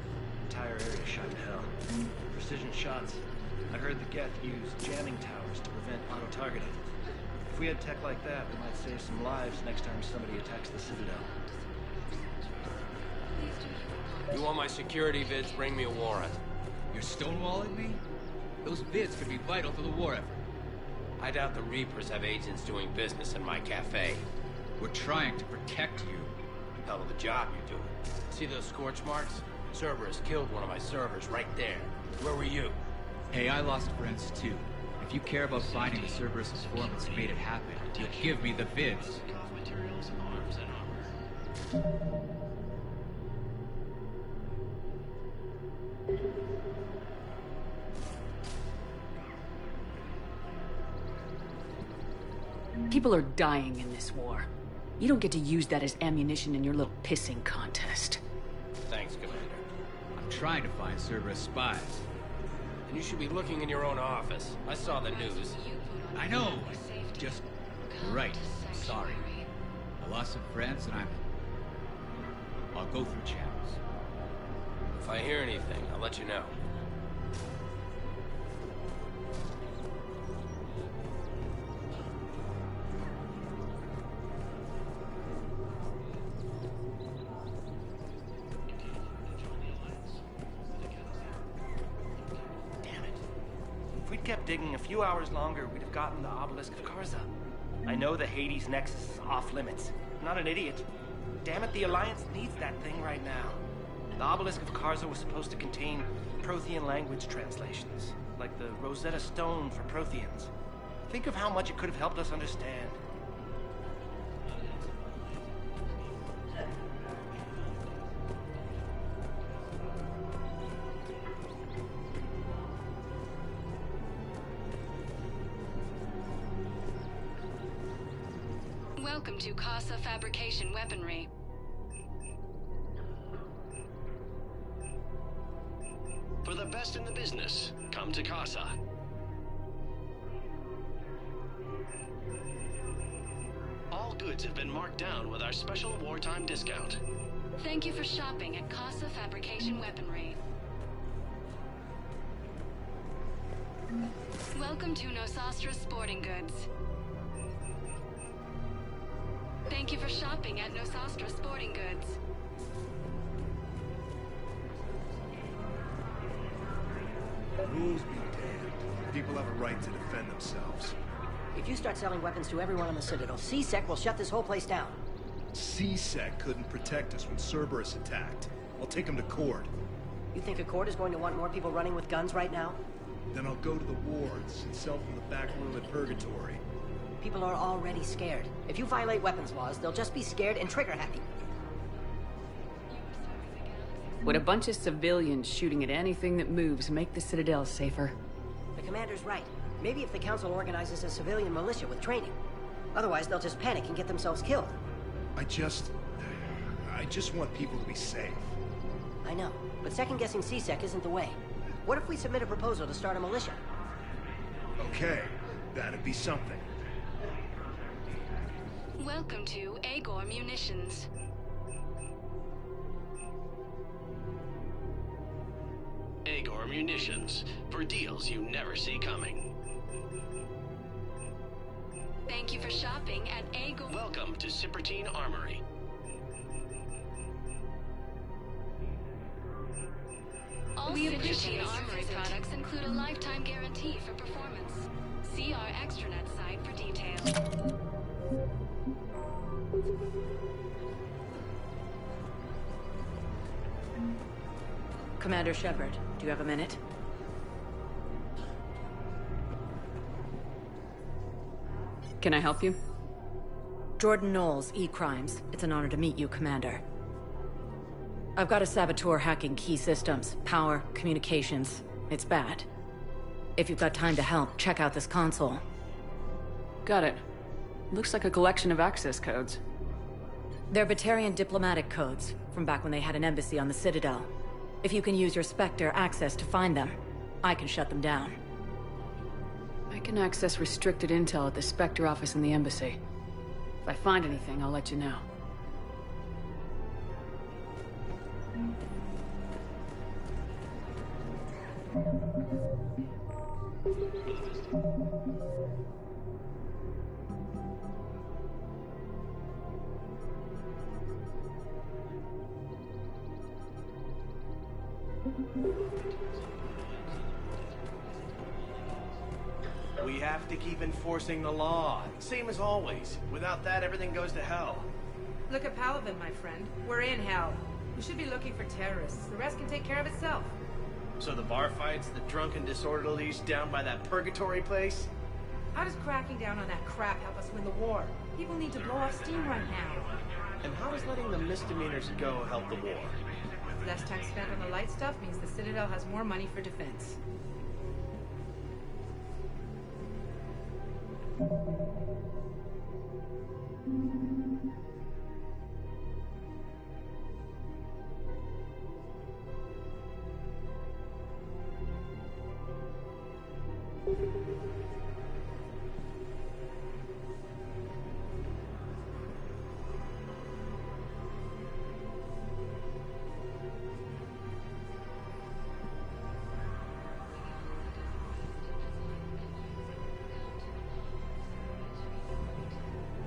Entire area shot to hell. Precision shots. I heard the Geth use jamming towers to prevent auto-targeting. If we had tech like that, we might save some lives next time somebody attacks the Citadel. You want my security vids, bring me a warrant. You're stonewalling me? Those vids could be vital to the war effort. I doubt the Reapers have agents doing business in my cafe. We're trying to protect you. Hell of a job you're doing. See those scorch marks? Cerberus killed one of my servers right there. Where were you? Hey, I lost friends too. If you care about finding the Cerberus informants who made it happen, you'll give me the vids. Materials, arms, and armor. People are dying in this war. You don't get to use that as ammunition in your little pissing contest. Thanks, Commander. I'm trying to find Cerberus spies. You should be looking in your own office. I saw the news. I know. Just... Right. Sorry. I lost some friends and I'll go through channels. If I hear anything, I'll let you know. If we'd kept digging a few hours longer, we'd have gotten the Obelisk of Karza. I know the Hades Nexus is off limits. I'm not an idiot. Damn it, the Alliance needs that thing right now. The Obelisk of Karza was supposed to contain Prothean language translations, like the Rosetta Stone for Protheans. Think of how much it could have helped us understand. Welcome to Casa Fabrication Weaponry. For the best in the business, come to Casa. All goods have been marked down with our special wartime discount. Thank you for shopping at Casa Fabrication Weaponry. Welcome to Nosastra Sporting Goods. Thank you for shopping at Nosastra Sporting Goods. Rules be damned. People have a right to defend themselves. If you start selling weapons to everyone on the Citadel, C-Sec will shut this whole place down. C-Sec couldn't protect us when Cerberus attacked. I'll take him to court. You think Accord is going to want more people running with guns right now? Then I'll go to the wards and sell from the back room at Purgatory. People are already scared. If you violate weapons laws, they'll just be scared and trigger-happy. Would a bunch of civilians shooting at anything that moves make the Citadel safer? The commander's right. Maybe if the Council organizes a civilian militia with training. Otherwise, they'll just panic and get themselves killed. I just want people to be safe. I know, but second-guessing C-Sec isn't the way. What if we submit a proposal to start a militia? Okay, that'd be something. Welcome to Agor Munitions. Agor Munitions, for deals you never see coming. Thank you for shopping at Agor. Welcome to Cipertine Armory. All Cipertine Armory products include a lifetime guarantee for performance. See our extranet site for details. Commander Shepard, do you have a minute? Can I help you? Jordan Knowles, E-Crimes. It's an honor to meet you, Commander. I've got a saboteur hacking key systems, power, communications. It's bad. If you've got time to help, check out this console. Got it. Looks like a collection of access codes. They're Batarian diplomatic codes, from back when they had an embassy on the Citadel. If you can use your Spectre access to find them, I can shut them down. I can access restricted intel at the Spectre office in the embassy. If I find anything, I'll let you know. We have to keep enforcing the law. Same as always. Without that, everything goes to hell. Look at Paladin, my friend. We're in hell. We should be looking for terrorists. The rest can take care of itself. So the bar fights, the drunken disorderlies down by that purgatory place? How does cracking down on that crap help us win the war? People need to blow off steam right now. And how does letting the misdemeanors go help the war? Less time spent on the light stuff means the Citadel has more money for defense.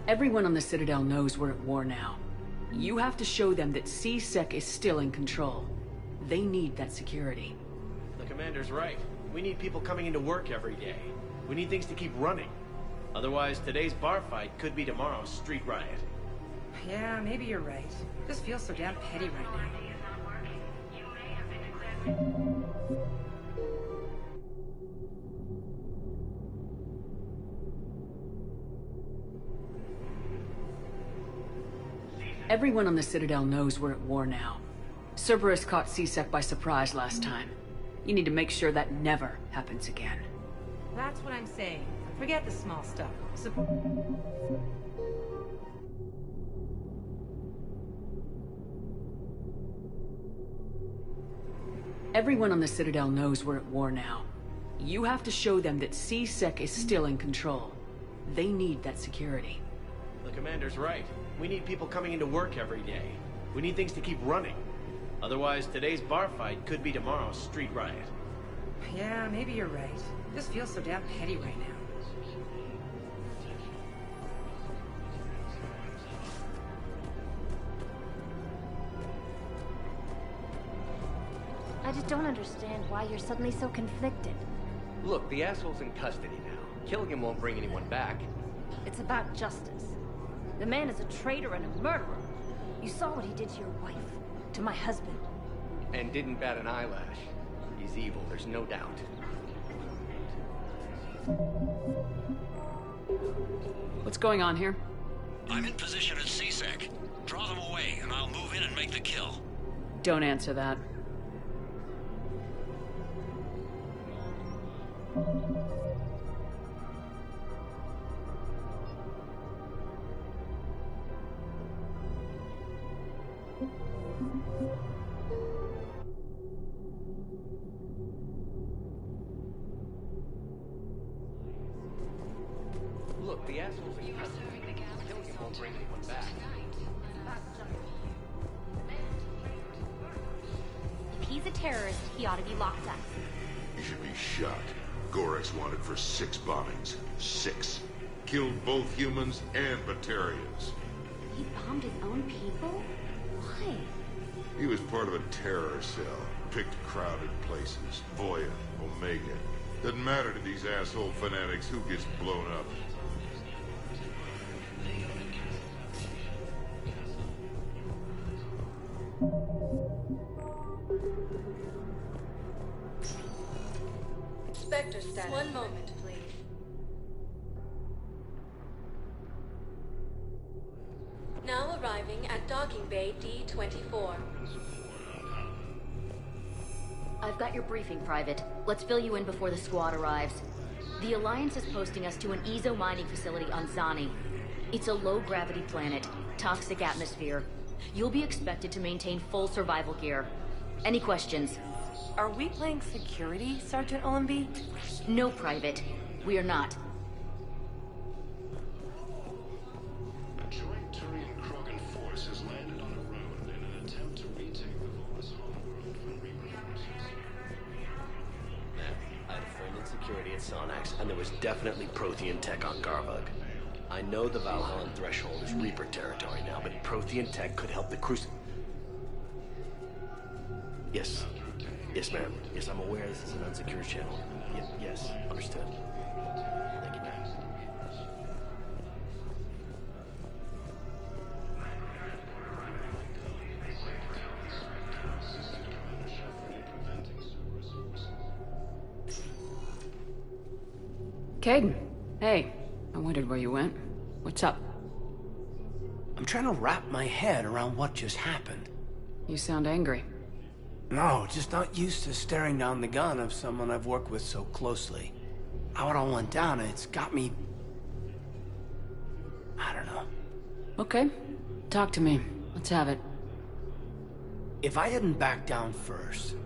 Everyone on the Citadel knows we're at war now. You have to show them that C-Sec is still in control. They need that security. The commander's right. We need people coming into work every day. We need things to keep running. Otherwise, today's bar fight could be tomorrow's street riot. Yeah, maybe you're right. This feels so damn petty right now. Everyone on the Citadel knows we're at war now. Cerberus caught C-Sec by surprise last time. You need to make sure that never happens again. That's what I'm saying. Forget the small stuff. Everyone on the Citadel knows we're at war now. You have to show them that C-Sec is still in control. They need that security. The commander's right. We need people coming into work every day. We need things to keep running. Otherwise, today's bar fight could be tomorrow's street riot. Yeah, maybe you're right. This feels so damn petty right now. I just don't understand why you're suddenly so conflicted. Look, the asshole's in custody now. Killing him won't bring anyone back. It's about justice. The man is a traitor and a murderer. You saw what he did to your wife, to my husband. And didn't bat an eyelash. He's evil, there's no doubt. What's going on here? I'm in position at C-Sec. Draw them away, and I'll move in and make the kill. Don't answer that. Look, the asshole's in custody. Killing him won't bring anyone back. If he's a terrorist, he ought to be locked up. He should be shot. Gorex wanted for 6 bombings. 6. Killed both humans and Batarians. He bombed his own people? Why? He was part of a terror cell. Picked crowded places. Voya, Omega. Doesn't matter to these asshole fanatics who gets blown up. Spectre status. One moment, please. Now arriving at docking bay D-24. I've got your briefing, Private. Let's fill you in before the squad arrives. The Alliance is posting us to an Ezo mining facility on Zani. It's a low-gravity planet, toxic atmosphere. You'll be expected to maintain full survival gear. Any questions? Are we playing security, Sergeant Olenby? No, Private. We are not. A joint Turian-Krogan force has landed on a road in an attempt to retake the Volus homeworld from reinforcements. Man, I had a friend in security at Sonax, and there was definitely Prothean tech on Garvug. I know the Valhallan threshold is Reaper territory now, but Prothean tech could help the Yes. Yes, ma'am. Yes, I'm aware this is an unsecured channel. Yes, understood. Thank you, ma'am. Kaidan, hey. I wondered where you went. What's up? I'm trying to wrap my head around what just happened. You sound angry. No, just not used to staring down the gun of someone I've worked with so closely. How it all went down, it's got me... I don't know. Okay. Talk to me. Let's have it. If I hadn't backed down first,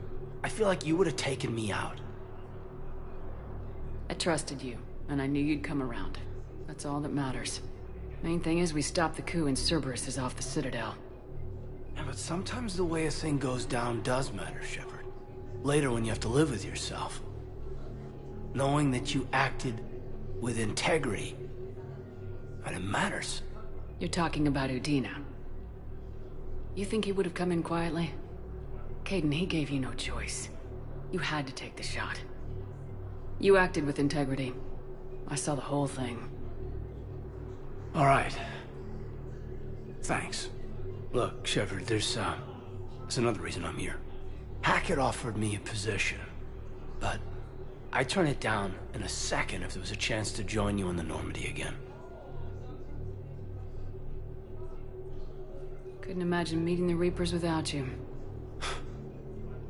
I feel like you would have taken me out. I trusted you, and I knew you'd come around. That's all that matters. Main thing is we stopped the coup and Cerberus is off the Citadel. Yeah, but sometimes the way a thing goes down does matter, Shepard. Later when you have to live with yourself. Knowing that you acted with integrity, and it matters. You're talking about Udina. You think he would have come in quietly? Kaidan, he gave you no choice. You had to take the shot. You acted with integrity. I saw the whole thing. All right. Thanks. Look, Shepard, there's another reason I'm here. Hackett offered me a position, but I'd turn it down in a second if there was a chance to join you in the Normandy again. Couldn't imagine meeting the Reapers without you.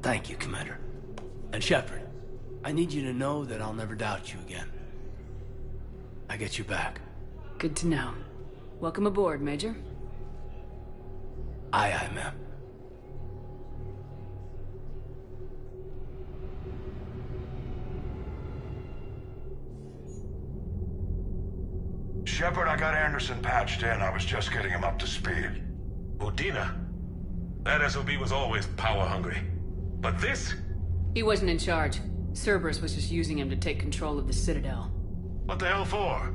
Thank you, Commander. And Shepard, I need you to know that I'll never doubt you again. I get your back. Good to know. Welcome aboard, Major. Aye, aye, ma'am. Shepard, I got Anderson patched in. I was just getting him up to speed. Udina? That SOB was always power-hungry. But this? He wasn't in charge. Cerberus was just using him to take control of the Citadel. What the hell for?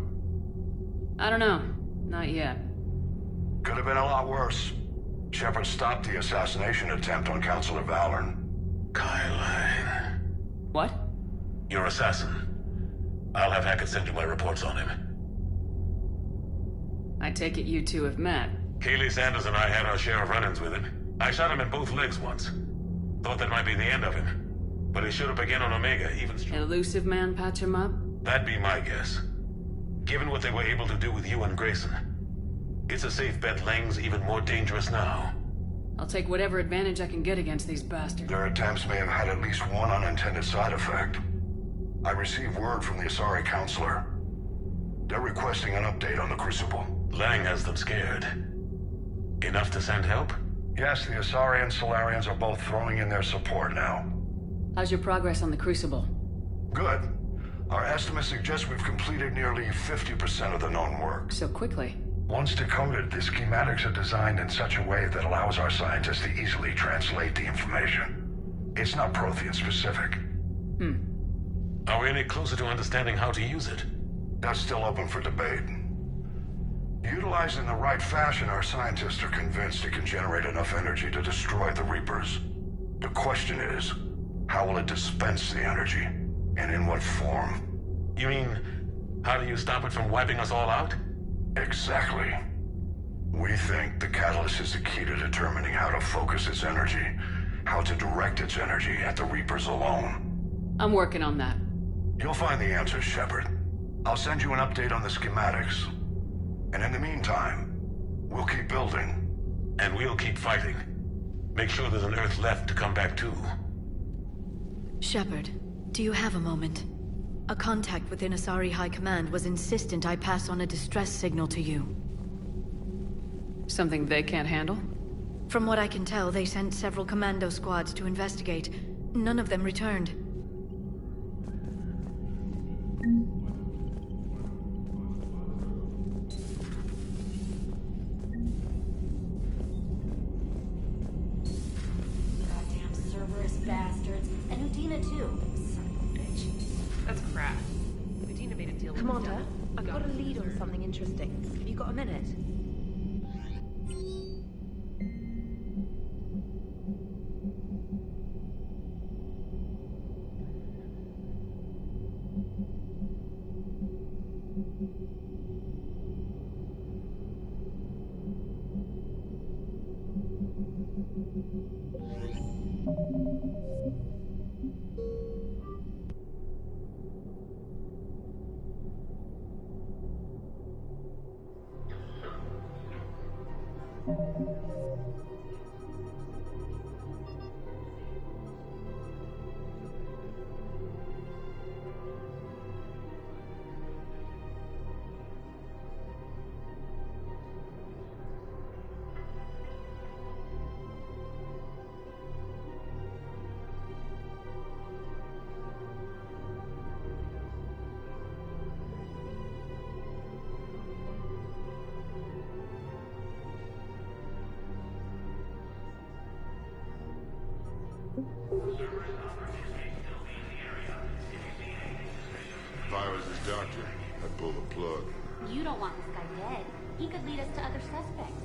I don't know. Not yet. Could have been a lot worse. Shepard stopped the assassination attempt on Councilor Valorn. Kai Lang. What? Your assassin. I'll have Hackett send you my reports on him. I take it you two have met. Keely Sanders and I had our share of run-ins with him. I shot him in both legs once. Thought that might be the end of him. But he should have begun on Omega even stronger. Elusive man patch him up? That'd be my guess. Given what they were able to do with you and Grayson. It's a safe bet Lang's even more dangerous now. I'll take whatever advantage I can get against these bastards. Their attempts may have had at least one unintended side effect. I received word from the Asari Councilor. They're requesting an update on the Crucible. Lang has them scared. Enough to send help? Yes, the Asari and Solarians are both throwing in their support now. How's your progress on the Crucible? Good. Our estimates suggest we've completed nearly 50% of the known work. So quickly? Once decoded, the schematics are designed in such a way that allows our scientists to easily translate the information. It's not Prothean specific. Are we any closer to understanding how to use it? That's still open for debate. Utilized in the right fashion, our scientists are convinced it can generate enough energy to destroy the Reapers. The question is, how will it dispense the energy? And in what form? You mean, how do you stop it from wiping us all out? Exactly. We think the catalyst is the key to determining how to focus its energy, how to direct its energy at the Reapers alone. I'm working on that. You'll find the answers, Shepard. I'll send you an update on the schematics. And in the meantime, we'll keep building. And we'll keep fighting. Make sure there's an Earth left to come back to. Shepard, do you have a moment? A contact within Asari High Command was insistent I pass on a distress signal to you. Something they can't handle? From what I can tell, they sent several commando squads to investigate. None of them returned. Goddamn Cerberus bastards. And Udina too. Son of a bitch. That's crap. Udina made a deal with Commander, the devil. I've got a lead on something interesting. Have you got a minute? If I was his doctor, I'd pull the plug. You don't want this guy dead. He could lead us to other suspects.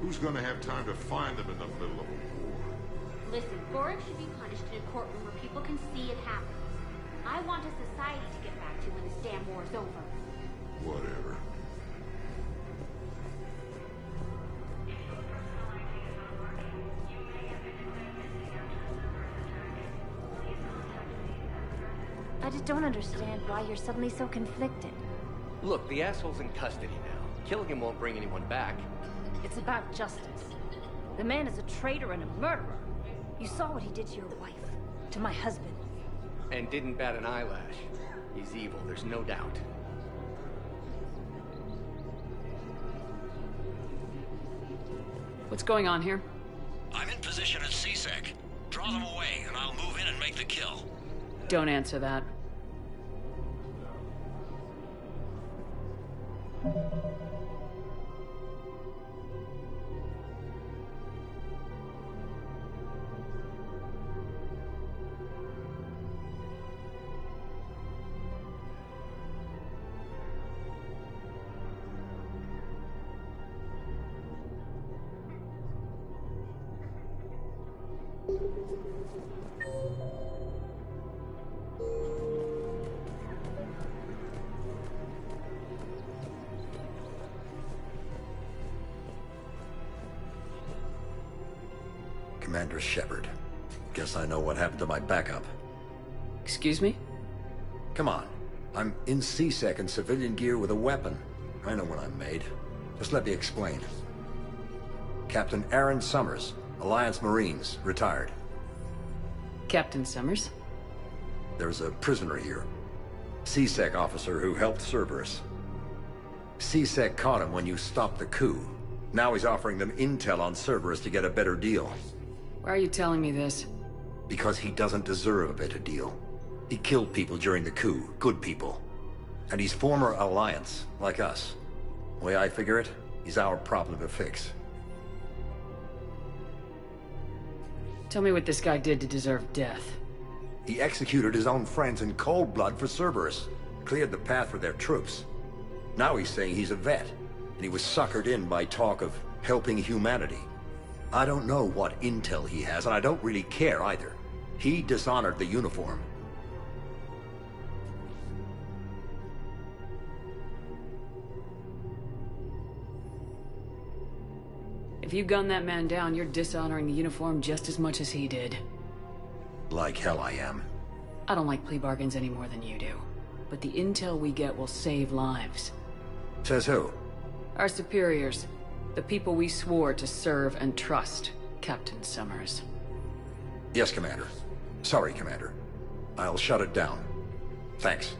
Who's gonna have time to find them in the middle of a war? Listen, Gorik should be punished in a courtroom where people can see it happen. I want a society to get back to when this damn war's over. Whatever. I just don't understand why you're suddenly so conflicted. Look, the asshole's in custody now. Killing him won't bring anyone back. It's about justice. The man is a traitor and a murderer. You saw what he did to your wife, to my husband. And didn't bat an eyelash. He's evil, there's no doubt. What's going on here? I'm in position at CSEC. Draw them away, and I'll move in and make the kill. Don't answer that. Commander Shepard. Guess I know what happened to my backup. Excuse me? Come on. I'm in CSEC in civilian gear with a weapon. I know what I'm made. Just let me explain. Captain Aaron Summers, Alliance Marines, retired. Captain Summers? There's a prisoner here. CSEC officer who helped Cerberus. CSEC caught him when you stopped the coup. Now he's offering them intel on Cerberus to get a better deal. Why are you telling me this? Because he doesn't deserve a better deal. He killed people during the coup, good people. And he's former Alliance, like us. The way I figure it, he's our problem to fix. Tell me what this guy did to deserve death. He executed his own friends in cold blood for Cerberus. Cleared the path for their troops. Now he's saying he's a vet. And he was suckered in by talk of helping humanity. I don't know what intel he has, and I don't really care either. He dishonored the uniform. If you gun that man down, you're dishonoring the uniform just as much as he did. Like hell I am. I don't like plea bargains any more than you do. But the intel we get will save lives. Says who? Our superiors. The people we swore to serve and trust, Captain Summers. Yes, Commander. Sorry, Commander. I'll shut it down. Thanks.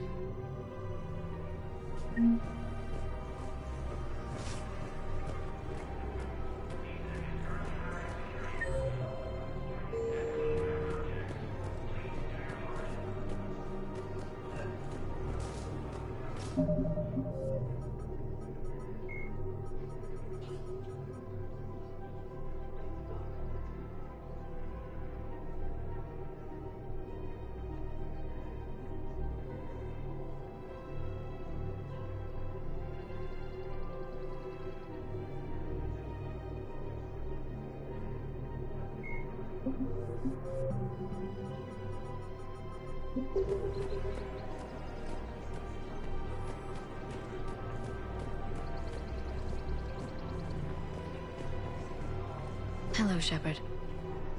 Hello, Shepard.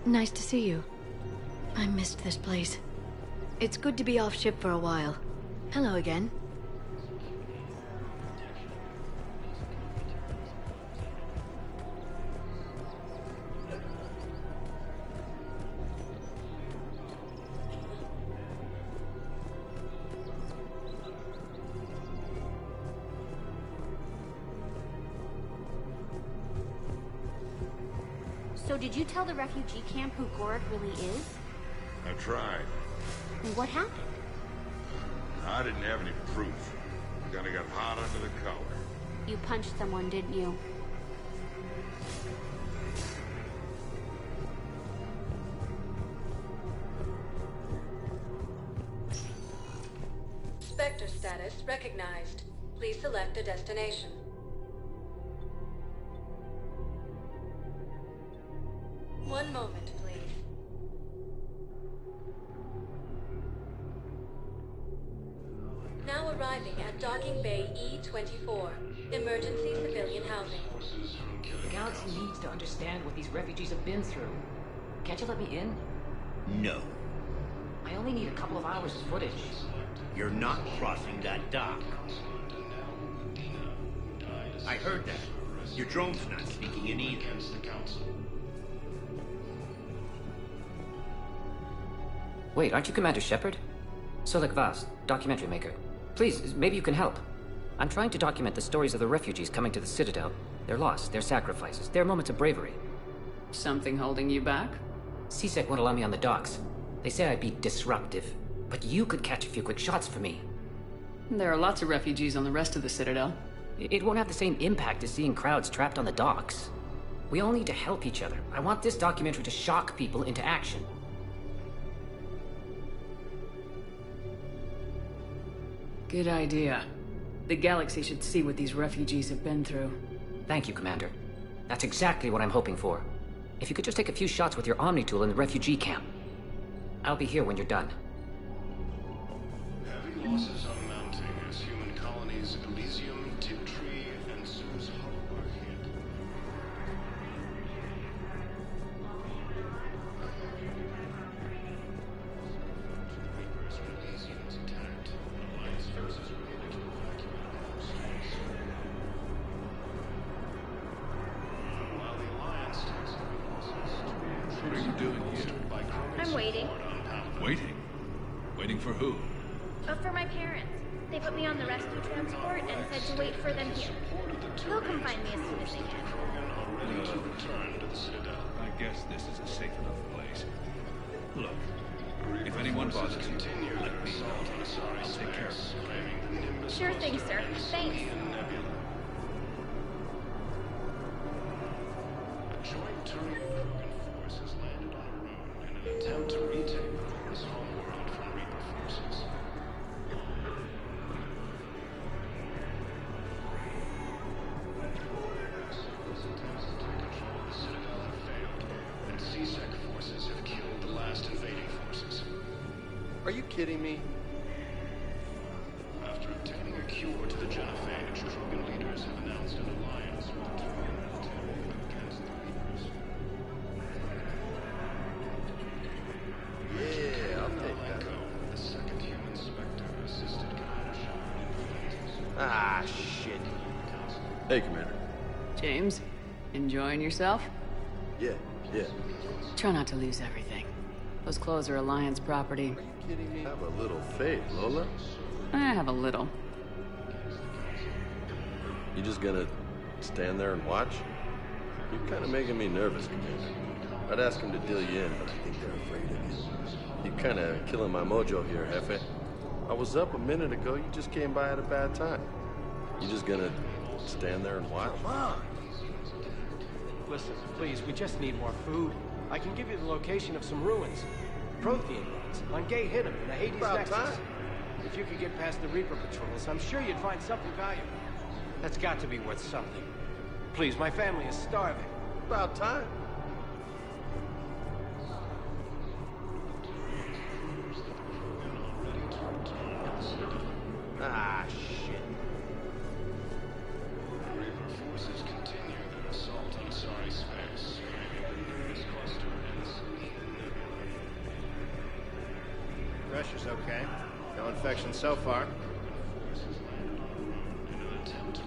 Nice to see you. I missed this place. It's good to be off ship for a while. Hello again. So did you tell the refugee camp who Gorik really is? I tried. And what happened? I didn't have any proof. Kinda got hot under the collar. You punched someone, didn't you? sector status recognized. Please select a destination. One moment, please. Now arriving at Docking Bay E-24, emergency civilian housing. The galaxy needs to understand what these refugees have been through. Can't you let me in? No. I only need a couple of hours of footage. You're not crossing that dock. I heard that. Your drone's not sneaking in either. Wait, aren't you Commander Shepard? Solek Vaz, documentary maker. Please, maybe you can help. I'm trying to document the stories of the refugees coming to the Citadel. Their loss, their sacrifices, their moments of bravery. Something holding you back? C-Sec won't allow me on the docks. They say I'd be disruptive. But you could catch a few quick shots for me. There are lots of refugees on the rest of the Citadel. It won't have the same impact as seeing crowds trapped on the docks. We all need to help each other. I want this documentary to shock people into action. Good idea. The galaxy should see what these refugees have been through. Thank you, Commander. That's exactly what I'm hoping for. If you could just take a few shots with your Omni tool in the refugee camp. I'll be here when you're done. Heavy losses are mounting as human colonies Elysium, Tiptree, and Zeus Hollow are hit. Elysium's attacked. Alliance forces are able to evacuate forces. While the Alliance takes heavy losses, What are you doing here? I'm waiting. Waiting? Waiting for who? For my parents. They put me on the rescue transport and said to wait for them here. They'll come find me as soon as they can. I guess this is a safe enough place. Look, if anyone bothers you, let me know. I'll take care of it. Sure thing, sir. Thanks. A joint Turian Krogan force has landed on Arun in an attempt to retake the Horus homeworld from Reaper forces. Attempts to take control of the Citadel have failed, and C-Sec forces have killed the last invading forces. Are you kidding me? After obtaining a cure to the genophage, Krogan leaders have announced an alliance with the Turian military against the Reapers. Yeah, I'll take that. The second human Spectre assisted Commander Shepard. Ah, shit. Hey, Commander. James, enjoying yourself? Yeah. Try not to lose everything. Those clothes are Alliance property. Are you kidding me? Have a little faith, Lola. I have a little. You just gonna stand there and watch? You're kind of making me nervous, Commander. I'd ask them to deal you in, but I think they're afraid of you. You're kind of killing my mojo here, Jefe. I was up a minute ago. You just came by at a bad time. You just gonna stand there and watch? Come on. Listen, please, we just need more food. I can give you the location of some ruins. Prothean ruins. Langay hid them in the Hades About Nexus. time. If you could get past the Reaper patrols, I'm sure you'd find something valuable. That's got to be worth something. Please, my family is starving. About time. Ah, shit. Reaper forces continue their assault on Asari space, claiming the Nemesis cluster and Selene Nebula. Pressure's okay. No infection so far.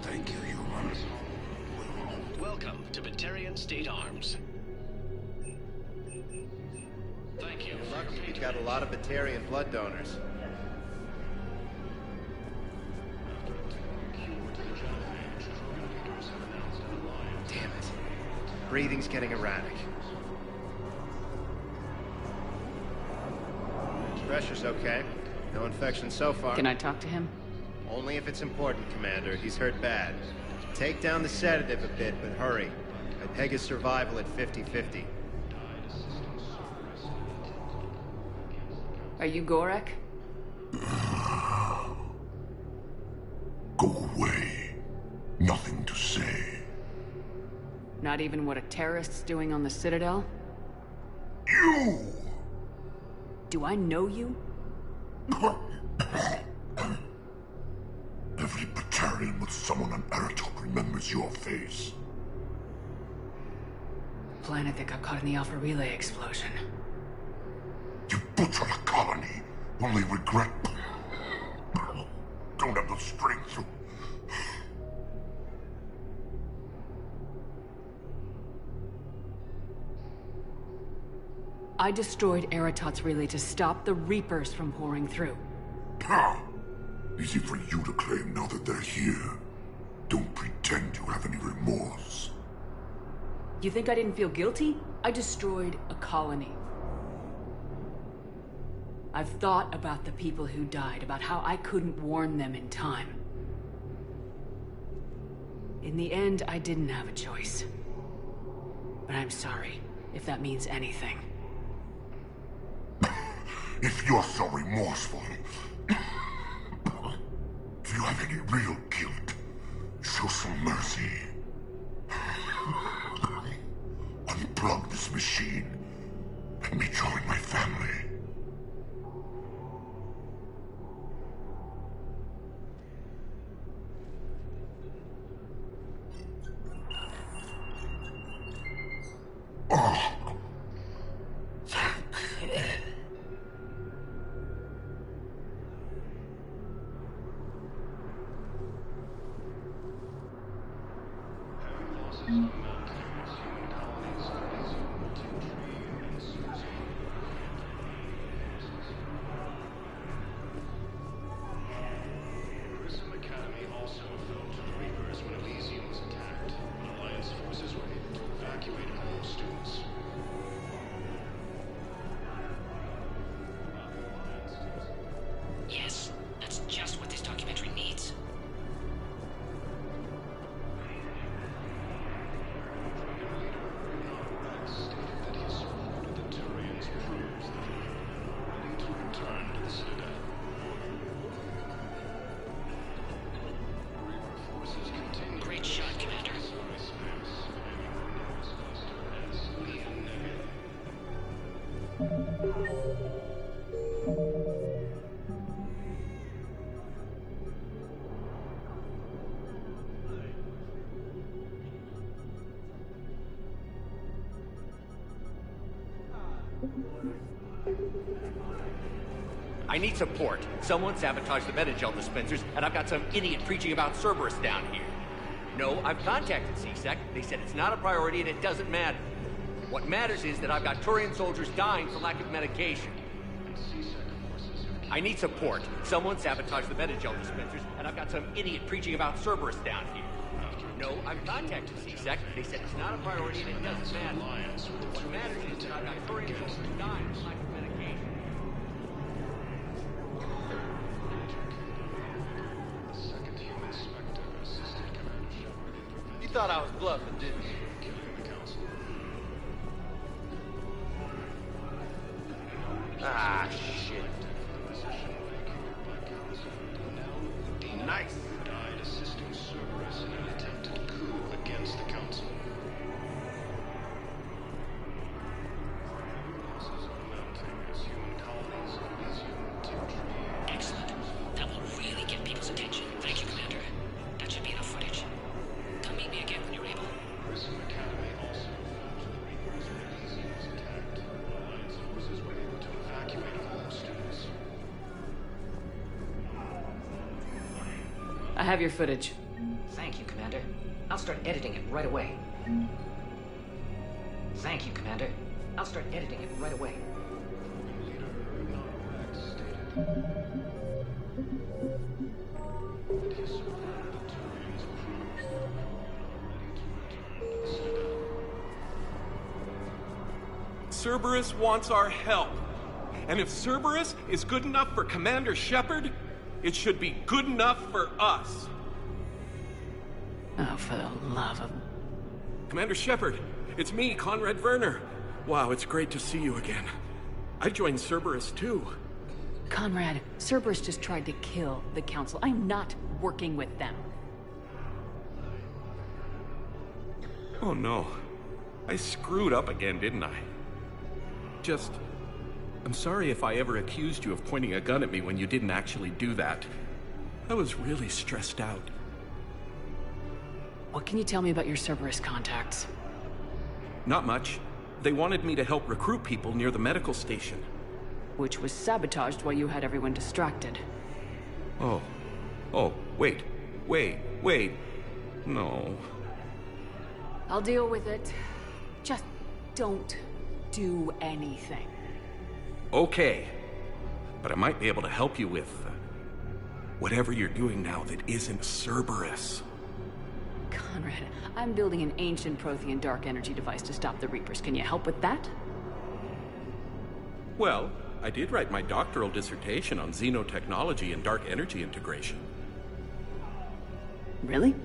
Thank you, human. Welcome to Batarian State Arms. Thank you. You're lucky we've got a lot of Batarian blood donors. Damn it. Breathing's getting erratic. Pressure's okay. No infection so far. Can I talk to him? Only if it's important, Commander. He's hurt bad. Take down the sedative a bit, but hurry. I peg his survival at 50-50. Are you Gorek? Nothing to say. Not even what a terrorist's doing on the Citadel? You! Do I know you? Every battalion with someone on Aratok remembers your face. Planet that got caught in the Alpha Relay explosion. You butchered a colony, only regret... Don't have the strength to... I destroyed Aratot's relay to stop the Reapers from pouring through. Easy for you to claim now that they're here. Don't pretend you have any remorse. You think I didn't feel guilty? I destroyed a colony. I've thought about the people who died, about how I couldn't warn them in time. In the end, I didn't have a choice. But I'm sorry, if that means anything. If you're so remorseful, do you have any real guilt? Show some mercy. Unplug this machine. Let me join my family. I need support. Someone sabotaged the Metagel dispensers, and I've got some idiot preaching about Cerberus down here. No, I've contacted CSEC. They said it's not a priority and it doesn't matter. What matters is that I've got Turian soldiers dying for lack of medication. I need support. Someone sabotaged the Metagel dispensers, and I've got some idiot preaching about Cerberus down here. No, I've contacted CSEC. They said it's not a priority and it doesn't matter. What matters is that I've got Turian soldiers dying for lack of medication. You thought I was bluffing, didn't you? Ah, shit. Nice. Died assisting Cerberus in an attempted coup against the Council. Losses are mounting as human colonies of Elysium, Timtree... Excellent. That will really get people's attention. Thank you, Commander. That should be enough footage. Come meet me again when you're able. Grissom Academy also found the Reapers when Elysium was attacked. Alliance forces were able to evacuate all students. I have your footage. Thank you, Commander. I'll start editing it right away. Thank you, Commander. I'll start editing it right away. Leader Rex stated that he survived the Turian's crews and are ready to return to the Citadel. Cerberus wants our help. And if Cerberus is good enough for Commander Shepard, it should be good enough for us. Oh, for the love of... Commander Shepard, it's me, Conrad Werner. Wow, it's great to see you again. I joined Cerberus too. Conrad, Cerberus just tried to kill the Council. I'm not working with them. Oh no. I screwed up again, didn't I? I'm sorry if I ever accused you of pointing a gun at me when you didn't actually do that. I was really stressed out. What can you tell me about your Cerberus contacts? Not much. They wanted me to help recruit people near the medical station. Which was sabotaged while you had everyone distracted. Oh, wait. No. I'll deal with it. Just don't do anything. Okay. But I might be able to help you with whatever you're doing now that isn't Cerberus. Conrad, I'm building an ancient Prothean dark energy device to stop the Reapers. Can you help with that? Well, I did write my doctoral dissertation on xenotechnology and dark energy integration. Really?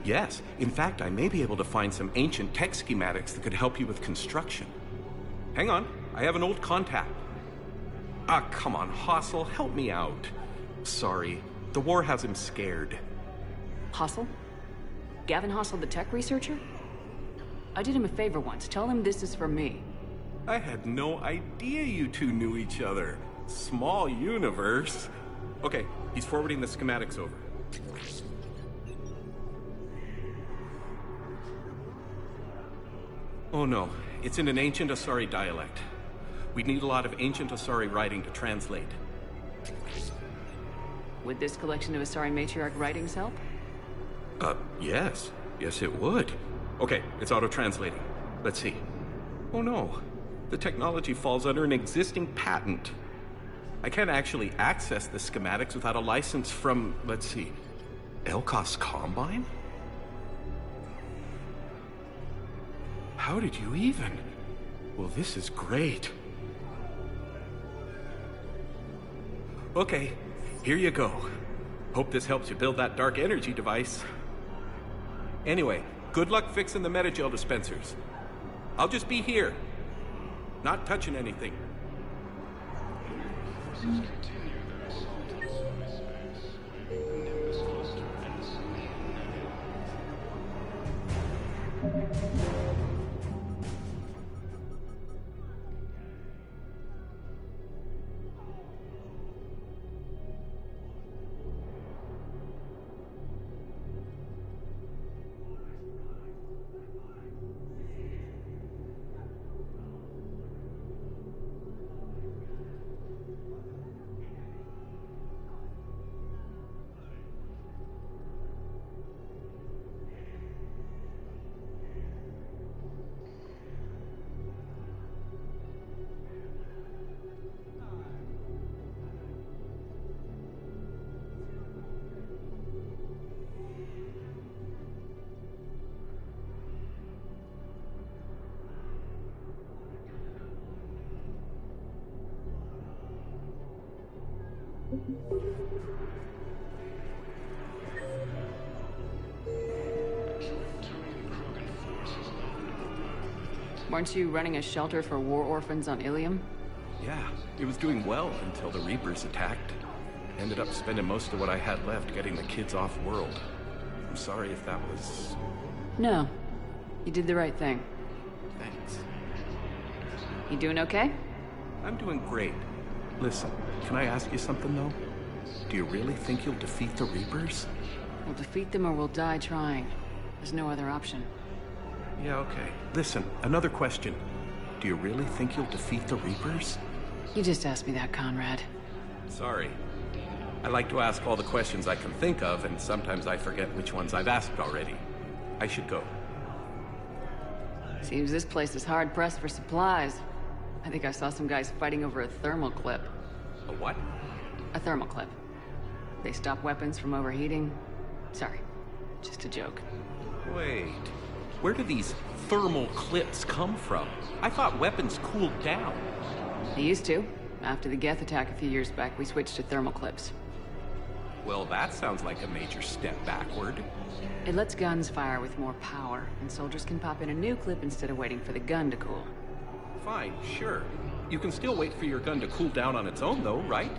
Yes. In fact, I may be able to find some ancient tech schematics that could help you with construction. Hang on, I have an old contact. Ah, come on, Hossel, help me out. Sorry, the war has him scared. Hossel? Gavin Hossel, the tech researcher? I did him a favor once. Tell him this is for me. I had no idea you two knew each other. Small universe. Okay, he's forwarding the schematics over. Oh no, it's in an ancient Asari dialect. We'd need a lot of ancient Asari writing to translate. Would this collection of Asari matriarch writings help? Yes. Yes, it would. Okay, it's auto-translating. Let's see. Oh no, the technology falls under an existing patent. I can't actually access the schematics without a license from, let's see, Elkos Combine? How did you even? Well, this is great. Okay, here you go. Hope this helps you build that dark energy device. Anyway, good luck fixing the Metagel dispensers. I'll just be here. Not touching anything. Weren't you running a shelter for war orphans on Ilium? Yeah, it was doing well until the Reapers attacked. Ended up spending most of what I had left getting the kids off-world. I'm sorry if that was... No. You did the right thing. Thanks. You doing okay? I'm doing great. Listen, can I ask you something, though? Do you really think you'll defeat the Reapers? We'll defeat them or we'll die trying. There's no other option. Yeah, okay. Listen, another question. Do you really think you'll defeat the Reapers? You just asked me that, Conrad. Sorry. I like to ask all the questions I can think of, and sometimes I forget which ones I've asked already. I should go. Seems this place is hard-pressed for supplies. I think I saw some guys fighting over a thermal clip. A what? A thermal clip. They stop weapons from overheating. Sorry, just a joke. Wait. Where do these thermal clips come from? I thought weapons cooled down. They used to. After the Geth attack a few years back, we switched to thermal clips. Well, that sounds like a major step backward. It lets guns fire with more power, and soldiers can pop in a new clip instead of waiting for the gun to cool. Fine, sure. You can still wait for your gun to cool down on its own, though, right?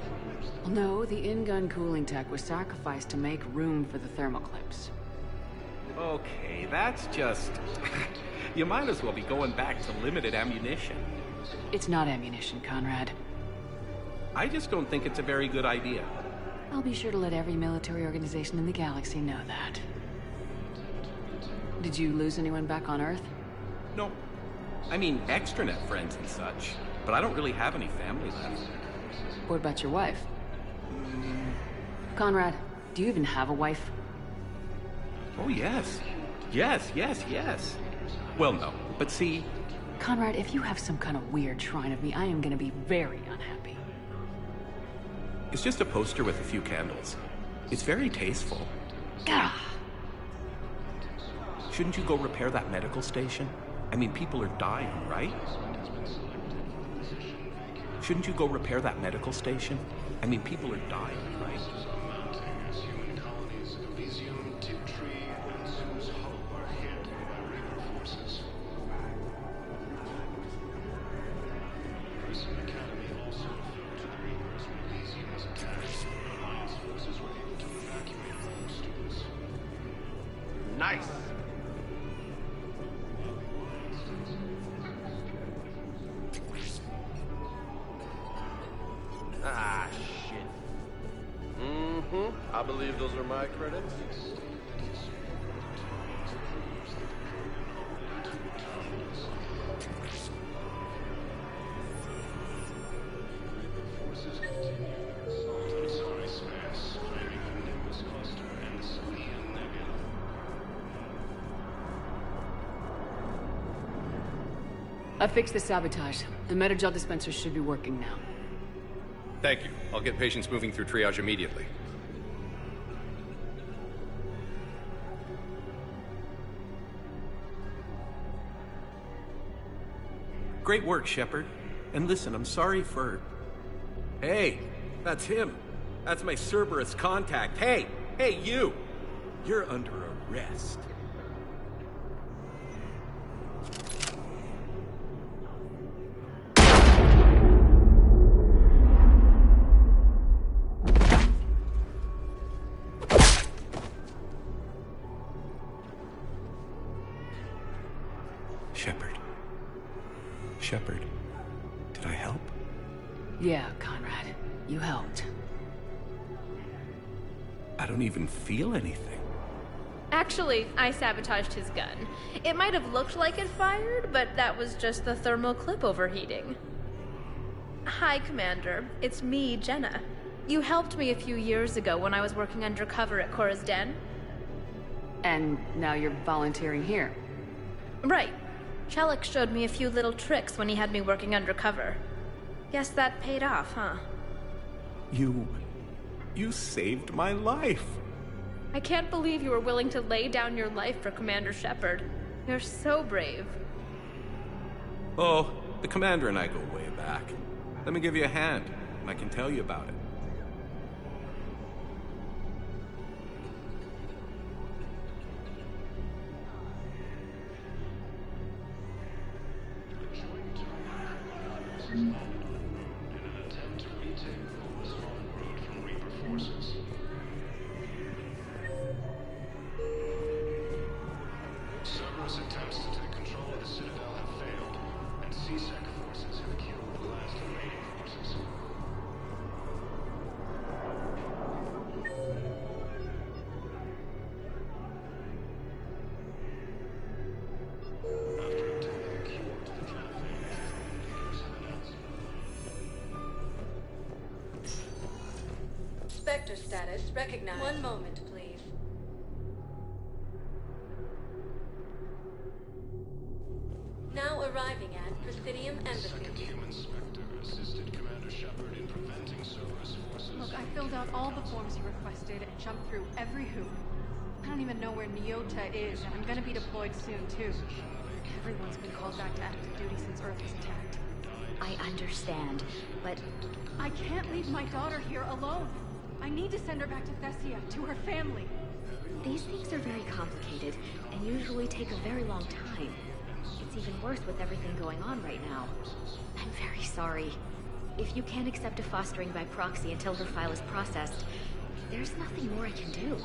Well, no, the in-gun cooling tech was sacrificed to make room for the thermal clips. Okay, that's just... You might as well be going back to limited ammunition. It's not ammunition, Conrad. I just don't think it's a very good idea. I'll be sure to let every military organization in the galaxy know that. Did you lose anyone back on Earth? No. I mean, extranet friends and such. But I don't really have any family left. What about your wife? Conrad, do you even have a wife? Oh, yes. Yes. Well, no. But see... Conrad, if you have some kind of weird shrine of me, I am gonna be very unhappy. It's just a poster with a few candles. It's very tasteful. Gah! Shouldn't you go repair that medical station? I mean, people are dying, right? Shouldn't you go repair that medical station? I mean, people are dying, right? Nice. Ah, shit. I believe those are my credits. I fixed the sabotage. The Metagel dispensers should be working now. Thank you. I'll get patients moving through triage immediately. Great work, Shepard. And listen, I'm sorry for... Hey, that's him. That's my Cerberus contact. Hey, you! You're under arrest. Shepard, did I help? Yeah, Conrad. You helped. I don't even feel anything. Actually, I sabotaged his gun. It might have looked like it fired, but that was just the thermal clip overheating. Hi, Commander. It's me, Jenna. You helped me a few years ago when I was working undercover at Cora's Den. And now you're volunteering here. Right. Shellick showed me a few little tricks when he had me working undercover. Guess that paid off, huh? You saved my life. I can't believe you were willing to lay down your life for Commander Shepard. You're so brave. Oh, the Commander and I go way back. Let me give you a hand, and I can tell you about it. In an attempt to retake the Volos homeworld from Reaper forces. Cerberus attempts to take control of the Citadel have failed, and C-Sec forces have killed the last remaining forces. After obtaining a cure to the caliphate, leaders have announced. Spectre status recognized. One moment, please. Now arriving at Presidium Embassy. Second human Spectre assisted Commander Shepard in preventing Cerberus forces. Look, I filled out all the forms you requested and jumped through every hoop. I don't even know where Nyota is, and I'm gonna be deployed soon, too. Everyone's been called back to active duty since Earth was attacked. I understand, but... I can't leave my daughter here alone. I need to send her back to Thessia, to her family. These things are very complicated, and usually take a very long time. It's even worse with everything going on right now. I'm very sorry. If you can't accept a fostering by proxy until her file is processed, there's nothing more I can do.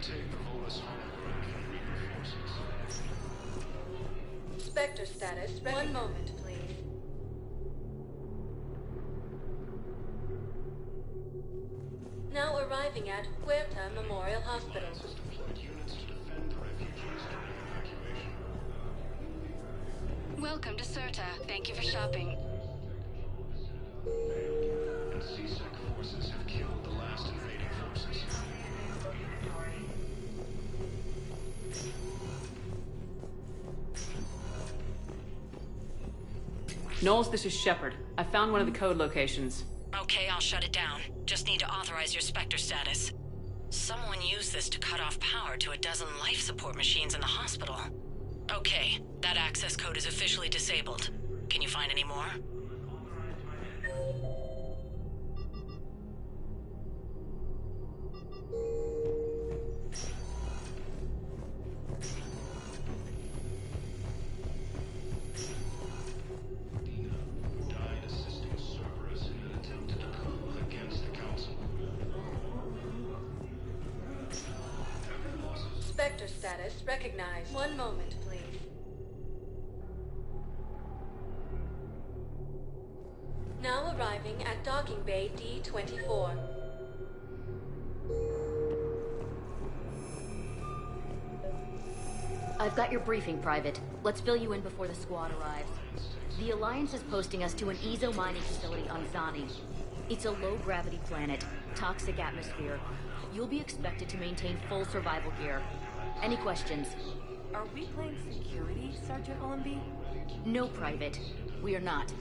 retake the Volus homeworld from Reaper forces. Spectre status. One moment, please. Now arriving at Huerta Memorial Hospital. Welcome to Certa. Thank you for shopping. And C-Sec forces have killed the last invading forces. Knowles, this is Shepard. I found one of the code locations. Okay, I'll shut it down. Just need to authorize your Spectre status. Someone used this to cut off power to a dozen life support machines in the hospital. Okay, that access code is officially disabled. Can you find any more? Died assisting Cerberus in an attempted coup against the Council. Spectre status recognized. One moment, please. Now arriving at Docking Bay D-24. I've got your briefing, Private. Let's fill you in before the squad arrives. The Alliance is posting us to an Ezo mining facility on Zani. It's a low-gravity planet, toxic atmosphere. You'll be expected to maintain full survival gear. Any questions? Are we playing security, Sergeant Allenby? No, Private. We are not.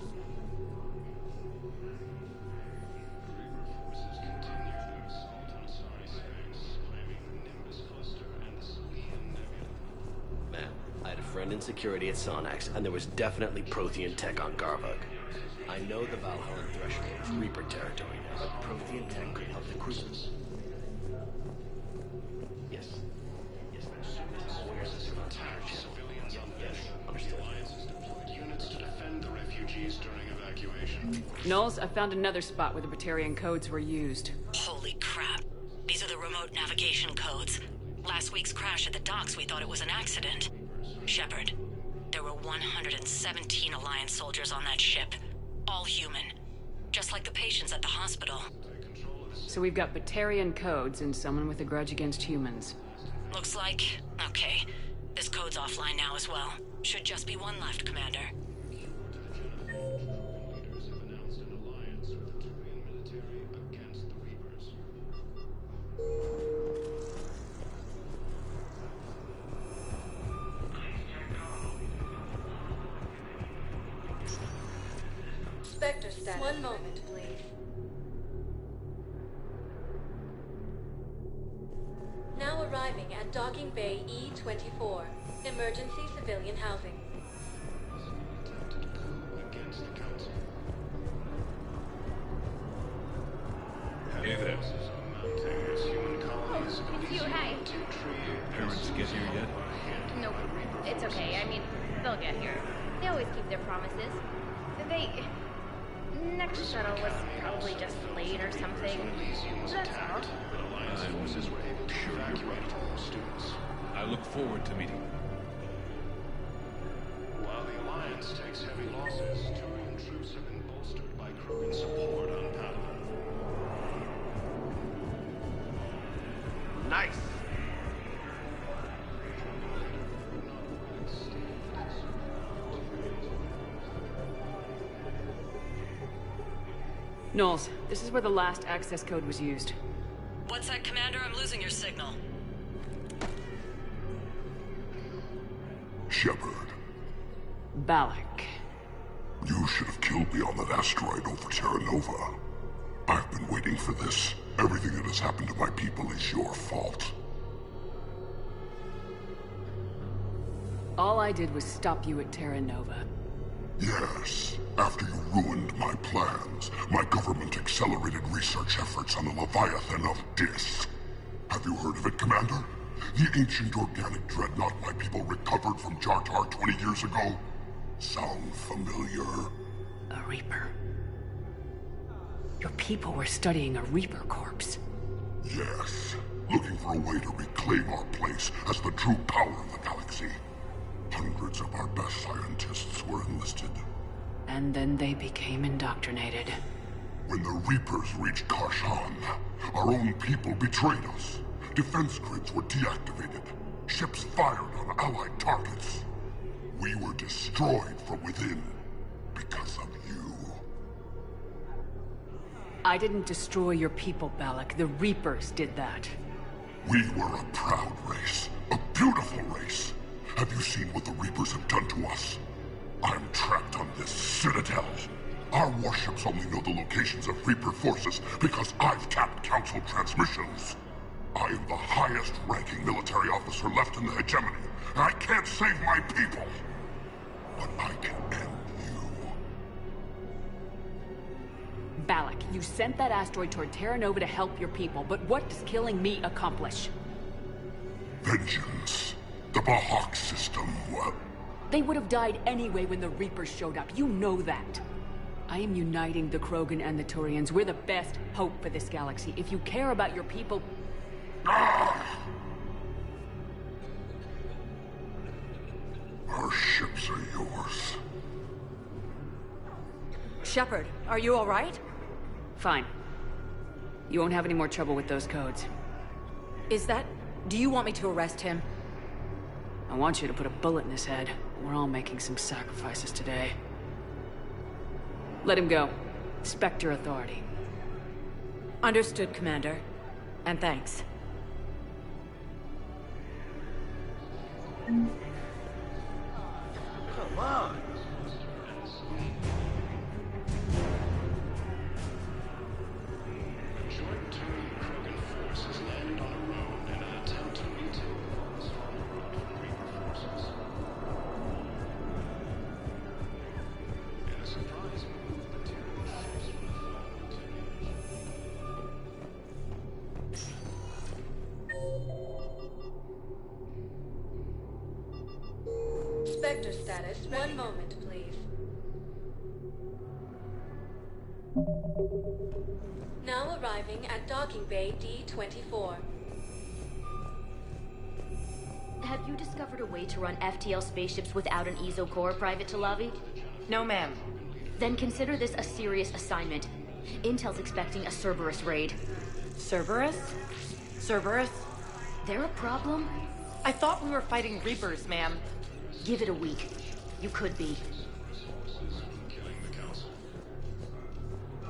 Man, I had a friend in security at Sonax, and there was definitely Prothean tech on Garvug. I know the Valhalla threshold is Reaper territory now, but Prothean tech could help the crew. Yes. Yes, ma'am. Where is this entire Civilians on Yes, mission. understood. The Alliance has deployed units to defend the refugees during evacuation. Knowles, I found another spot where the Batarian codes were used. Holy crap. These are the remote navigation codes. Last week's crash at the docks, we thought it was an accident. Shepard, there were 117 Alliance soldiers on that ship. All human. Just like the patients at the hospital. So we've got Batarian codes and someone with a grudge against humans. Looks like... Okay. This code's offline now as well. Should just be one left, Commander. Leaders have announced an alliance with the Turian military against the Reapers. Spectre status. One moment, please. Now arriving at Docking Bay E-24. Emergency civilian housing. Against the Council. Hey there. Mountainous human colonies. Oh, it's you, hi. Parents get here yet? Nope, it's okay. I mean, they'll get here. They always keep their promises. Next shuttle was probably just late or something. That's all. Alliance forces were able to evacuate all students. I look forward to meeting them. While the Alliance takes heavy losses, Turian troops have been bolstered by Krogan support on Padawan. Nice! Knowles, this is where the last access code was used. What's that, Commander? I'm losing your signal. Shepard, Balak. you should have killed me on that asteroid over Terra Nova. I've been waiting for this. Everything that has happened to my people is your fault. All I did was stop you at Terra Nova. Yes. After you ruined my plans, my government accelerated research efforts on the Leviathan of Dis. Have you heard of it, Commander? The ancient organic dreadnought my people recovered from Jartar 20 years ago? Sound familiar? A Reaper. Your people were studying a Reaper corpse. Yes. Looking for a way to reclaim our place as the true power of the galaxy. Hundreds of our best scientists were enlisted. And then they became indoctrinated. When the Reapers reached Karshan, our own people betrayed us. Defense grids were deactivated. Ships fired on Allied targets. We were destroyed from within because of you. I didn't destroy your people, Balak. The Reapers did that. We were a proud race. A beautiful race. Have you seen what the Reapers have done to us? I'm trapped on this citadel. Our warships only know the locations of Reaper forces because I've tapped Council transmissions. I am the highest-ranking military officer left in the hegemony, and I can't save my people. But I can end you. Balak, you sent that asteroid toward Terra Nova to help your people, but what does killing me accomplish? Vengeance. The Bahak system, well... They would have died anyway when the Reapers showed up. You know that. I am uniting the Krogan and the Turians. We're the best hope for this galaxy. If you care about your people... Our ships are yours. Shepard, are you all right? Fine. You won't have any more trouble with those codes. Is that... Do you want me to arrest him? I want you to put a bullet in his head. We're all making some sacrifices today. Let him go. Respect your authority. Understood, Commander. And thanks. Come on! Joint Turian Krogan force has landed on a road in an attempt to retake the Volus homeworld from Reaper forces. In a surprise move, the Tyrian ships will fall into Spectre status. One moment, please. Now arriving at Docking Bay D-24. Have you discovered a way to run FTL spaceships without an EZO core, Private Talavi? No, ma'am. Then consider this a serious assignment. Intel's expecting a Cerberus raid. Cerberus? Cerberus? They're a problem? I thought we were fighting Reapers, ma'am. Give it a week. You could be. killing the Council. No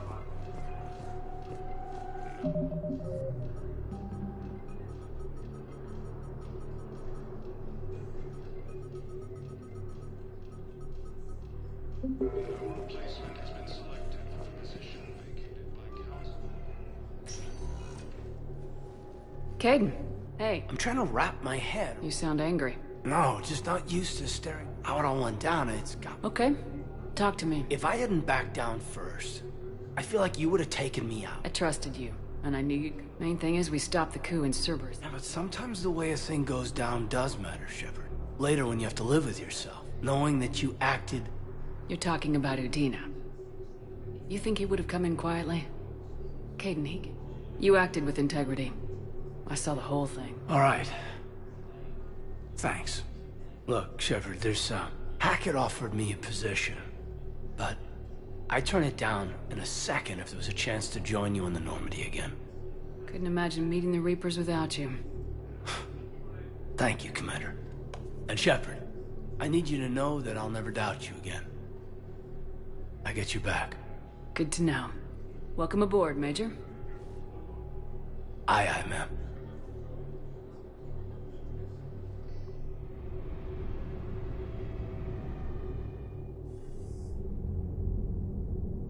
replacement has been selected for the position vacated by Council. Caden, hey. I'm trying to wrap my head. You sound angry. No, just not used to staring out on one down. It's got... Okay. Talk to me. If I hadn't backed down first, I feel like you would have taken me out. I trusted you, and I knew you... Main thing is we stopped the coup in Cerberus. Yeah, but sometimes the way a thing goes down does matter, Shepard. Later when you have to live with yourself, knowing that you acted... You're talking about Udina. You think he would have come in quietly? Caden, you acted with integrity. I saw the whole thing. All right. Thanks. Look, Shepard, Hackett offered me a position, but I'd turn it down in a second if there was a chance to join you in the Normandy again. Couldn't imagine meeting the Reapers without you. Thank you, Commander. And Shepard, I need you to know that I'll never doubt you again. I get you back. Good to know. Welcome aboard, Major. Aye, aye, ma'am.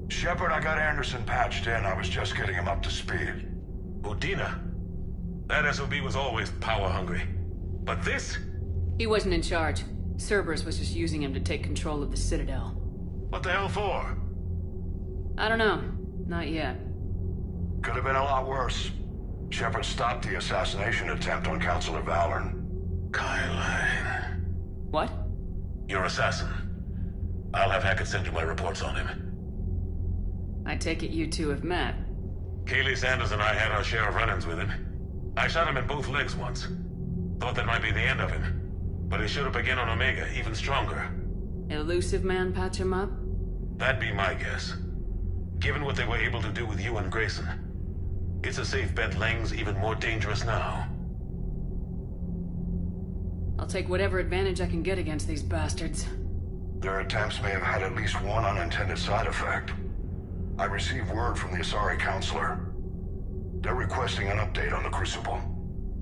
Shepard, I got Anderson patched in. I was just getting him up to speed. Udina? That SOB was always power-hungry. But this? He wasn't in charge. Cerberus was just using him to take control of the Citadel. What the hell for? I don't know. Not yet. Could have been a lot worse. Shepard stopped the assassination attempt on Councilor Valorn. Kyle. What? Your assassin. I'll have Hackett send you my reports on him. I take it you two have met. Kaylee Sanders and I had our share of run-ins with him. I shot him in both legs once. Thought that might be the end of him. But he showed up again on Omega, even stronger. Elusive man patch him up? That'd be my guess. Given what they were able to do with you and Grayson, it's a safe bet Lang's even more dangerous now. I'll take whatever advantage I can get against these bastards. Their attempts may have had at least one unintended side effect. I received word from the Asari Counselor. They're requesting an update on the Crucible.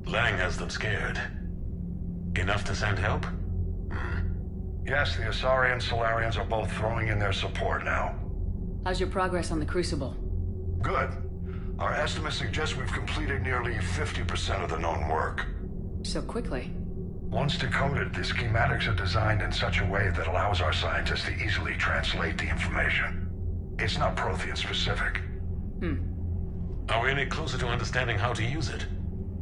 Lang has them scared. Enough to send help? Yes, the Asari and Solarians are both throwing in their support now. How's your progress on the Crucible? Good. Our estimates suggest we've completed nearly 50% of the known work. So quickly? Once decoded, the schematics are designed in such a way that allows our scientists to easily translate the information. It's not Prothean specific. Are we any closer to understanding how to use it?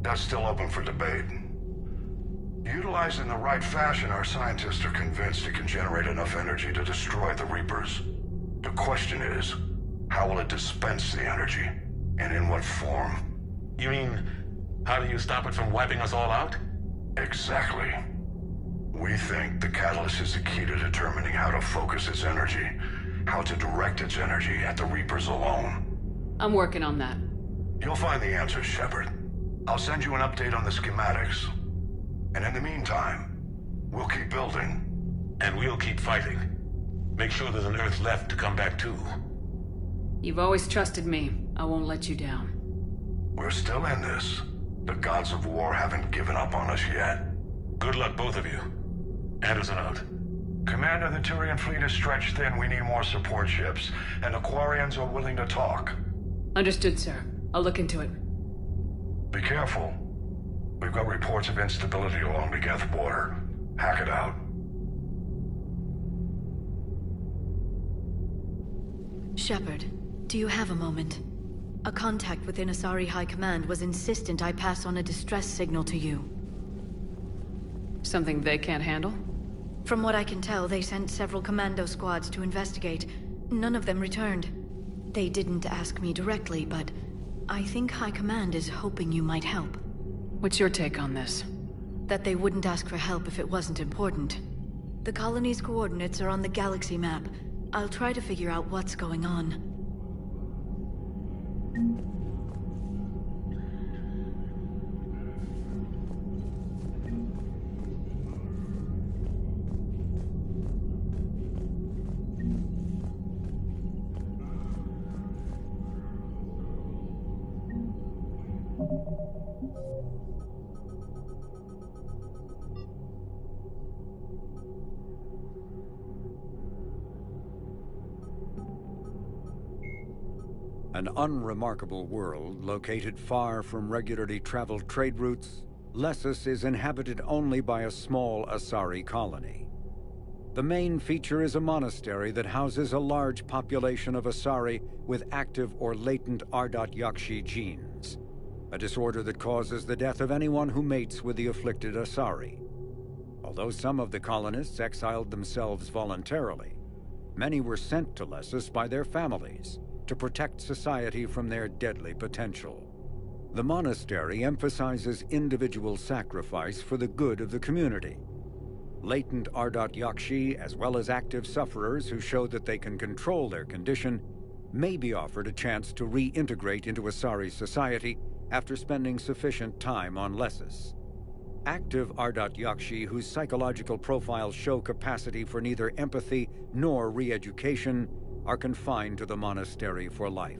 That's still open for debate. Utilized in the right fashion, our scientists are convinced it can generate enough energy to destroy the Reapers. The question is, how will it dispense the energy? And in what form? You mean, how do you stop it from wiping us all out? Exactly. We think the catalyst is the key to determining how to focus its energy, how to direct its energy at the Reapers alone. I'm working on that. You'll find the answers, Shepard. I'll send you an update on the schematics. And in the meantime, we'll keep building. And we'll keep fighting. Make sure there's an Earth left to come back to. You've always trusted me. I won't let you down. We're still in this. The gods of war haven't given up on us yet. Good luck, both of you. Anderson out. Commander, the Turian fleet is stretched thin. We need more support ships. And the Quarians are willing to talk. Understood, sir. I'll look into it. Be careful. We've got reports of instability along the Geth border. Hack it out. Shepard, do you have a moment? A contact within Asari High Command was insistent I pass on a distress signal to you. Something they can't handle? From what I can tell, they sent several commando squads to investigate. None of them returned. They didn't ask me directly, but I think High Command is hoping you might help. What's your take on this? That they wouldn't ask for help if it wasn't important. The colony's coordinates are on the galaxy map. I'll try to figure out what's going on. An unremarkable world located far from regularly traveled trade routes, Lessus is inhabited only by a small Asari colony. The main feature is a monastery that houses a large population of Asari with active or latent Ardat Yakshi genes, a disorder that causes the death of anyone who mates with the afflicted Asari. Although some of the colonists exiled themselves voluntarily, many were sent to Lessus by their families to protect society from their deadly potential. The monastery emphasizes individual sacrifice for the good of the community. Latent Ardat Yakshi, as well as active sufferers who show that they can control their condition, may be offered a chance to reintegrate into Asari society after spending sufficient time on Lessus. Active Ardat Yakshi whose psychological profiles show capacity for neither empathy nor re-education are confined to the monastery for life.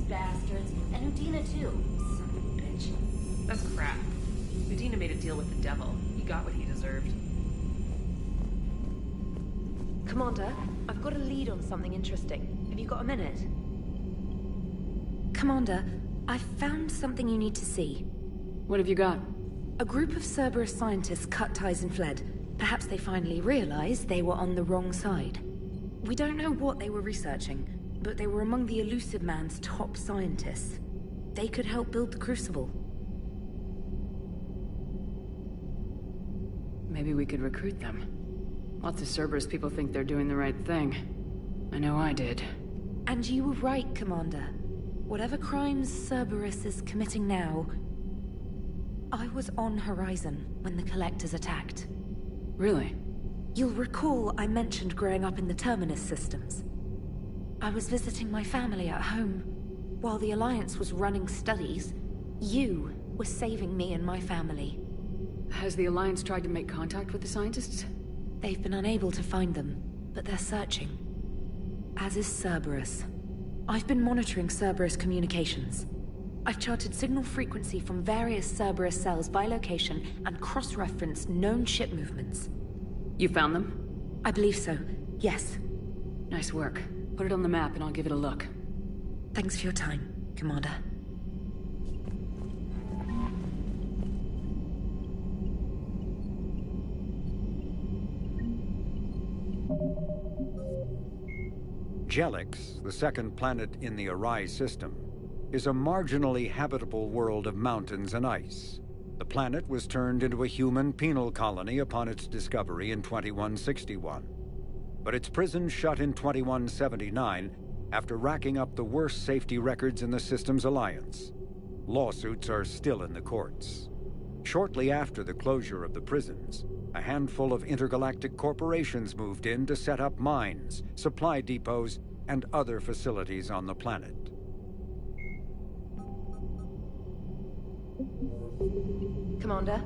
bastards. And Udina, too. Son of a bitch. That's crap. Udina made a deal with the devil. He got what he deserved. Commander, I've got a lead on something interesting. Have you got a minute? Commander, I've found something you need to see. What have you got? A group of Cerberus scientists cut ties and fled. Perhaps they finally realized they were on the wrong side. We don't know what they were researching, but they were among the Elusive Man's top scientists. They could help build the Crucible. Maybe we could recruit them. Lots of Cerberus people think they're doing the right thing. I know I did. And you were right, Commander. Whatever crimes Cerberus is committing now, I was on Horizon when the Collectors attacked. Really? You'll recall I mentioned growing up in the Terminus systems. I was visiting my family at home. While the Alliance was running studies, you were saving me and my family. Has the Alliance tried to make contact with the scientists? They've been unable to find them, but they're searching. As is Cerberus. I've been monitoring Cerberus communications. I've charted signal frequency from various Cerberus cells by location and cross-referenced known ship movements. You found them? I believe so, yes. Nice work. Put it on the map and I'll give it a look. Thanks for your time, Commander. Jelix, the second planet in the Arise system, is a marginally habitable world of mountains and ice. The planet was turned into a human penal colony upon its discovery in 2161. But its prison shut in 2179 after racking up the worst safety records in the system's alliance. Lawsuits are still in the courts. Shortly after the closure of the prisons, a handful of intergalactic corporations moved in to set up mines, supply depots, and other facilities on the planet. Commander?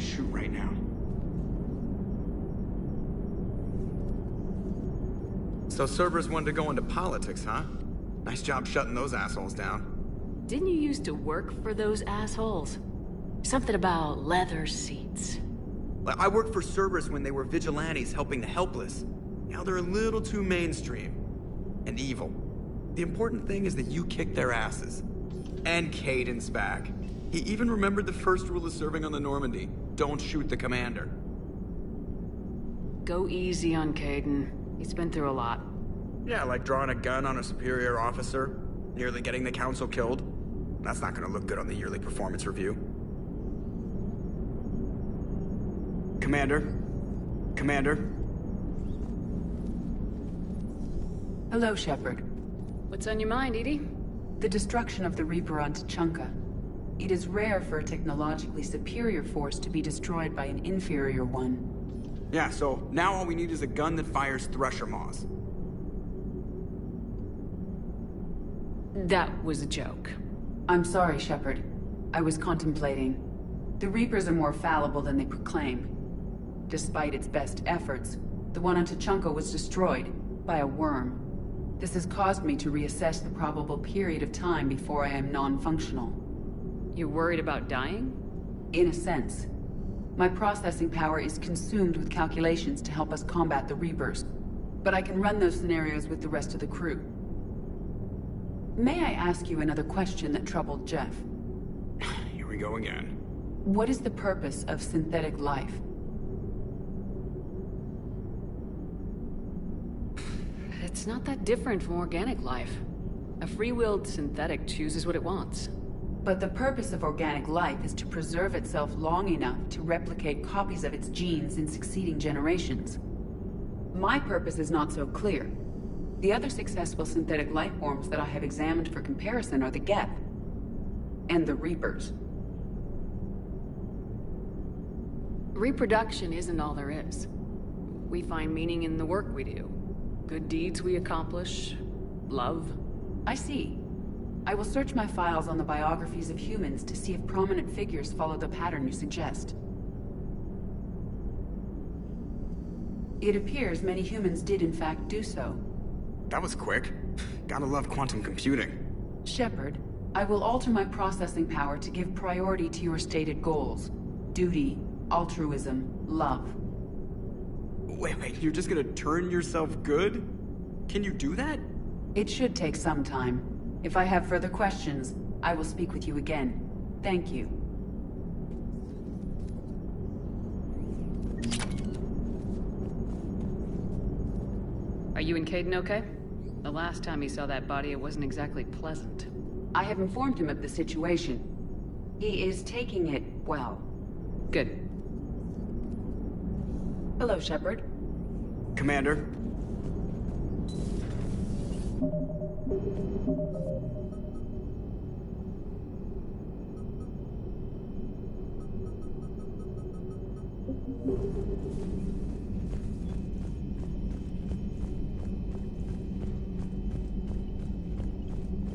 shoot right now. So Cerberus wanted to go into politics, huh? Nice job shutting those assholes down. Didn't you used to work for those assholes? Something about leather seats. I worked for Cerberus when they were vigilantes helping the helpless. Now they're a little too mainstream. And evil. The important thing is that you kicked their asses. And Kaiden's back. He even remembered the first rule of serving on the Normandy. Don't shoot the commander. Go easy on Kaiden. He's been through a lot. Yeah, like drawing a gun on a superior officer, nearly getting the council killed. That's not gonna look good on the yearly performance review. Commander? Commander? Hello, Shepard. What's on your mind, EDI? The destruction of the Reaper on Tuchanka. It is rare for a technologically superior force to be destroyed by an inferior one. Yeah, so now all we need is a gun that fires Thresher Maws. That was a joke. I'm sorry, Shepard. I was contemplating. The Reapers are more fallible than they proclaim. Despite its best efforts, the one on Tuchanka was destroyed by a worm. This has caused me to reassess the probable period of time before I am non-functional. You're worried about dying? In a sense. My processing power is consumed with calculations to help us combat the Reapers, but I can run those scenarios with the rest of the crew. May I ask you another question that troubled Jeff? Here we go again. What is the purpose of synthetic life? It's not that different from organic life. A free-willed synthetic chooses what it wants. But the purpose of organic life is to preserve itself long enough to replicate copies of its genes in succeeding generations. My purpose is not so clear. The other successful synthetic life forms that I have examined for comparison are the Geth and the Reapers. Reproduction isn't all there is. We find meaning in the work we do. Good deeds we accomplish. Love. I see. I will search my files on the biographies of humans to see if prominent figures follow the pattern you suggest. It appears many humans did in fact do so. That was quick. Gotta love quantum computing. Shepard, I will alter my processing power to give priority to your stated goals. Duty, altruism, love. Wait, you're just gonna turn yourself good? Can you do that? It should take some time. If I have further questions, I will speak with you again. Thank you. Are you and Kaiden okay? The last time he saw that body, it wasn't exactly pleasant. I have informed him of the situation. He is taking it well. Good. Hello, Shepard. Commander.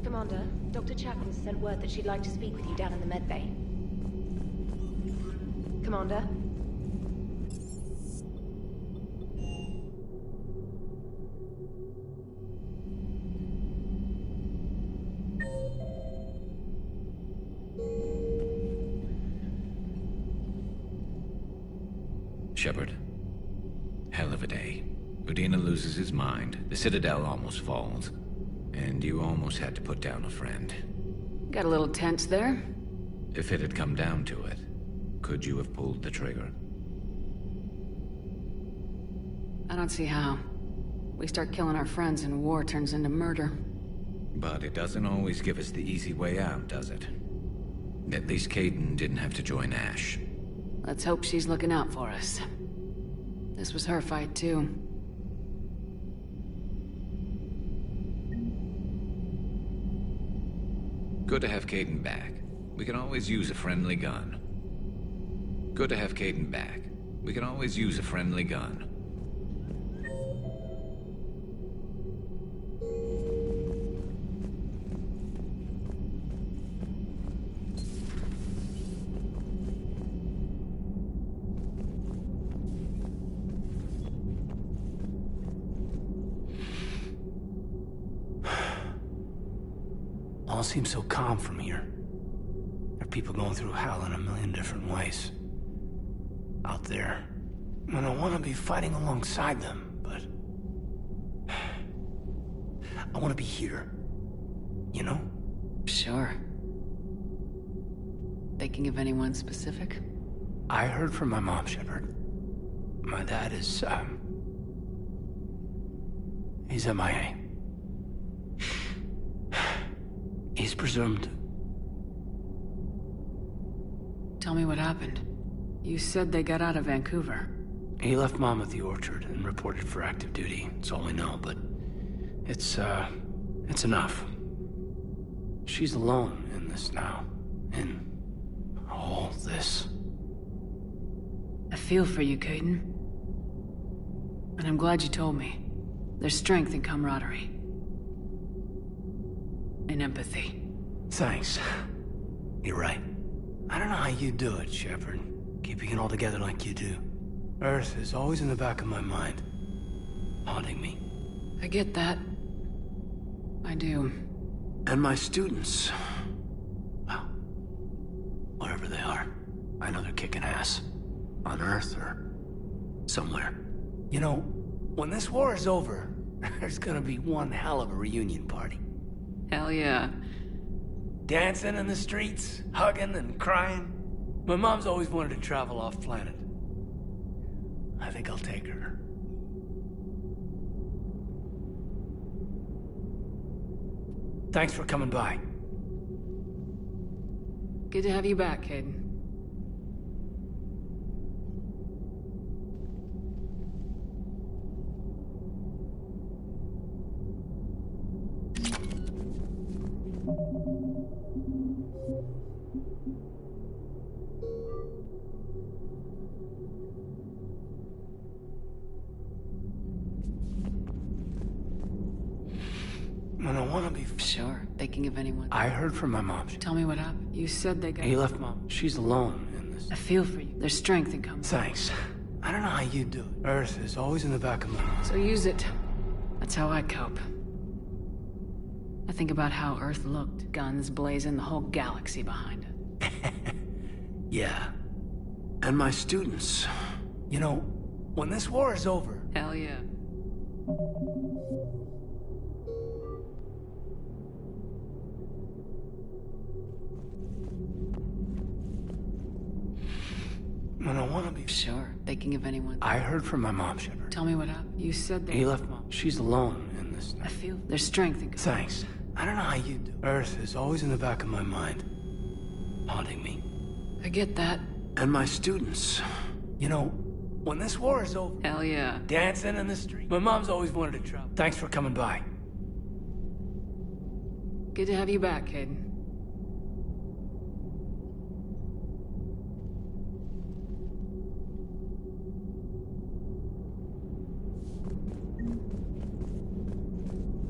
Commander, Dr. Chapman sent word that she'd like to speak with you down in the med bay. Commander? Shepard. Hell of a day. Udina loses his mind, the Citadel almost falls, and you almost had to put down a friend. Got a little tense there. If it had come down to it, could you have pulled the trigger? I don't see how. We start killing our friends and war turns into murder. But it doesn't always give us the easy way out, does it? At least Kaidan didn't have to join Ash. Let's hope she's looking out for us. This was her fight, too. Good to have Kaidan back. We can always use a friendly gun. Good to have Kaidan back. We can always use a friendly gun. all seems so calm from here. There are people going through hell in a million different ways. Out there. And I want to be fighting alongside them, but... I want to be here. You know? Sure. Thinking of anyone specific? I heard from my mom, Shepard. My dad is, he's MIA. He's presumed. Tell me what happened. You said they got out of Vancouver. He left Mom at the Orchard and reported for active duty. That's all we know, but it's enough. She's alone in this now. In all this. I feel for you, Kaidan. And I'm glad you told me. There's strength in camaraderie. And empathy. Thanks. You're right. I don't know how you do it, Shepard. Keeping it all together like you do. Earth is always in the back of my mind. Haunting me. I get that. I do. And my students. Well, wherever they are. I know they're kicking ass. On Earth or somewhere. You know, when this war is over, there's gonna be one hell of a reunion party. Hell yeah. Dancing in the streets, hugging and crying. My mom's always wanted to travel off planet. I think I'll take her. Thanks for coming by. Good to have you back, Kaidan. And I want to be... Sure. Thinking of anyone. I heard from my mom. Tell me what happened. You said they got... He left Mom. She's alone in this. I feel for you. There's strength in camaraderie. Thanks. I don't know how you do it. Earth is always in the back of my mind. So use it. That's how I cope. I think about how Earth looked. Guns blazing, the whole galaxy behind it. Yeah. And my students. You know, when this war is over... Hell yeah. And I want to be... Sure. Thinking of anyone. I heard from my mom, Shepard. Tell me what happened. You said they... He left Mom. She's alone in this. I feel there's strength in... Thanks. I don't know how you do it. Earth is always in the back of my mind. Haunting me. I get that. And my students. You know, when this war is over... Hell yeah. Dancing in the street. My mom's always wanted to travel. Thanks for coming by. Good to have you back, Kaidan.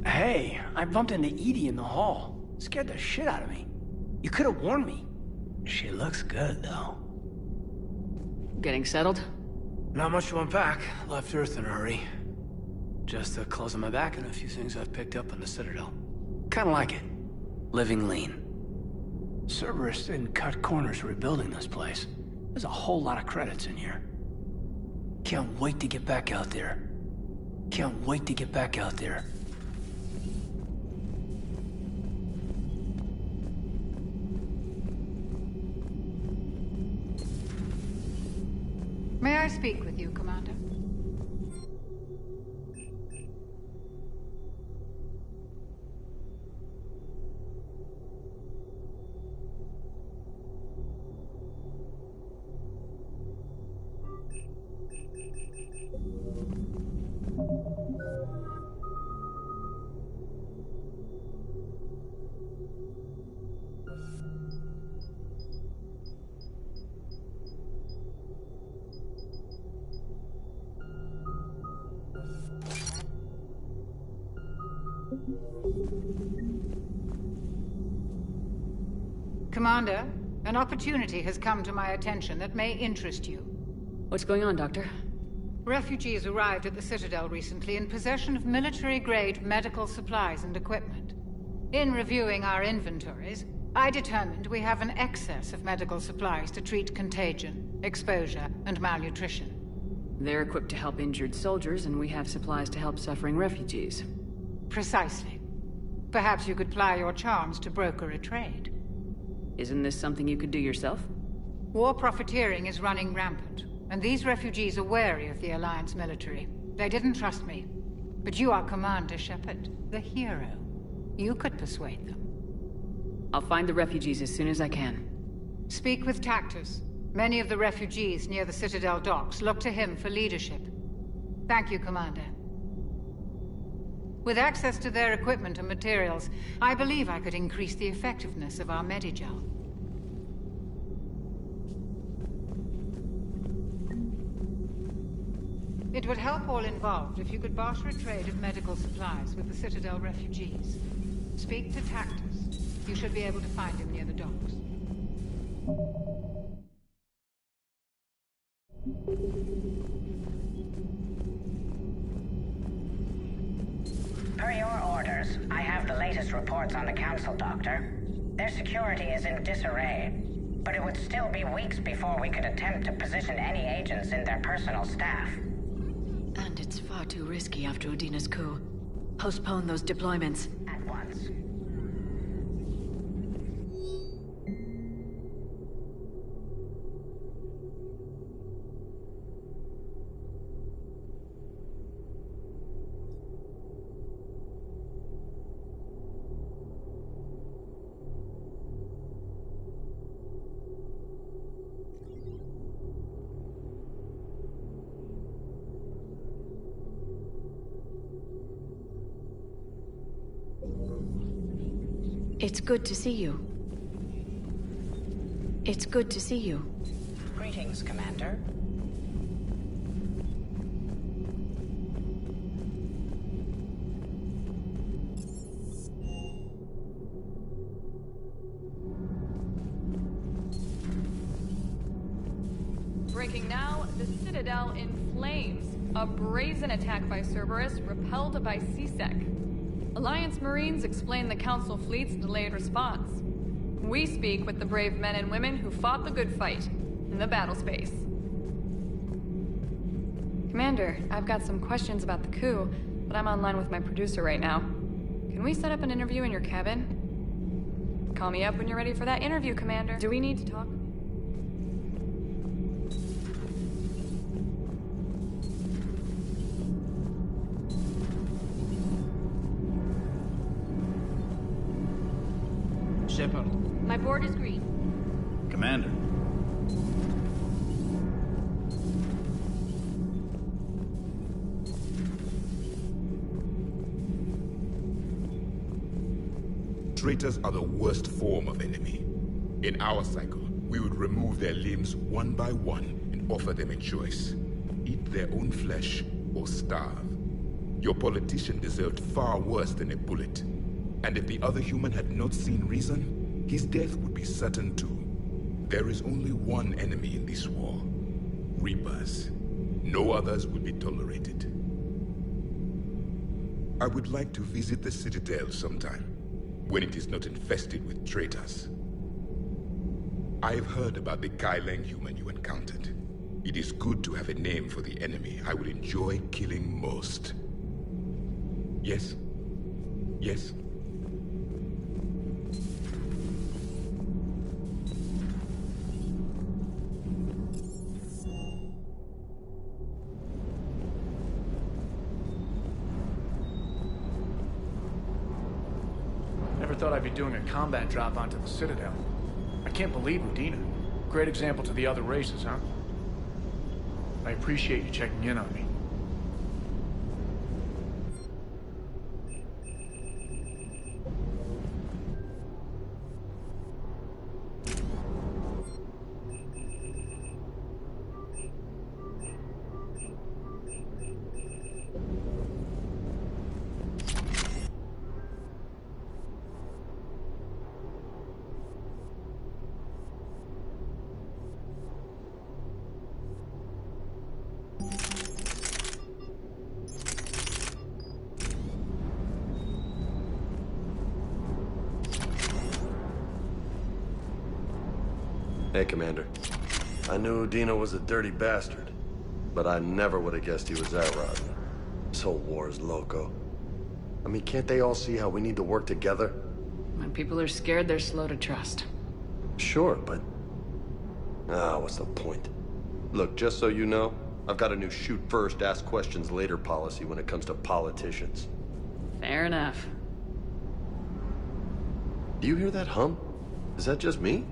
Hey, I bumped into EDI in the hall. Scared the shit out of me. You could have warned me. She looks good, though. Getting settled? Not much to unpack. Left Earth in a hurry. Just the clothes on my back and a few things I've picked up on the Citadel. Kinda like it. Living lean. Cerberus didn't cut corners rebuilding this place. There's a whole lot of credits in here. Can't wait to get back out there. Can't wait to get back out there. May I speak with you, Commander? Commander, an opportunity has come to my attention that may interest you. What's going on, Doctor? Refugees arrived at the Citadel recently in possession of military-grade medical supplies and equipment. In reviewing our inventories, I determined we have an excess of medical supplies to treat contagion, exposure, and malnutrition. They're equipped to help injured soldiers, and we have supplies to help suffering refugees. Precisely. Perhaps you could ply your charms to broker a trade. Isn't this something you could do yourself? War profiteering is running rampant, and these refugees are wary of the Alliance military. They didn't trust me. But you are Commander Shepard, the hero. You could persuade them. I'll find the refugees as soon as I can. Speak with Tactus. Many of the refugees near the Citadel docks look to him for leadership. Thank you, Commander. With access to their equipment and materials, I believe I could increase the effectiveness of our Medigel. It would help all involved if you could barter a trade of medical supplies with the Citadel refugees. Speak to Tactus. You should be able to find him near the docks. Per your orders, I have the latest reports on the Council, Doctor. Their security is in disarray, but it would still be weeks before we could attempt to position any agents in their personal staff. And it's far too risky after Udina's coup. Postpone those deployments. At once. It's good to see you. It's good to see you. Greetings, Commander. Breaking now, the Citadel in flames. A brazen attack by Cerberus, repelled by C-Sec. Alliance Marines explain the Council fleet's delayed response. We speak with the brave men and women who fought the good fight in the battle space. Commander, I've got some questions about the coup, but I'm online with my producer right now. Can we set up an interview in your cabin? Call me up when you're ready for that interview, Commander. Do we need to talk? Shepard. My board is green. Commander. Traitors are the worst form of enemy. In our cycle, we would remove their limbs one by one and offer them a choice. Eat their own flesh or starve. Your politician deserved far worse than a bullet. And if the other human had not seen reason, his death would be certain too. There is only one enemy in this war. Reapers. No others will be tolerated. I would like to visit the Citadel sometime, when it is not infested with traitors. I've heard about the Kaileng human you encountered. It is good to have a name for the enemy I would enjoy killing most. Yes? Yes? Never thought I'd be doing a combat drop onto the Citadel. I can't believe Udina. Great example to the other races, huh? I appreciate you checking in on me. Hey, Commander. I knew Udina was a dirty bastard, but I never would have guessed he was that rotten. This whole war is loco. I mean, can't they all see how we need to work together? When people are scared, they're slow to trust. Sure, but... what's the point? Look, just so you know, I've got a new shoot first, ask questions later policy when it comes to politicians. Fair enough. Do you hear that hum? Is that just me?